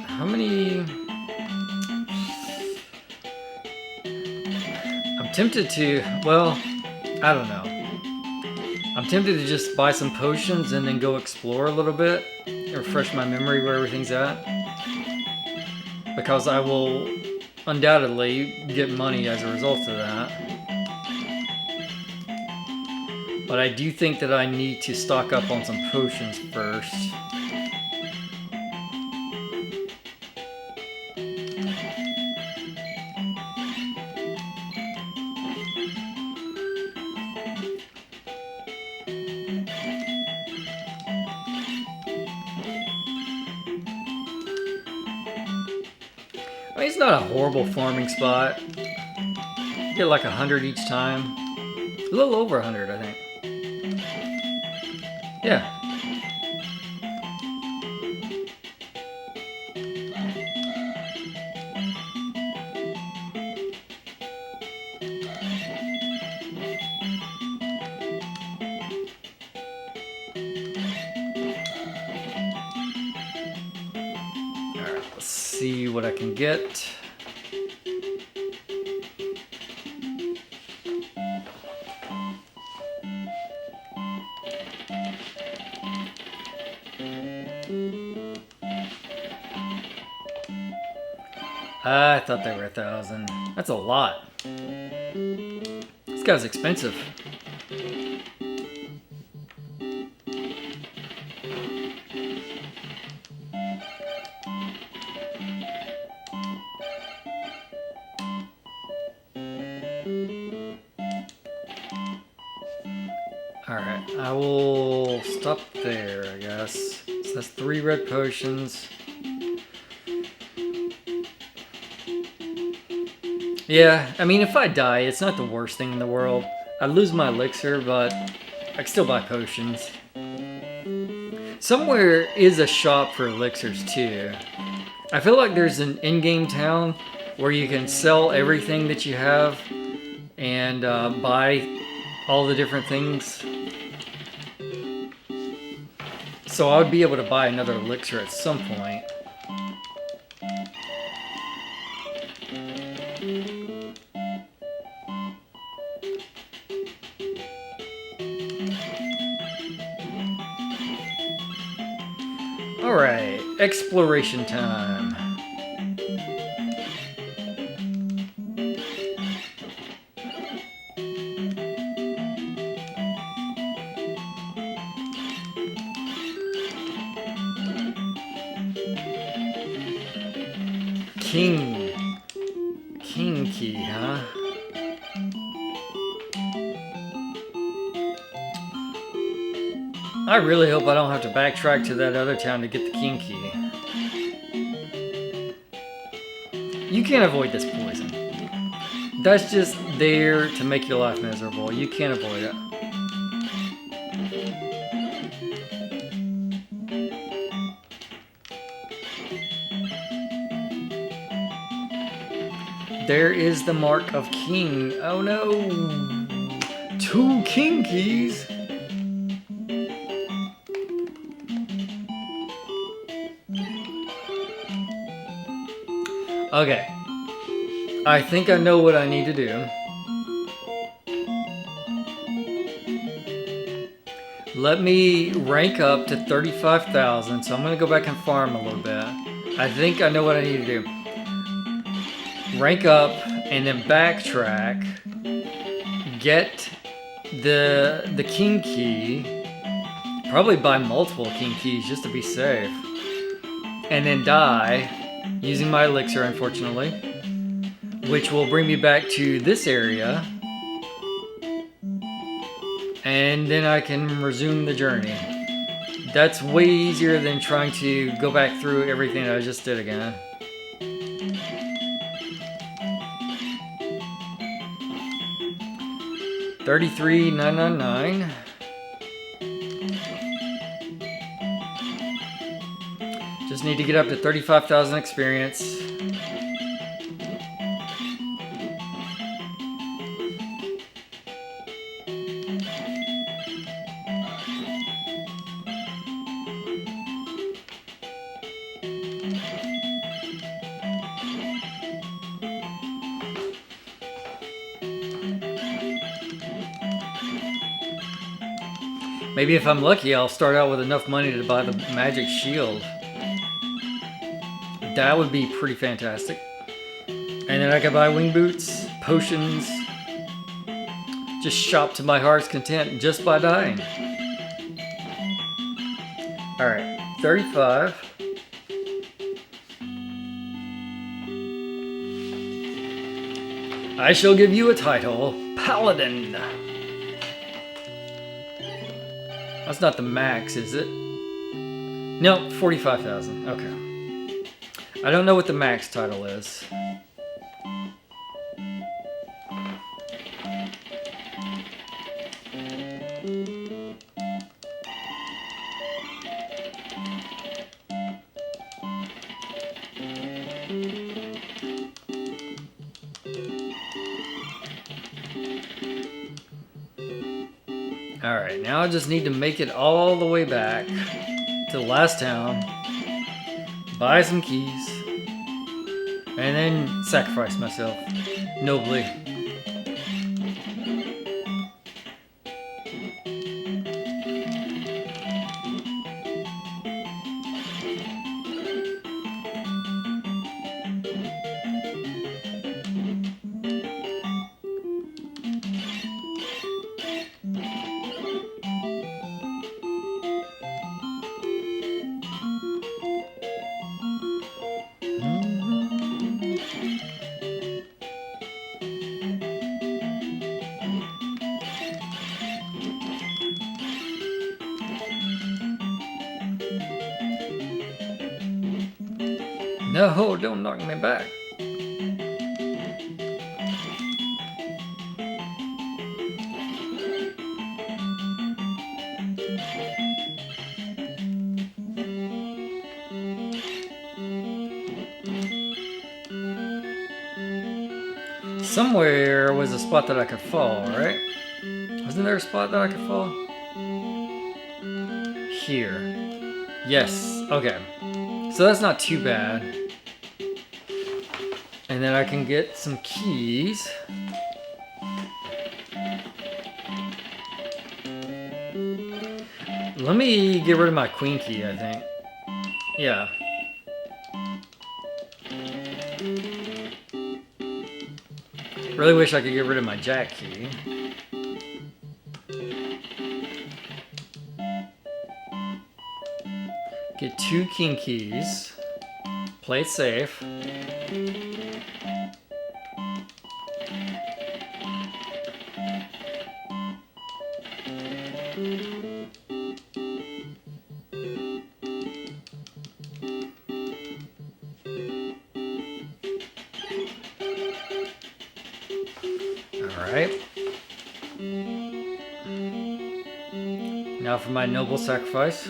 How many? I'm tempted to, well, I don't know. I'm tempted to just buy some potions and then go explore a little bit, refresh my memory where everything's at. Because I will undoubtedly get money as a result of that. But I do think that I need to stock up on some potions first. I mean, it's not a horrible farming spot. You get like 100 each time. A little over 100, I think. Yeah. Alright, let's see what I can get. I thought they were 1,000. That's a lot. This guy's expensive. Alright, I will stop there, I guess. So that's 3 red potions. Yeah, I mean, if I die, it's not the worst thing in the world. I lose my elixir, but I can still buy potions. Somewhere is a shop for elixirs too. I feel like there's an in-game town where you can sell everything that you have and buy all the different things. So I would be able to buy another elixir at some point. Alright, exploration time. King key, huh? I really hope I don't have to backtrack to that other town to get the king key. You can't avoid this poison. That's just there to make your life miserable. You can't avoid it. There is the mark of king. Oh no! 2 king keys! Okay. I think I know what I need to do. Let me rank up to 35,000, so I'm going to go back and farm a little bit. I think I know what I need to do. Rank up and then backtrack. Get the king key. Probably buy multiple king keys just to be safe. And then die using my elixir, unfortunately. Which will bring me back to this area. And then I can resume the journey. That's way easier than trying to go back through everything that I just did again. $33,999. Just need to get up to 35,000 experience. Maybe if I'm lucky, I'll start out with enough money to buy the magic shield. That would be pretty fantastic. And then I could buy wing boots, potions. Just shop to my heart's content just by dying. Alright, 35. I shall give you a title, Paladin. That's not the max, is it? No, 45,000. Okay. I don't know what the max title is. Alright, now I just need to make it all the way back to the last town, buy some keys, and then sacrifice myself nobly. No, don't knock me back. Somewhere was a spot that I could fall, right? Wasn't there a spot that I could fall? Here. Yes, okay. So that's not too bad. And then I can get some keys. Let me get rid of my queen key, I think. Yeah. Really wish I could get rid of my jack key. Get 2 king keys. Play it safe. Alright. Now for my noble sacrifice.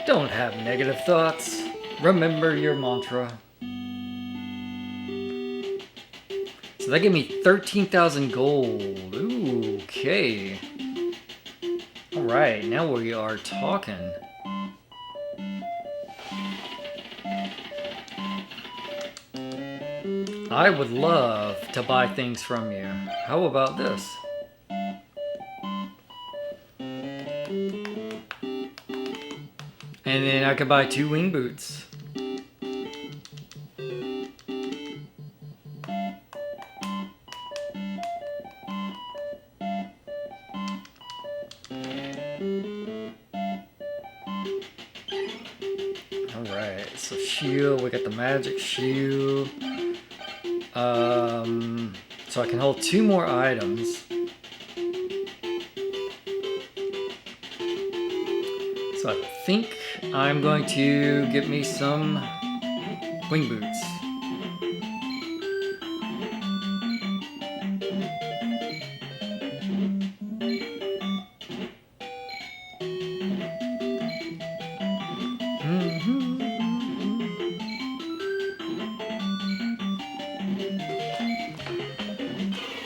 Don't have negative thoughts. Remember your mantra. So that gave me 13,000 gold. Ooh, okay. Alright, now we are talking. I would love to buy things from you. How about this? And then I could buy 2 wing boots. Alright, so shield, we got the magic shield. So I can hold 2 more items. So I think I'm going to get me some wing boots.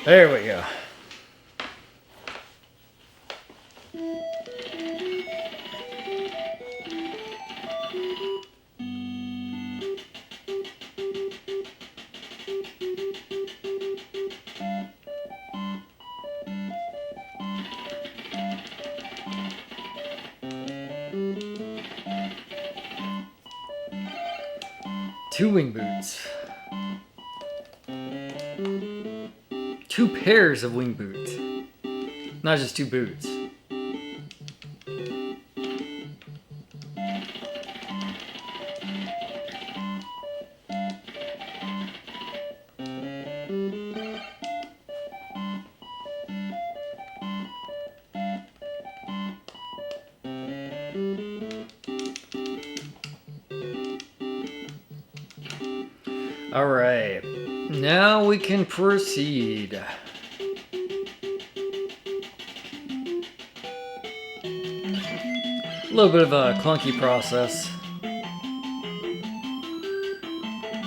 There we go. Two wing boots. 2 pairs of wing boots. Not just 2 boots. All right, now we can proceed. A little bit of a clunky process.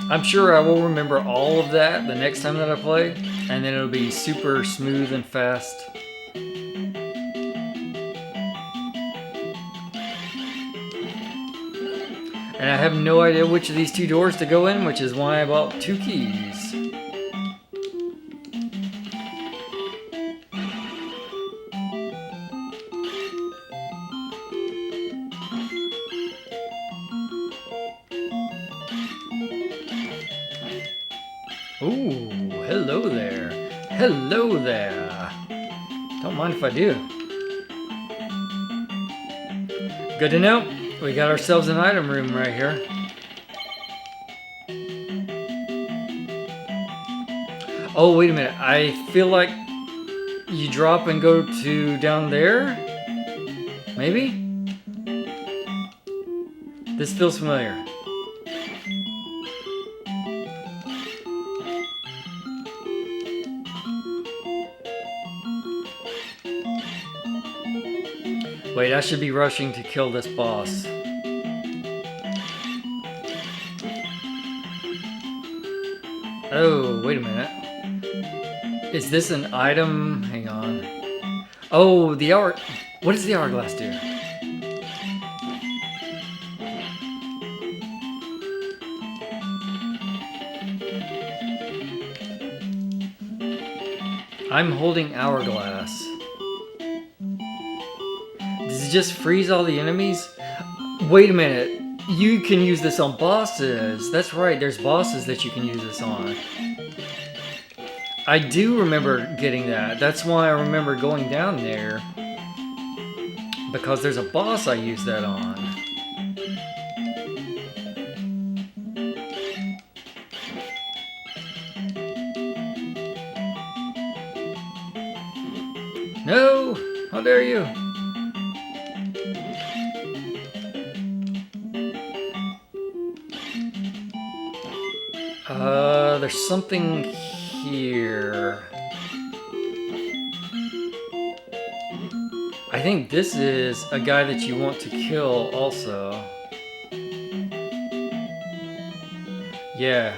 I'm sure I will remember all of that the next time that I play, and then it'll be super smooth and fast. And I have no idea which of these 2 doors to go in, which is why I bought 2 keys. Ooh, hello there. Hello there. Don't mind if I do. Good to know. We got ourselves an item room right here. Oh, wait a minute. I feel like you drop and go to down there. Maybe? This feels familiar. Wait, I should be rushing to kill this boss. Oh, wait a minute. Is this an item? Hang on. Oh, the hour... What does the hourglass do? I'm holding hourglass. Does it just freeze all the enemies? Wait a minute. You can use this on bosses. That's right, there's bosses that you can use this on. I do remember getting that. That's why I remember going down there. Because there's a boss I use that on. No! How dare you! There's something here. I think this is a guy that you want to kill also. Yeah.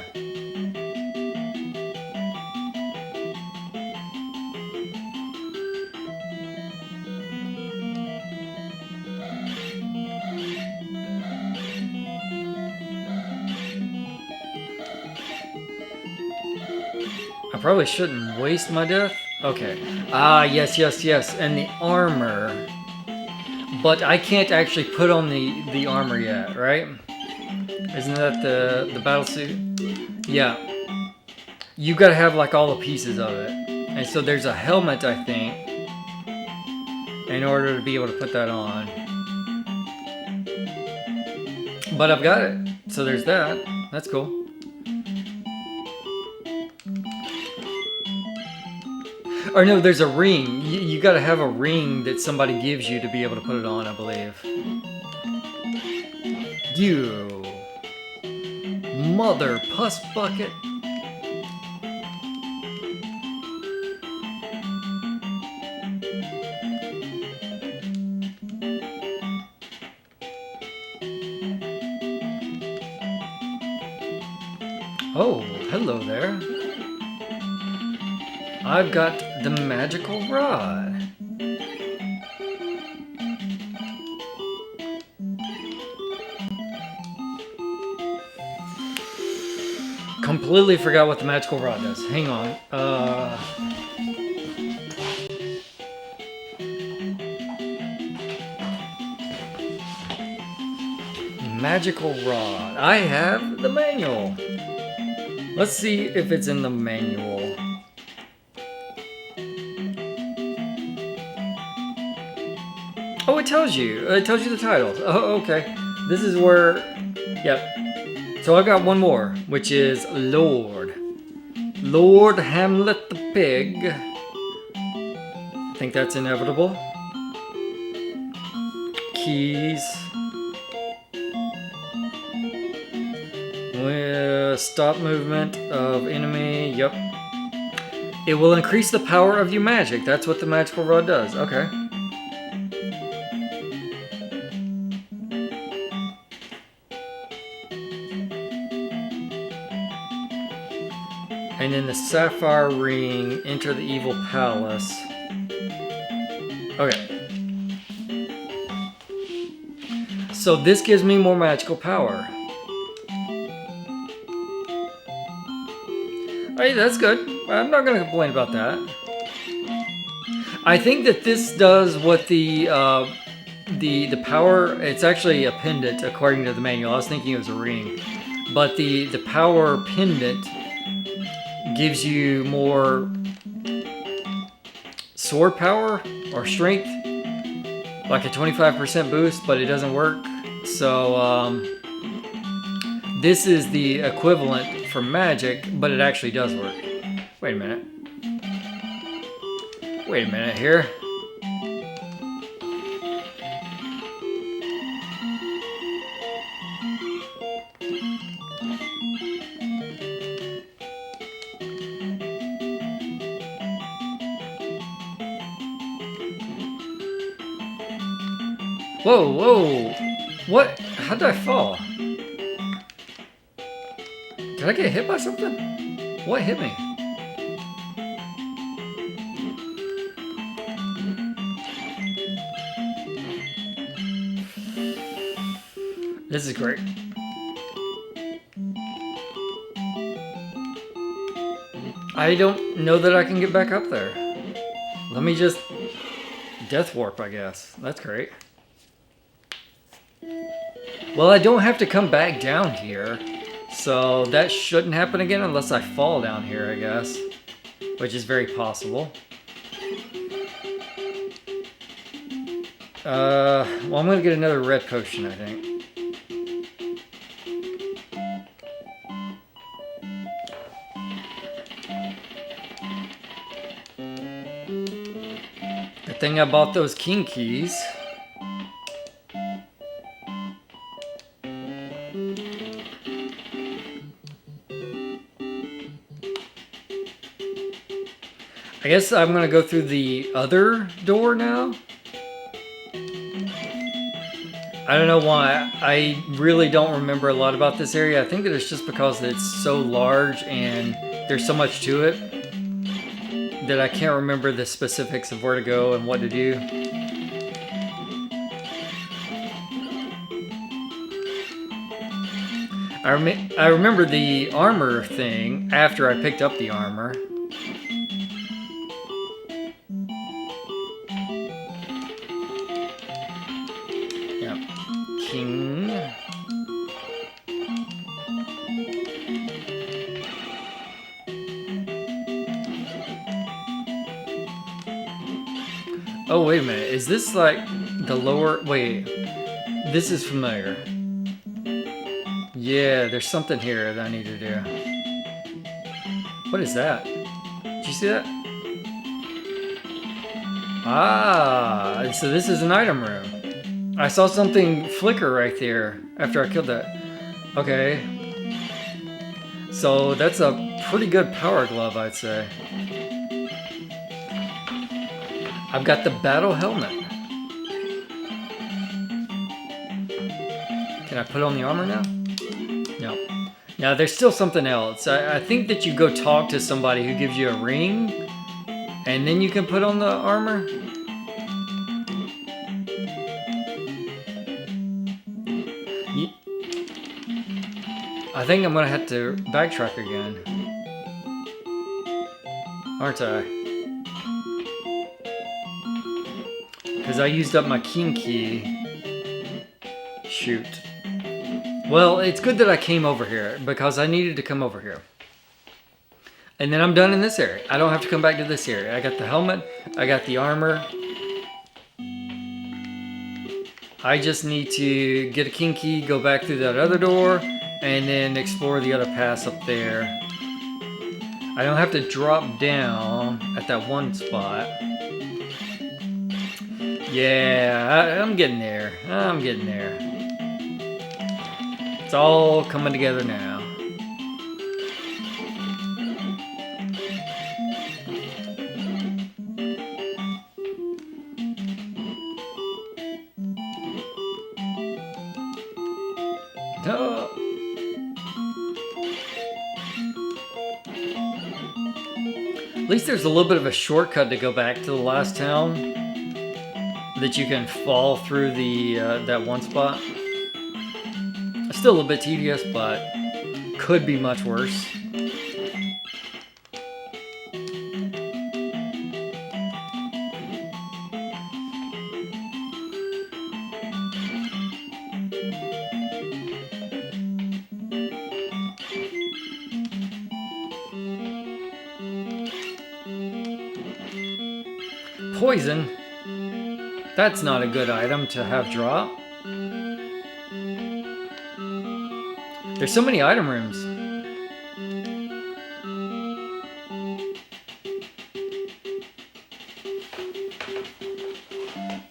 I probably shouldn't waste my death. Okay. Ah, yes, yes, yes. And the armor. But I can't actually put on the armor yet, right? Isn't that the battle suit? Yeah. You gotta have like all the pieces of it. And so there's a helmet, I think, in order to be able to put that on. But I've got it. So there's that. That's cool. Or no, there's a ring. You gotta have a ring that somebody gives you to be able to put it on, I believe. You mother puss bucket. Oh, hello there. I've got the magical rod. Completely forgot what the magical rod does. Hang on. Magical rod. I have the manual. Let's see if it's in the manual. Oh, it tells you. It tells you the titles. Oh, okay. This is where... Yep. So I've got one more, which is Lord. Lord Hamlet the Pig. I think that's inevitable. Keys. Stop movement of enemy. Yep. It will increase the power of your magic. That's what the magical rod does. Okay. And in the sapphire ring, enter the evil palace. Okay. So this gives me more magical power. Hey, that's good. I'm not going to complain about that. I think that this does what the power... It's actually a pendant, according to the manual. I was thinking it was a ring. But the power pendant gives you more sword power or strength. Like a 25% boost, but it doesn't work. So, this is the equivalent for magic, but it actually does work. Wait a minute. Wait a minute here. Whoa, whoa. What? How did I fall? Did I get hit by something? What hit me? This is great. I don't know that I can get back up there. Let me just death warp, I guess. That's great. Well, I don't have to come back down here, so that shouldn't happen again unless I fall down here, I guess, which is very possible. Well, I'm gonna get another red potion, I think. Good thing I bought those king keys. I guess I'm gonna go through the other door now. I don't know why. I really don't remember a lot about this area. I think that it's just because it's so large and there's so much to it that I can't remember the specifics of where to go and what to do. I remember the armor thing after I picked up the armor. Yeah. King. Oh, wait a minute. Is this like the lower... Wait. This is familiar. Yeah, there's something here that I need to do. What is that? Did you see that? Ah, so this is an item room. I saw something flicker right there after I killed that. Okay. So that's a pretty good power glove, I'd say. I've got the battle helmet. Can I put on the armor now? No. Now there's still something else. I think that you go talk to somebody who gives you a ring, and then you can put on the armor. I think I'm gonna have to backtrack again, aren't I? Because I used up my king key. Shoot. Well, it's good that I came over here because I needed to come over here. And then I'm done in this area. I don't have to come back to this area. I got the helmet. I got the armor. I just need to get a king key, go back through that other door, and then explore the other paths up there. I don't have to drop down at that one spot. Yeah, I'm getting there. I'm getting there. It's all coming together now. Oh. At least there's a little bit of a shortcut to go back to the last town that you can fall through the that one spot. It's still a little bit tedious, but could be much worse. Poison? That's not a good item to have drop. There's so many item rooms.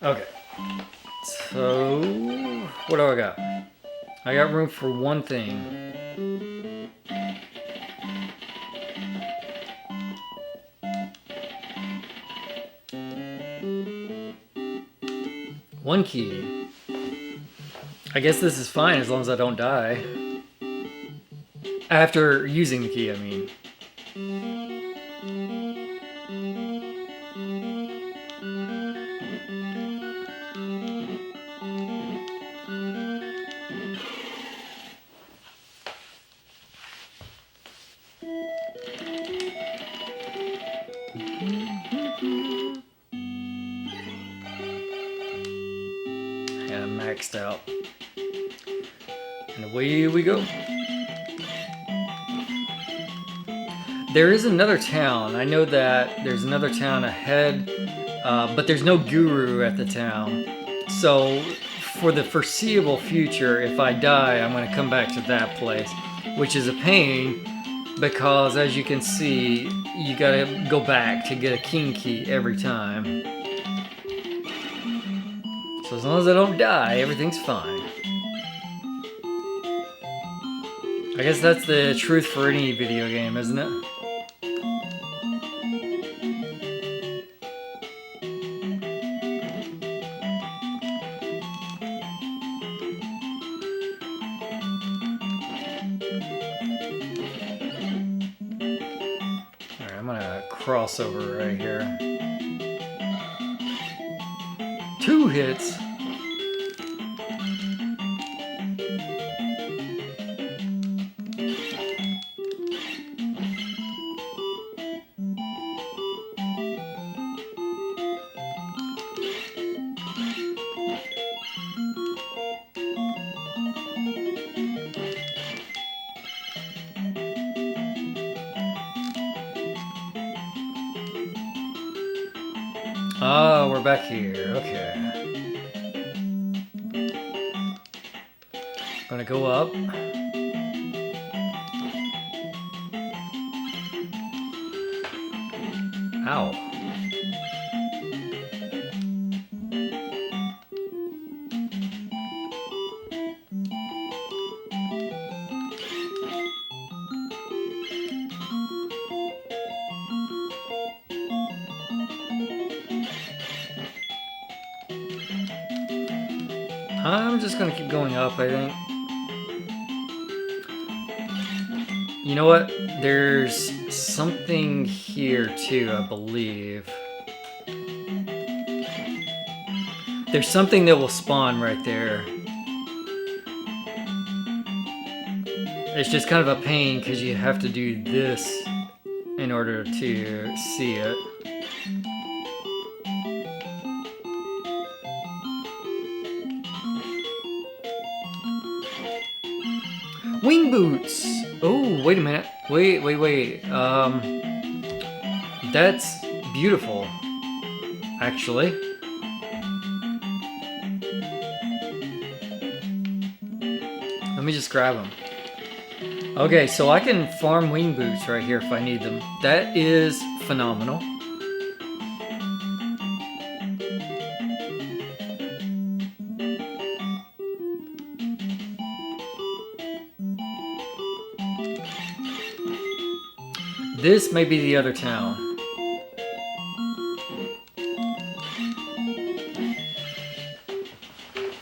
Okay. So, what do I got? I got room for one thing. One key. I guess this is fine as long as I don't die. After using the key, I mean. And I'm maxed out. And away we go. There is another town. I know that there's another town ahead, but there's no guru at the town. So for the foreseeable future, if I die, I'm going to come back to that place, which is a pain because, as you can see, you got to go back to get a king key every time. So as long as I don't die, everything's fine. I guess that's the truth for any video game, isn't it? Alright, I'm gonna cross over right here. 2 hits. Oh, we're back here. Okay. Gonna go up. Ow. I'm just gonna keep going up, I think. You know what? There's something here too, I believe. There's something that will spawn right there. It's just kind of a pain because you have to do this in order to see it. Wing boots! Oh, wait a minute. Wait. That's beautiful, actually. Let me just grab them. Okay, so I can farm wing boots right here if I need them. That is phenomenal. This may be the other town.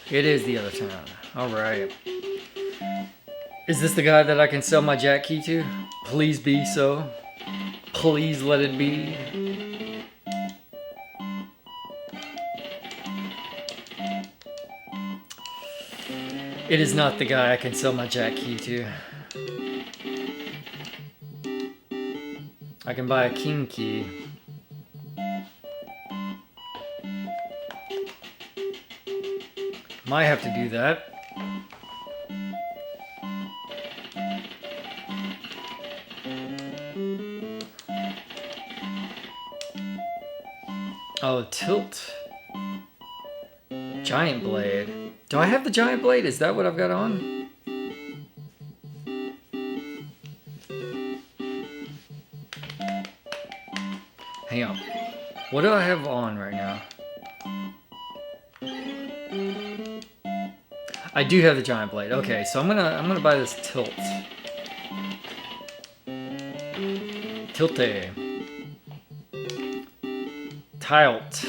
It is the other town. Alright. Is this the guy that I can sell my jack key to? Please be so. Please let it be. It is not the guy I can sell my jack key to. I can buy a king key. Might have to do that. Oh, tilt. Giant blade. Do I have the giant blade? Is that what I've got on? Hang on. What do I have on right now? I do have the giant blade. Okay, so I'm gonna buy this tilt. Tilte. Tilt.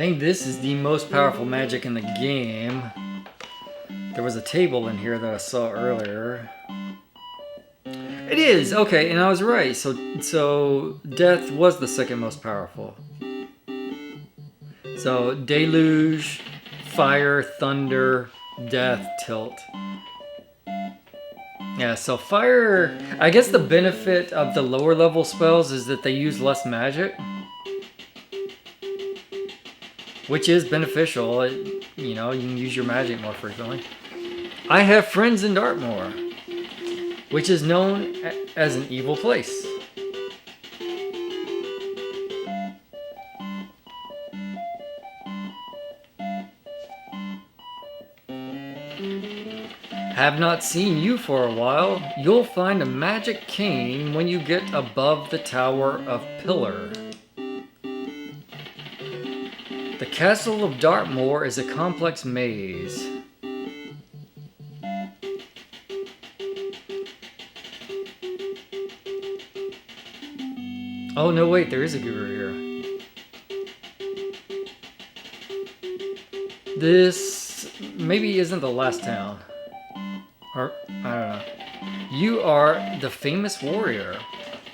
think this is the most powerful magic in the game. There was a table in here that I saw earlier. It is! Okay, and I was right. So death was the second most powerful. So deluge, fire, thunder, death, tilt. Yeah, so fire... I guess the benefit of the lower level spells is that they use less magic. Which is beneficial. You know, you can use your magic more frequently. I have friends in Dartmoor, which is known as an evil place. Have not seen you for a while. You'll find a magic cane when you get above the Tower of Pillar. The Castle of Dartmoor is a complex maze. Oh no, wait, there is a guru here. This maybe isn't the last town. Or, I don't know. You are the famous warrior.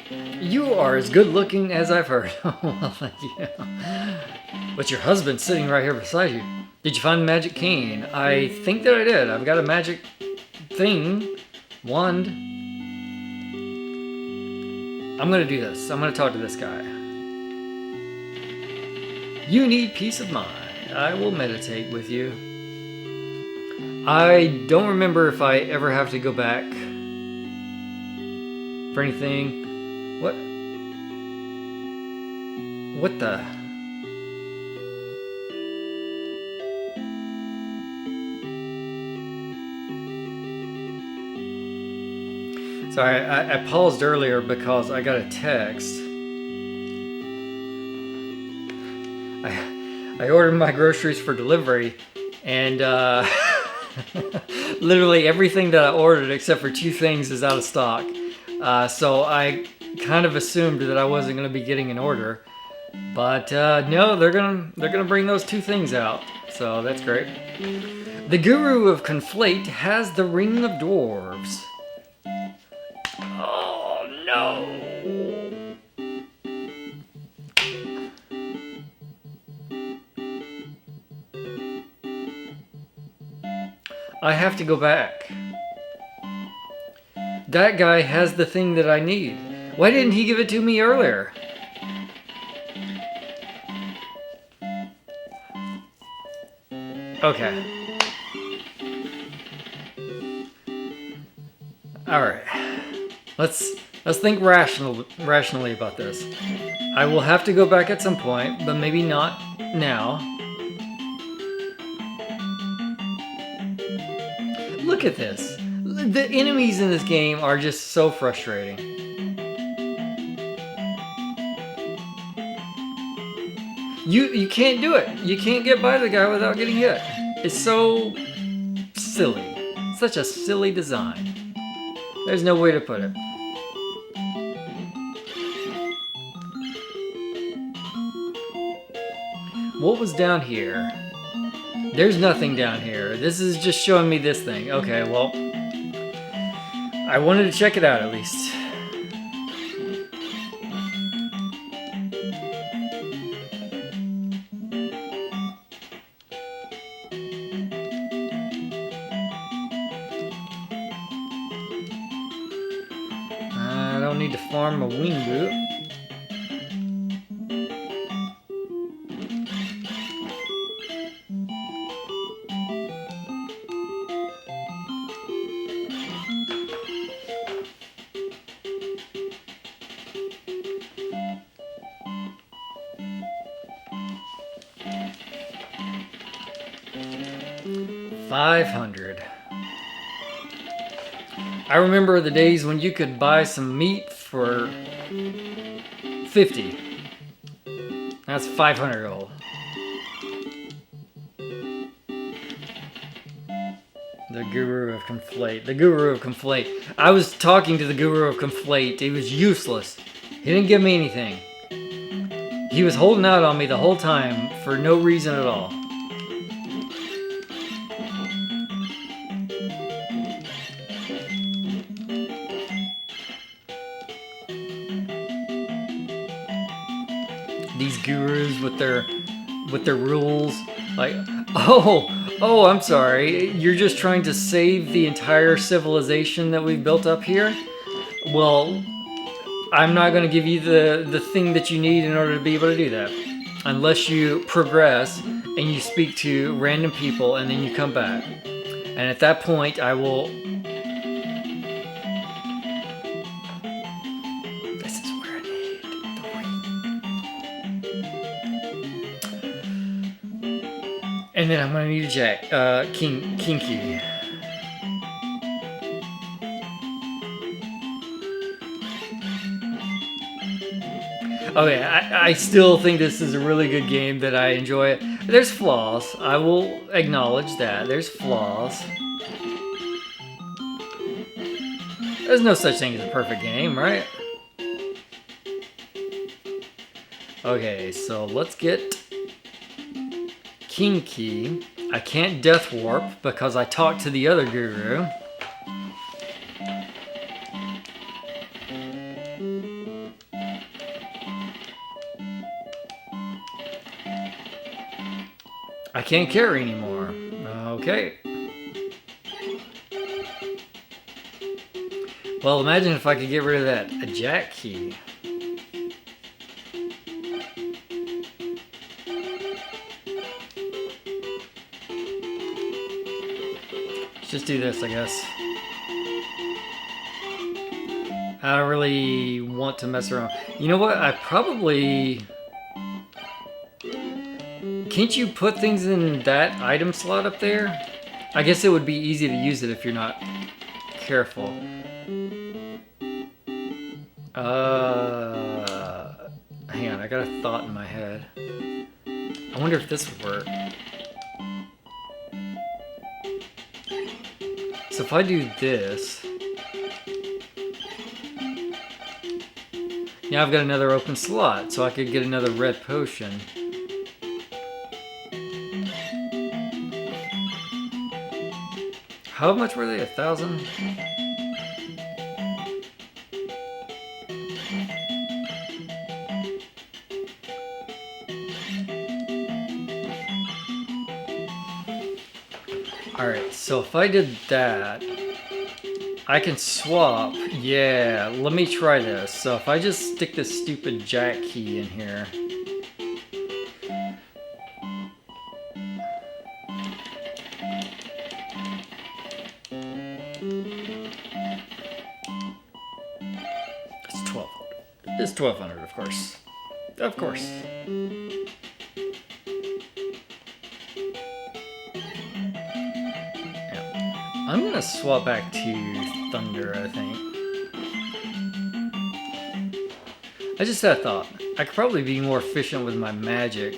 You are as good looking as I've heard. Oh, well, yeah. But your husband's sitting right here beside you. Did you find the magic cane? I think that I did. I've got a magic thing. Wand. I'm gonna do this. I'm gonna talk to this guy. You need peace of mind. I will meditate with you. I don't remember if I ever have to go back for anything. What the? Sorry, I paused earlier because I got a text. I ordered my groceries for delivery, and literally everything that I ordered except for 2 things is out of stock. So I kind of assumed that I wasn't going to be getting an order, but no, they're gonna bring those 2 things out. So that's great. The Guru of Conflate has the Ring of Dwarves. Oh no! I have to go back. That guy has the thing that I need. Why didn't he give it to me earlier? Okay. All right. Let's think rationally about this. I will have to go back at some point, but maybe not now. Look at this. The enemies in this game are just so frustrating. You can't do it. You can't get by the guy without getting hit. It's so silly. Such a silly design. There's no way to put it. What was down here? There's nothing down here. This is just showing me this thing. Okay, well, I wanted to check it out at least. I don't need to farm a wing boot. $500. I remember the days when you could buy some meat for $50. That's 500 gold. The Guru of Conflate. The Guru of Conflate. I was talking to the Guru of Conflate. He was useless. He didn't give me anything. He was holding out on me the whole time for no reason at all. These gurus with their rules, like, oh, I'm sorry, you're just trying to save the entire civilization that we've built up here? Well, I'm not going to give you the thing that you need in order to be able to do that. Unless you progress and you speak to random people and then you come back. And at that point, I will... This is where I need the ring. And then I'm going to need a jack. King key. Okay, I still think this is a really good game, that I enjoy it. There's flaws. I will acknowledge that. There's flaws. There's no such thing as a perfect game, right? Okay, so let's get King Key. I can't Death Warp because I talked to the other guru. I can't carry anymore. Okay. Well, imagine if I could get rid of that. A jack key. Let's just do this, I guess. I don't really want to mess around. You know what? I probably... Can't you put things in that item slot up there? I guess it would be easy to use it if you're not careful. Hang on, I got a thought in my head. I wonder if this would work. So if I do this... Now I've got another open slot, so I could get another red potion. How much were they? 1,000? Alright, so if I did that, I can swap. Yeah, let me try this. So if I just stick this stupid jack key in here. It's 1,200, of course. Of course. Yeah. I'm gonna swap back to Thunder, I think. I just had a thought. I could probably be more efficient with my magic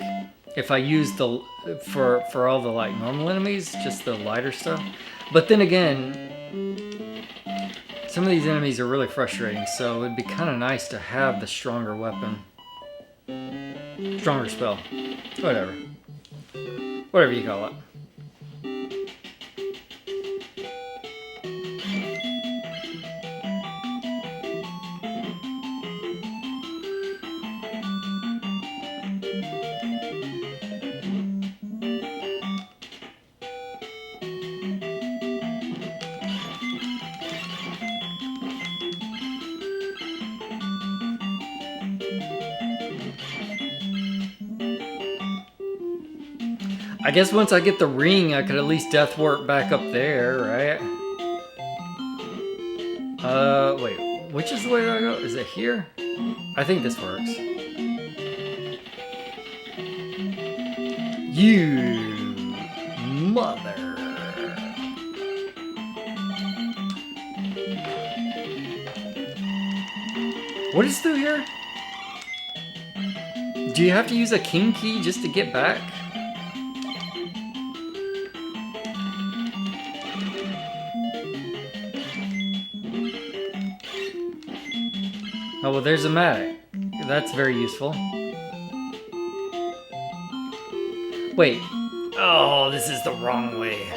if I used the for all the like normal enemies, just the lighter stuff. But then again, some of these enemies are really frustrating, so it'd be kind of nice to have the stronger weapon. Stronger spell. Whatever. Whatever you call it. I guess once I get the ring, I could at least death warp back up there, right? Wait, which is the way I go? Is it here? I think this works. You mother. What is through here? Do you have to use a king key just to get back? Oh, well, there's a medic. That's very useful. Wait. Oh, this is the wrong way.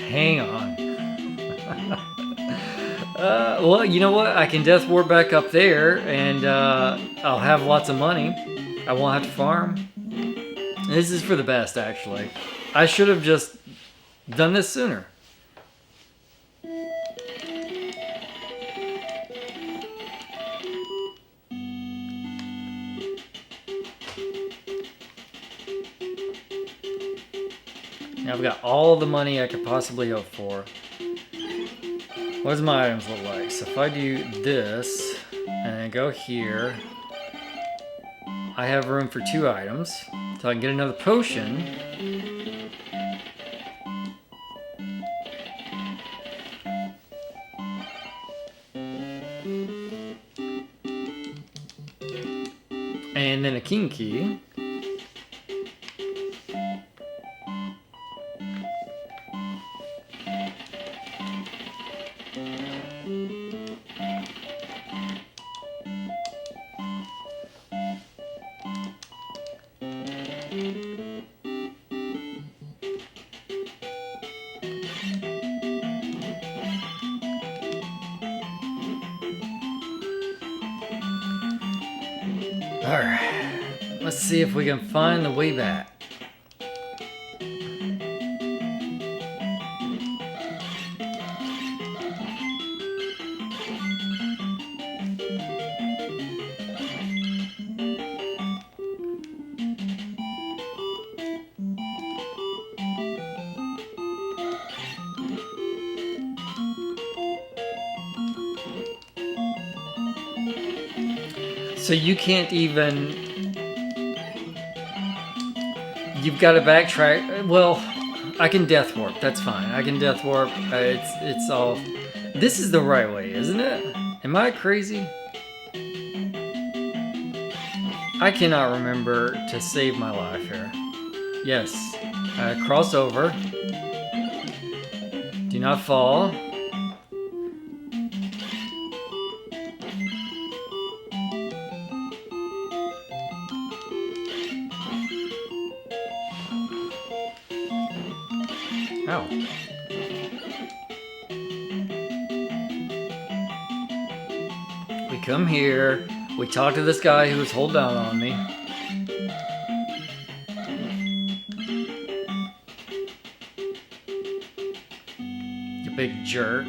Hang on. Well, you know what? I can death warp back up there, and I'll have lots of money. I won't have to farm. This is for the best, actually. I should have just done this sooner. Now I've got all the money I could possibly hope for. What does my items look like? So if I do this, and then go here, I have room for 2 items. So I can get another potion. And then a king key. Alright, let's see if we can find the way back. So you can't even, you've got to backtrack. Well, I can death warp, that's fine. I can death warp, it's all, this is the right way, isn't it? Am I crazy? I cannot remember to save my life here. Yes, cross over. Do not fall. Ow. We come here, we talk to this guy who's holding down on me. You big jerk.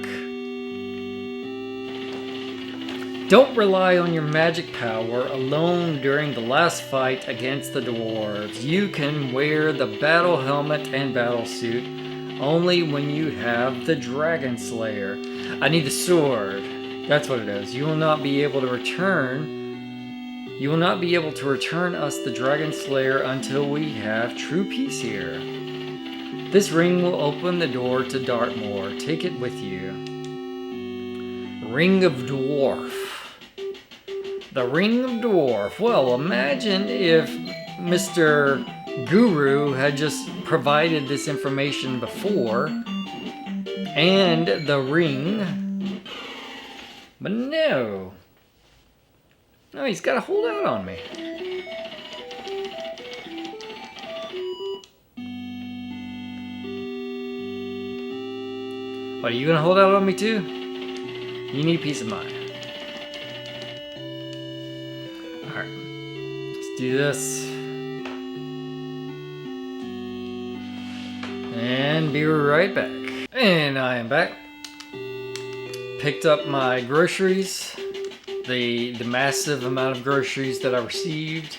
Don't rely on your magic power alone during the last fight against the dwarves. You can wear the battle helmet and battle suit only when you have the Dragon Slayer. I need the sword. That's what it is. You will not be able to return us the Dragon Slayer until we have true peace here. This ring will open the door to Dartmoor. Take it with you. Ring of Dwarf. The Ring of Dwarf. Well, imagine if Mr. Guru had just provided this information before, and the ring, but no, he's got to hold out on me. What, are you gonna hold out on me too? You need peace of mind. Alright, let's do this. And be right back. And I am back. Picked up my groceries. The massive amount of groceries that I received.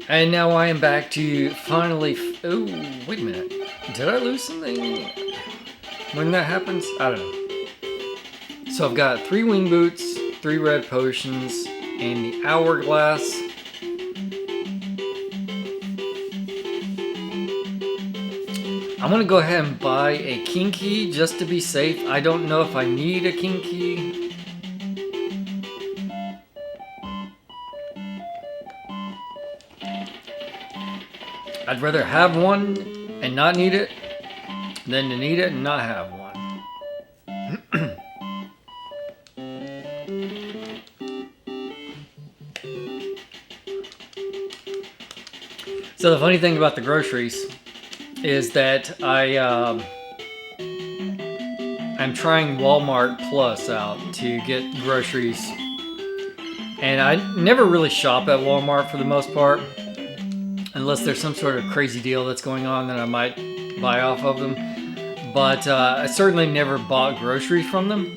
And now I am back to finally... Oh, wait a minute. Did I lose something when that happens? I don't know. So I've got 3 wing boots, 3 red potions, and the hourglass. I'm gonna go ahead and buy a king key just to be safe. I don't know if I need a king key. I'd rather have one and not need it than to need it and not have one. So the funny thing about the groceries is that I'm trying Walmart Plus out to get groceries, and I never really shop at Walmart for the most part, unless there's some sort of crazy deal that's going on that I might buy off of them. But I certainly never bought groceries from them,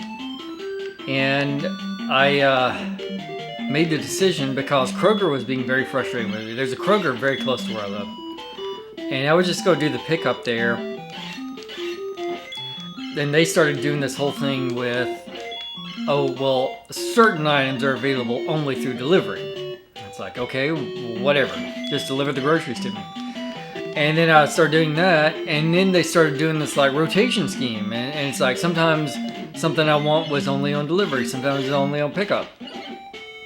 and I made the decision because Kroger was being very frustrating with me. There's a Kroger very close to where I live, and I would just go do the pickup there. Then they started doing this whole thing with, oh, well, certain items are available only through delivery. It's like, okay, whatever. Just deliver the groceries to me. And then I started doing that, and then they started doing this like rotation scheme. And it's like sometimes something I want was only on delivery, sometimes it's only on pickup.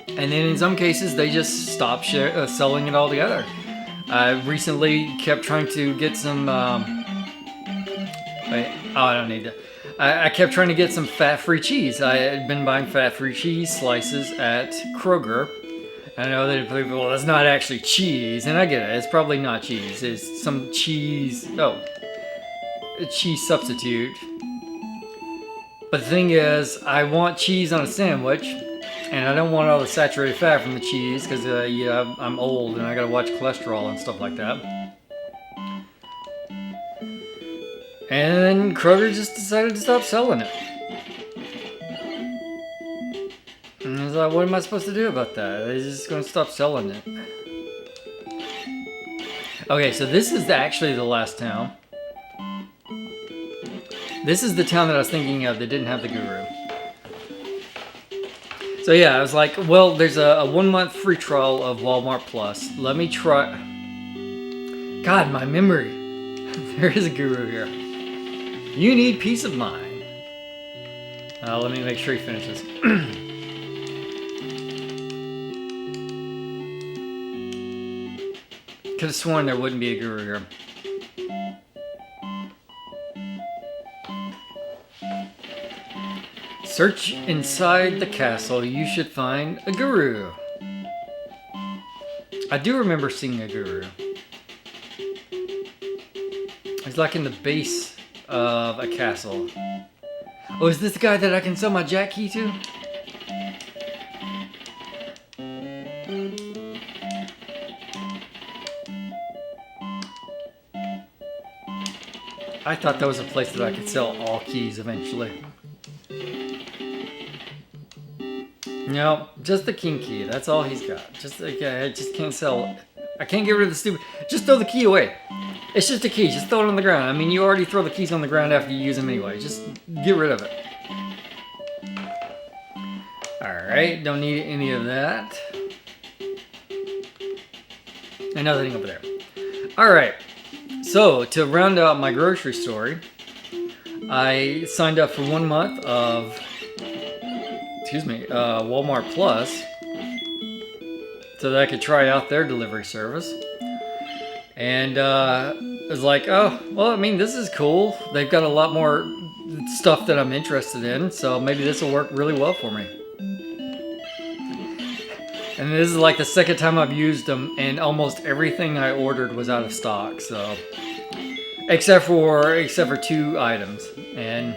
And then in some cases, they just stopped selling it altogether. I recently kept trying to get some... I don't need that. I kept trying to get some fat-free cheese. I had been buying fat-free cheese slices at Kroger. I know that people, well, that's not actually cheese, and I get it. It's probably not cheese. It's some cheese. Oh, a cheese substitute. But the thing is, I want cheese on a sandwich, and I don't want all the saturated fat from the cheese because yeah, I'm old and I gotta watch cholesterol and stuff like that. And then Kroger just decided to stop selling it. And I was like, what am I supposed to do about that? They're just going to stop selling it. Okay, so this is actually the last town. This is the town that I was thinking of that didn't have the guru. So yeah, I was like, well, there's a 1 month free trial of Walmart Plus. Let me try. God, my memory. There is a guru here. You need peace of mind. Let me make sure he finishes. Could have sworn there wouldn't be a guru here. Search inside the castle. You should find a guru. I do remember seeing a guru. It's like in the base of a castle. Oh, is this the guy that I can sell my jack key to? I thought that was a place that I could sell all keys eventually. No, just the king key. That's all he's got. Just okay, I just can't sell it. I can't get rid of the stupid. Just throw the key away. It's just a key. Just throw it on the ground. I mean, you already throw the keys on the ground after you use them anyway. Just get rid of it. Alright, don't need any of that. And nothing over there. Alright, so to round out my grocery story, I signed up for 1 month of, Walmart Plus, so that I could try out their delivery service. And I was like, oh, well, I mean, this is cool. They've got a lot more stuff that I'm interested in, so maybe this will work really well for me. And this is like the second time I've used them, and almost everything I ordered was out of stock, so... Except for 2 items. And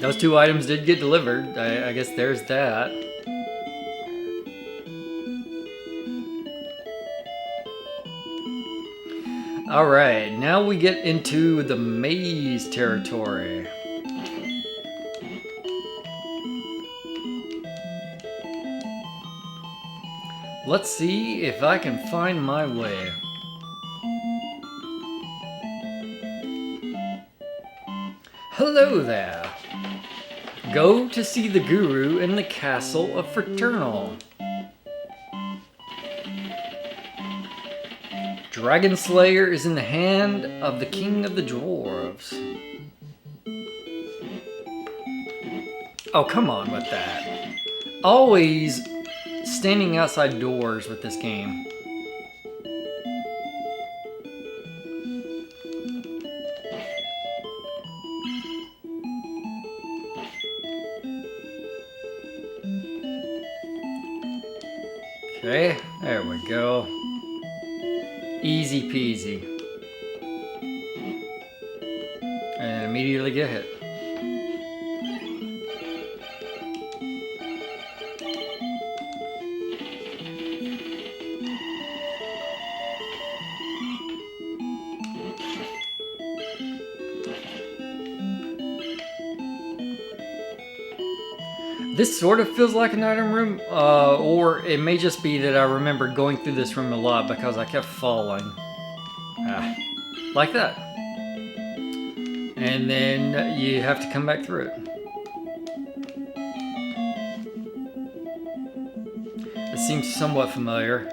those 2 items did get delivered. I guess there's that. Alright, now we get into the maze territory. Let's see if I can find my way. Hello there. Go to see the guru in the castle of Fraternal. Dragon Slayer is in the hand of the king of the dwarves. Oh, come on with that. Always standing outside doors with this game. Okay, there we go. Easy peasy. And immediately get hit. This sort of feels like an item room, or it may just be that I remember going through this room a lot because I kept falling. Like that. And then you have to come back through it. It seems somewhat familiar.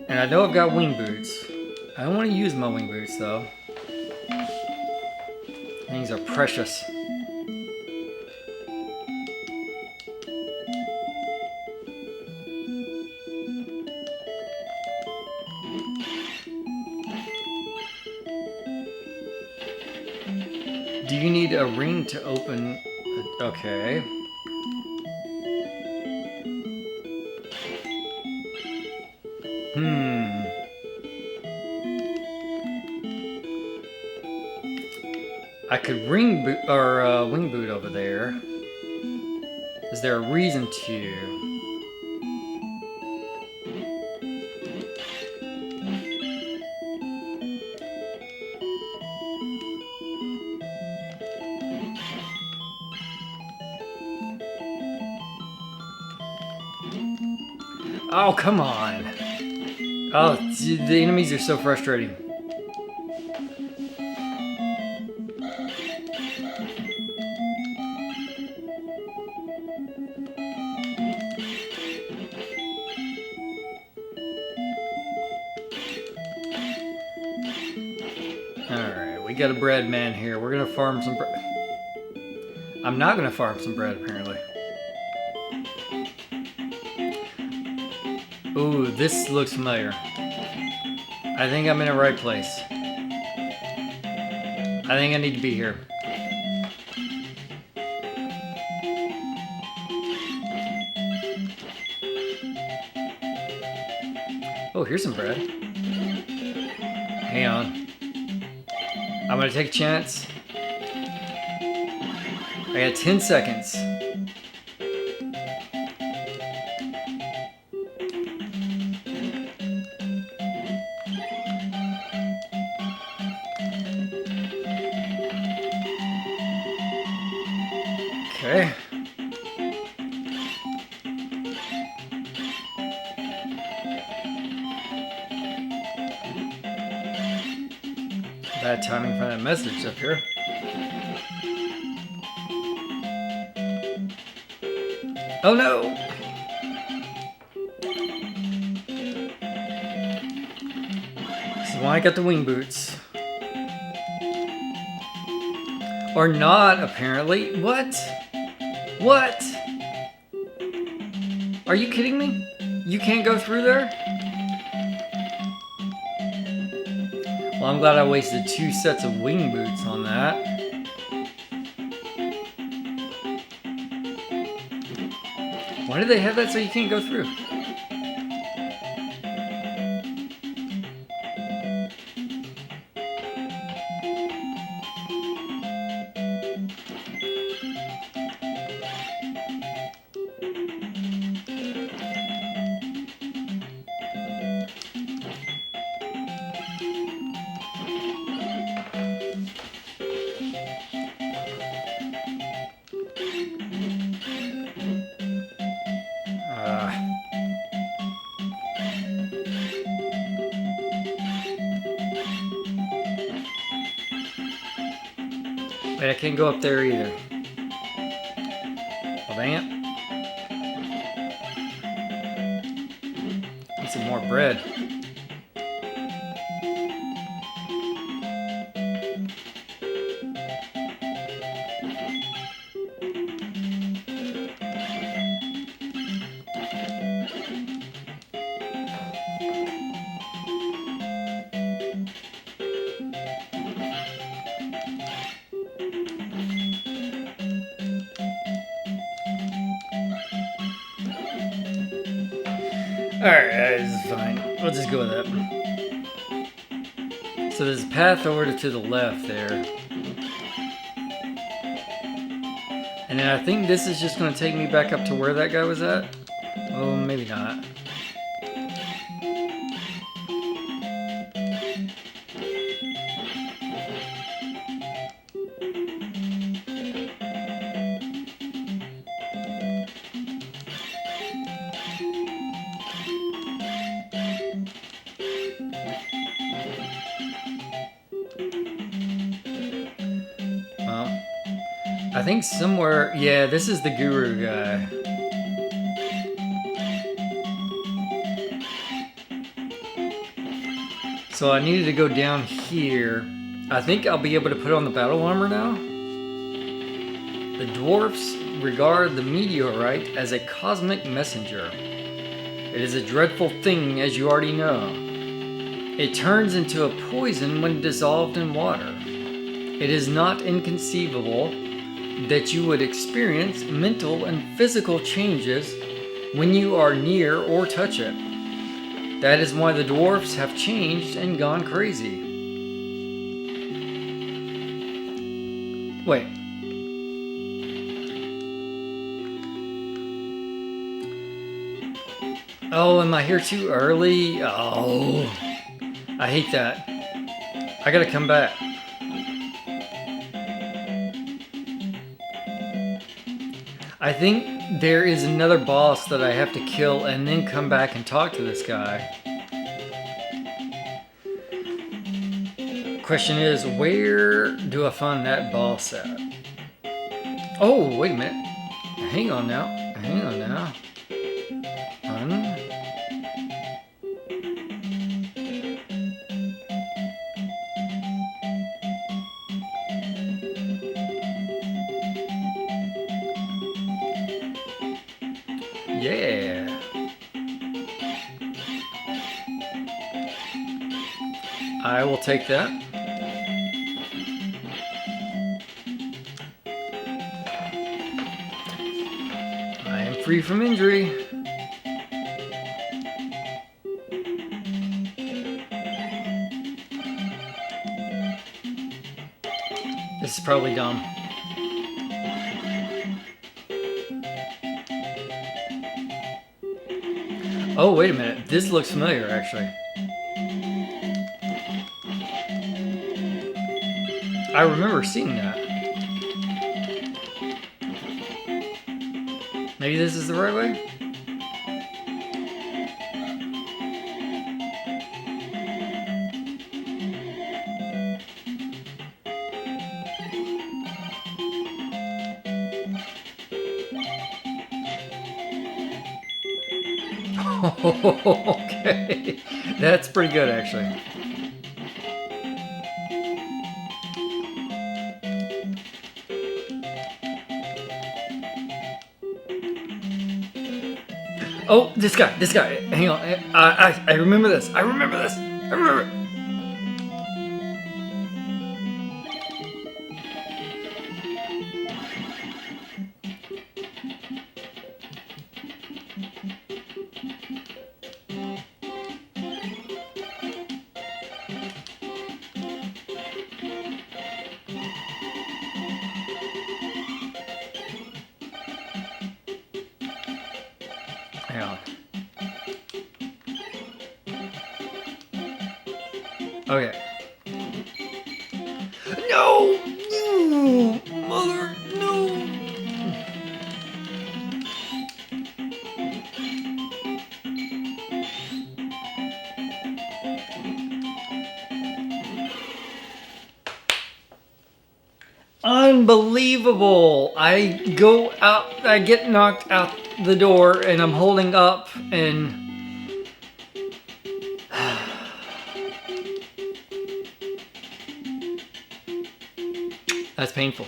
And I know I've got wing boots. I don't want to use my wing boots though. Things are precious. Do you need a ring to open? Okay. I could ring boot or wing boot over there. Is there a reason to? Oh, come on. Oh, the enemies are so frustrating. Alright, we got a bread man here. We're gonna farm some bread. I'm not gonna farm some bread, apparently. Ooh, this looks familiar. I think I'm in the right place. I think I need to be here. Oh, here's some bread. Hang on. I'm gonna take a chance. I got 10 seconds. Okay. Bad timing for that message up here. Oh no! This is why I got the wing boots. Or not, apparently. What? What? Are you kidding me? You can't go through there? Well, I'm glad I wasted 2 sets of wing boots on that. Why do they have that so you can't go through? Wait, I can't go up there either. Well, dang it. Need some more bread. Alright, this is fine. We'll just go with that. So there's a path over to the left there. And then I think this is just going to take me back up to where that guy was at. Oh, maybe not. I think somewhere, yeah, this is the guru guy. So I needed to go down here. I think I'll be able to put on the battle armor now. The dwarfs regard the meteorite as a cosmic messenger. It is a dreadful thing, as you already know. It turns into a poison when dissolved in water. It is not inconceivable that you would experience mental and physical changes when you are near or touch it. That is why the dwarfs have changed and gone crazy. Wait. Oh, am I here too early? Oh, I hate that. I gotta come back. I think there is another boss that I have to kill and then come back and talk to this guy. Question is, where do I find that boss at? Oh, wait a minute. Hang on now. Hang on now. Yeah. I will take that. I am free from injury. This is probably dumb. Oh, wait a minute. This looks familiar, actually. I remember seeing that. Maybe this is the right way? Okay, that's pretty good actually. Oh, this guy, hang on, I remember this, I remember it. Hang on. Okay. No! No! Mother, no! Unbelievable! I go out, I get knocked out the door, and I'm holding up, and that's painful.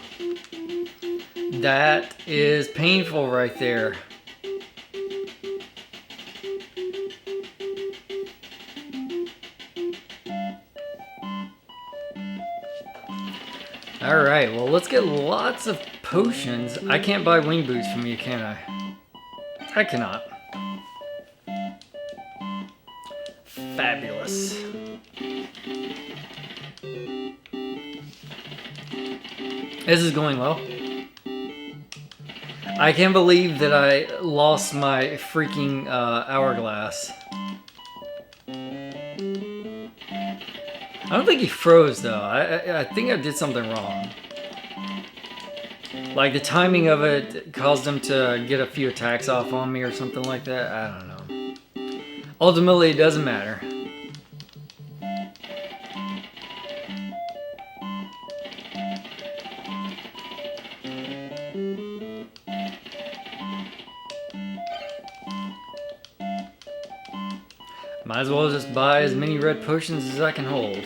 That is painful right there. Alright, well, let's get lots of potions. I can't buy wing boots from you, can I? I cannot. Fabulous. This is going well. I can't believe that I lost my freaking hourglass. I don't think he froze though. I think I did something wrong. Like the timing of it caused him to get a few attacks off on me or something like that. I don't know. Ultimately, it doesn't matter. Might as well just buy as many red potions as I can hold.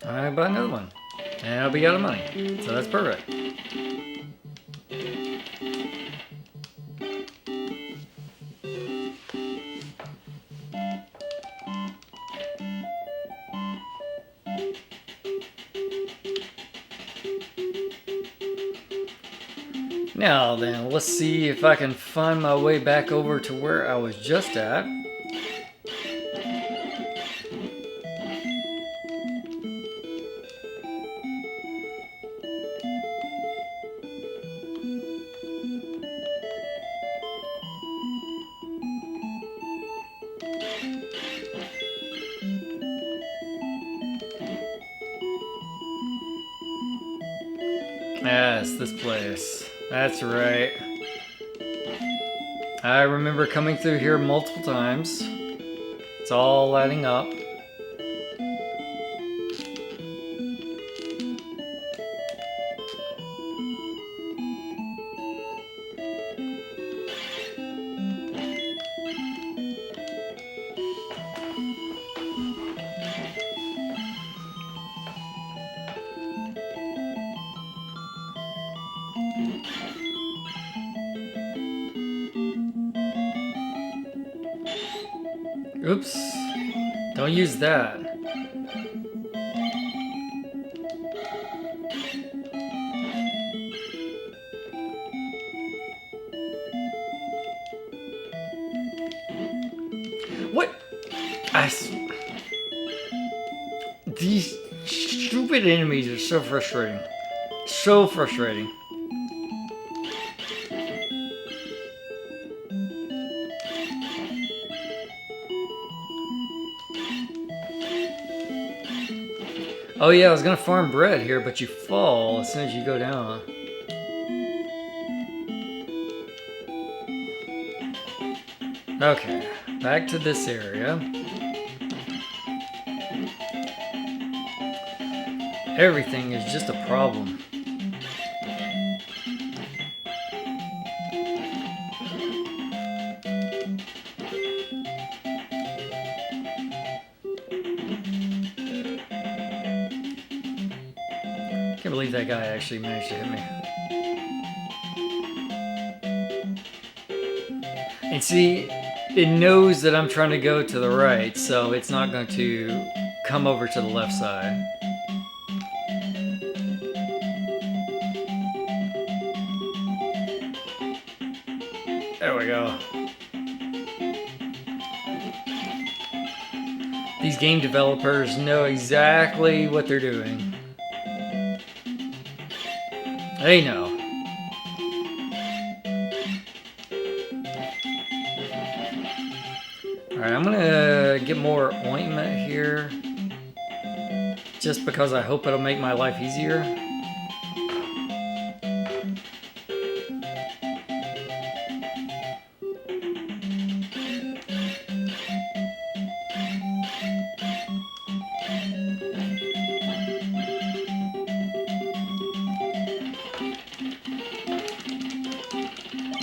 Alright, buy another one. And I'll be out of money. So that's perfect. Now then, let's see if I can find my way back over to where I was just at. Yes, this place. That's right. I remember coming through here multiple times. It's all adding up. Oops. Don't use that. What? These stupid enemies are so frustrating. So frustrating. Oh yeah, I was gonna farm bread here, but you fall as soon as you go down. Okay, back to this area. Everything is just a problem. Can't believe that guy actually managed to hit me. And see, it knows that I'm trying to go to the right, so it's not going to come over to the left side. There we go. These game developers know exactly what they're doing. They know. Alright, I'm gonna get more ointment here. Just because I hope it'll make my life easier.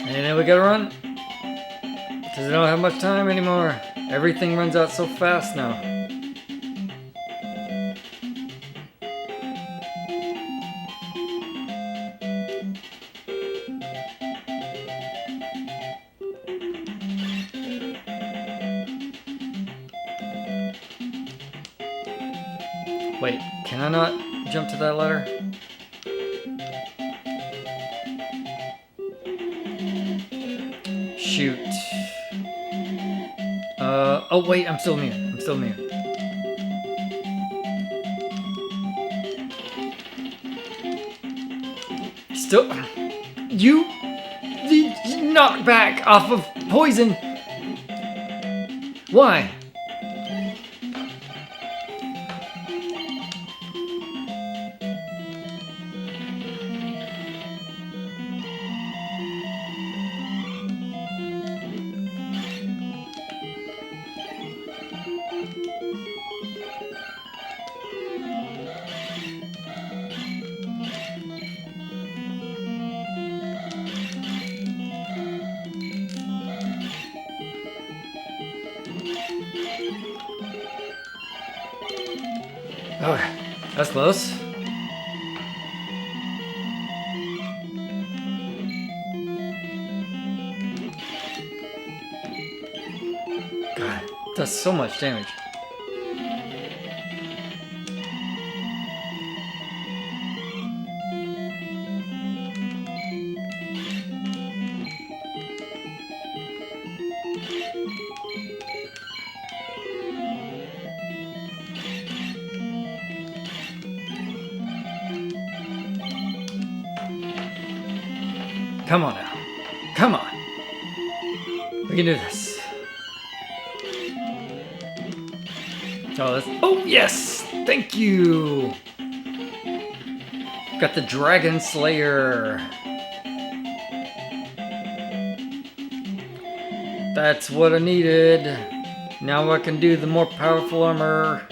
And then we gotta run. Because I don't have much time anymore. Everything runs out so fast now. Wait, can I not jump to that ladder? Shoot. Oh wait, I'm still near. I'm still near. Still, you knocked back off of poison. Why? Oh, that's close. God, does so much damage. Come on now. Come on. We can do this. Oh, yes! Thank you! Got the Dragon Slayer. That's what I needed. Now I can do the more powerful armor.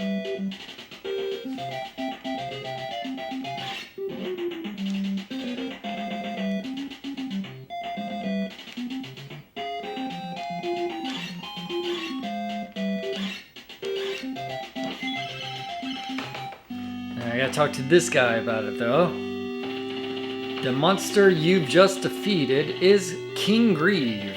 I gotta talk to this guy about it though. The monster you've just defeated is King Grieve,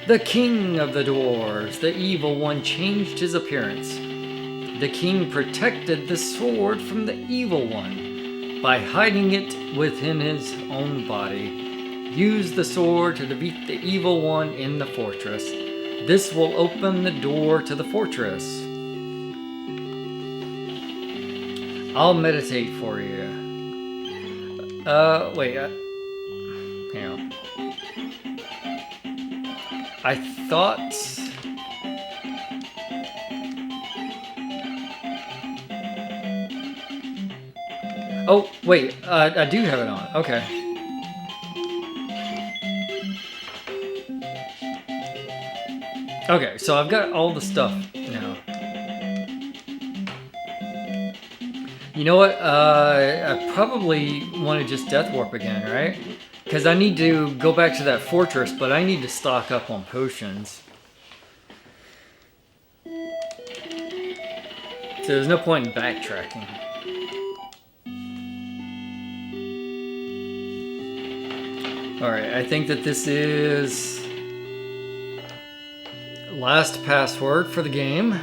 the king of the dwarves. The evil one changed his appearance. The king protected the sword from the evil one by hiding it within his own body. Use the sword to defeat the evil one in the fortress. This will open the door to the fortress. I'll meditate for you. Wait. Hang on. I thought... Oh, wait. I do have it on. Okay. Okay, so I've got all the stuff now. You know what? I probably want to just Death Warp again, right? Because I need to go back to that fortress, but I need to stock up on potions. So there's no point in backtracking. Alright, I think that this is... last password for the game.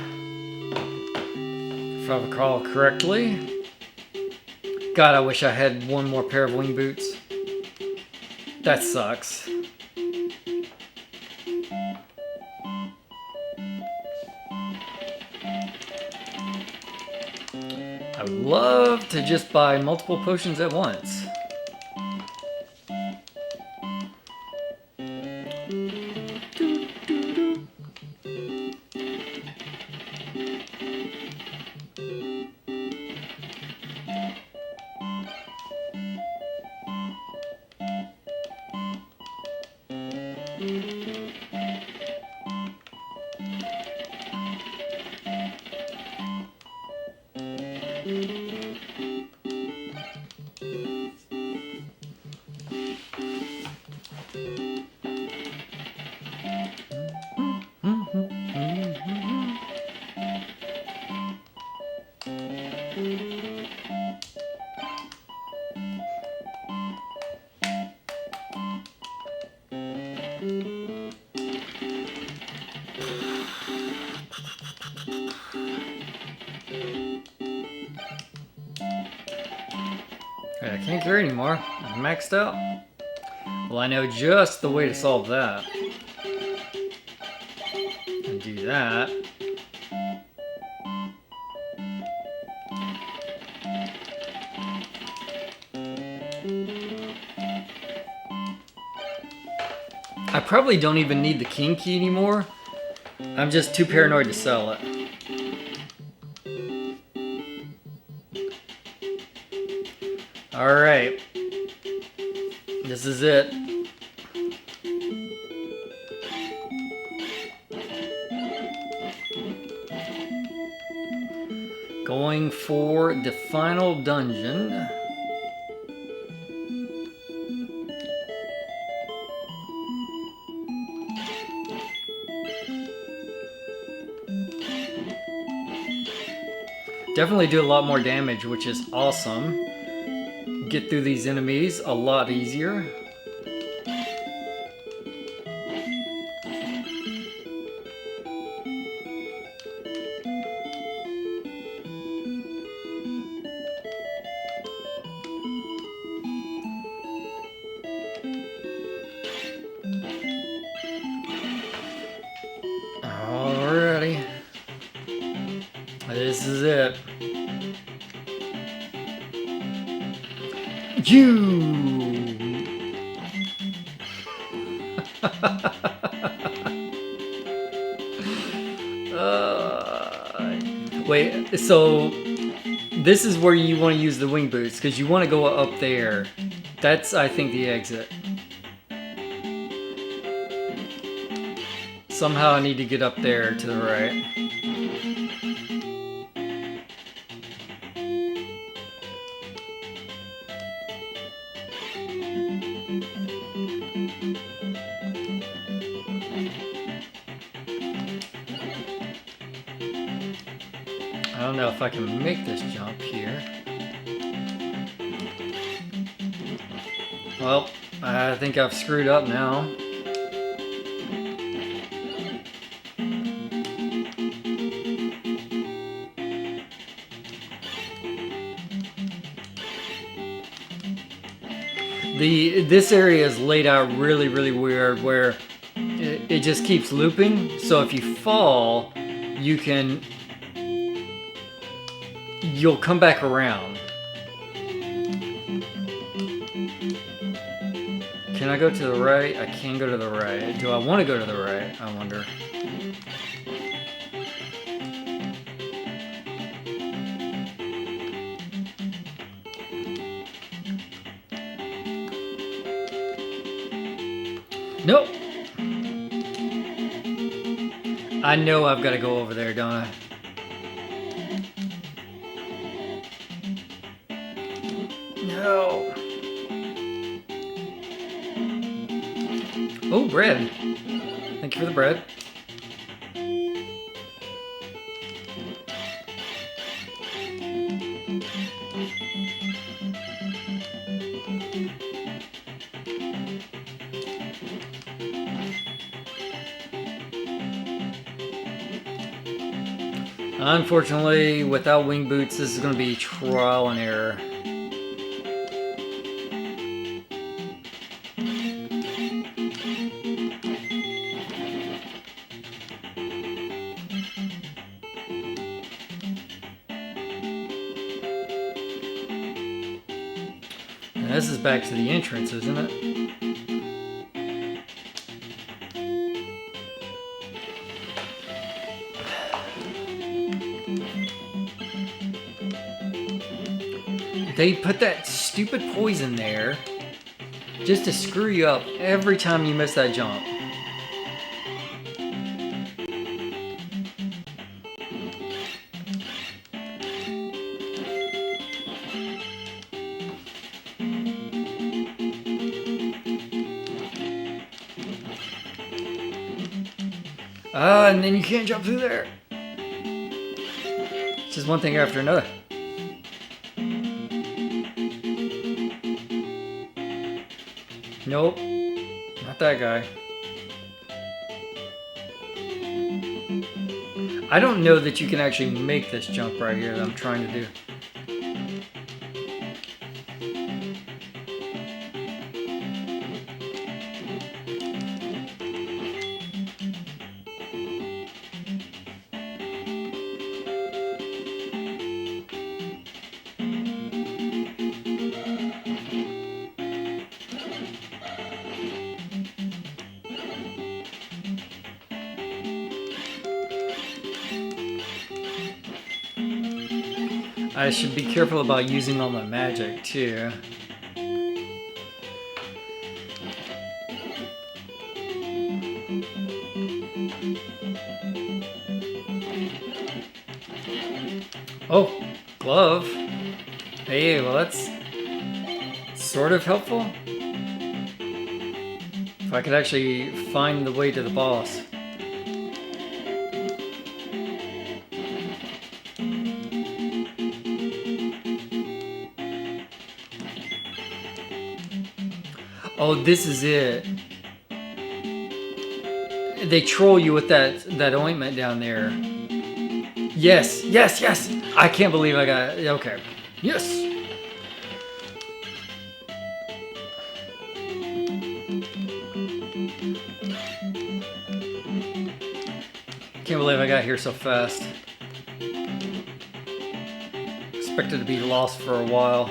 If I recall correctly. God, I wish I had one more pair of wing boots. That sucks. I would love to just buy multiple potions at once. Can't carry anymore. I'm maxed out. Well, I know just the way to solve that. And do that. I probably don't even need the king key anymore. I'm just too paranoid to sell it. Alright. This is it. Going for the final dungeon. Definitely do a lot more damage, which is awesome. Get through these enemies a lot easier. Alrighty. This is it. Wait, so this is where you want to use the wing boots because you want to go up there. That's, I think, the exit. Somehow I need to get up there to the right. I don't know if I can make this jump here. Well, I think I've screwed up now. This area is laid out really, really weird where it just keeps looping. So if you fall, you'll come back around. Can I go to the right? I can go to the right. Do I want to go to the right? I wonder. Nope. I know I've got to go over there, don't I? No. Oh, bread. Thank you for the bread. Unfortunately, without wing boots, this is going to be trial and error. And this is back to the entrance, isn't it? They put that stupid poison there just to screw you up every time you miss that jump. And then you can't jump through there. It's just one thing after another. Nope, not that guy. I don't know that you can actually make this jump right here that I'm trying to do. I should be careful about using all my magic too. Oh, glove. Hey, well that's sort of helpful. If I could actually find the way to the boss. Oh, this is it. They troll you with that ointment down there. Yes, yes, yes! I can't believe I got it. Okay. Yes! Can't believe I got here so fast. Expected to be lost for a while.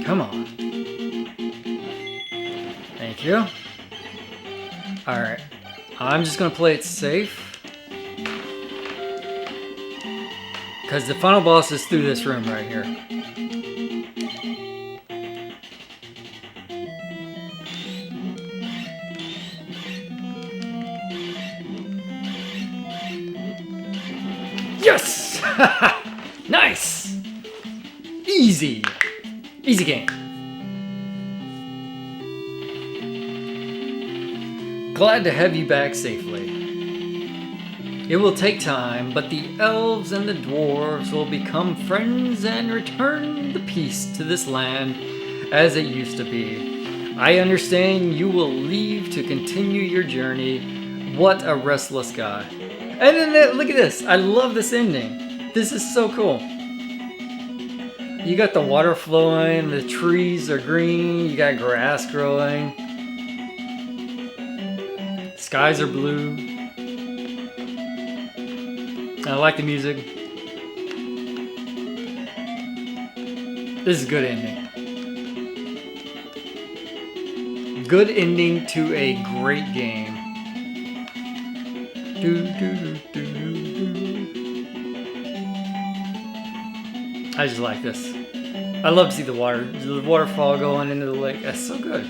Come on. Thank you. Alright. I'm just gonna play it safe. Because the final boss is through this room right here. Yes! Nice! Easy! Easy game. Glad to have you back safely. It will take time, but the elves and the dwarves will become friends and return the peace to this land as it used to be. I understand you will leave to continue your journey. What a restless guy. And then look at this. I love this ending. This is so cool. You got the water flowing, the trees are green, you got grass growing. Skies are blue. I like the music. This is a good ending. Good ending to a great game. I just like this. I love to see the waterfall going into the lake. That's so good.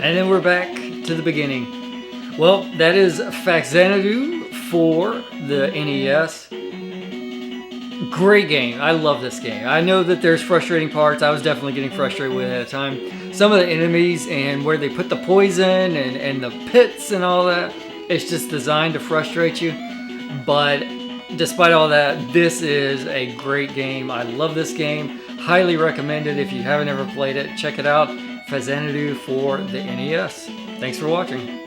And then we're back to the beginning. Well, that is Faxanadu for the NES. Great game. I love this game. I know that there's frustrating parts. I was definitely getting frustrated with it at a time. Some of the enemies and where they put the poison and the pits and all that, it's just designed to frustrate you. But despite all that, this is a great game. I love this game. Highly recommend it if you haven't ever played it. Check it out. Faxanadu for the NES. Thanks for watching.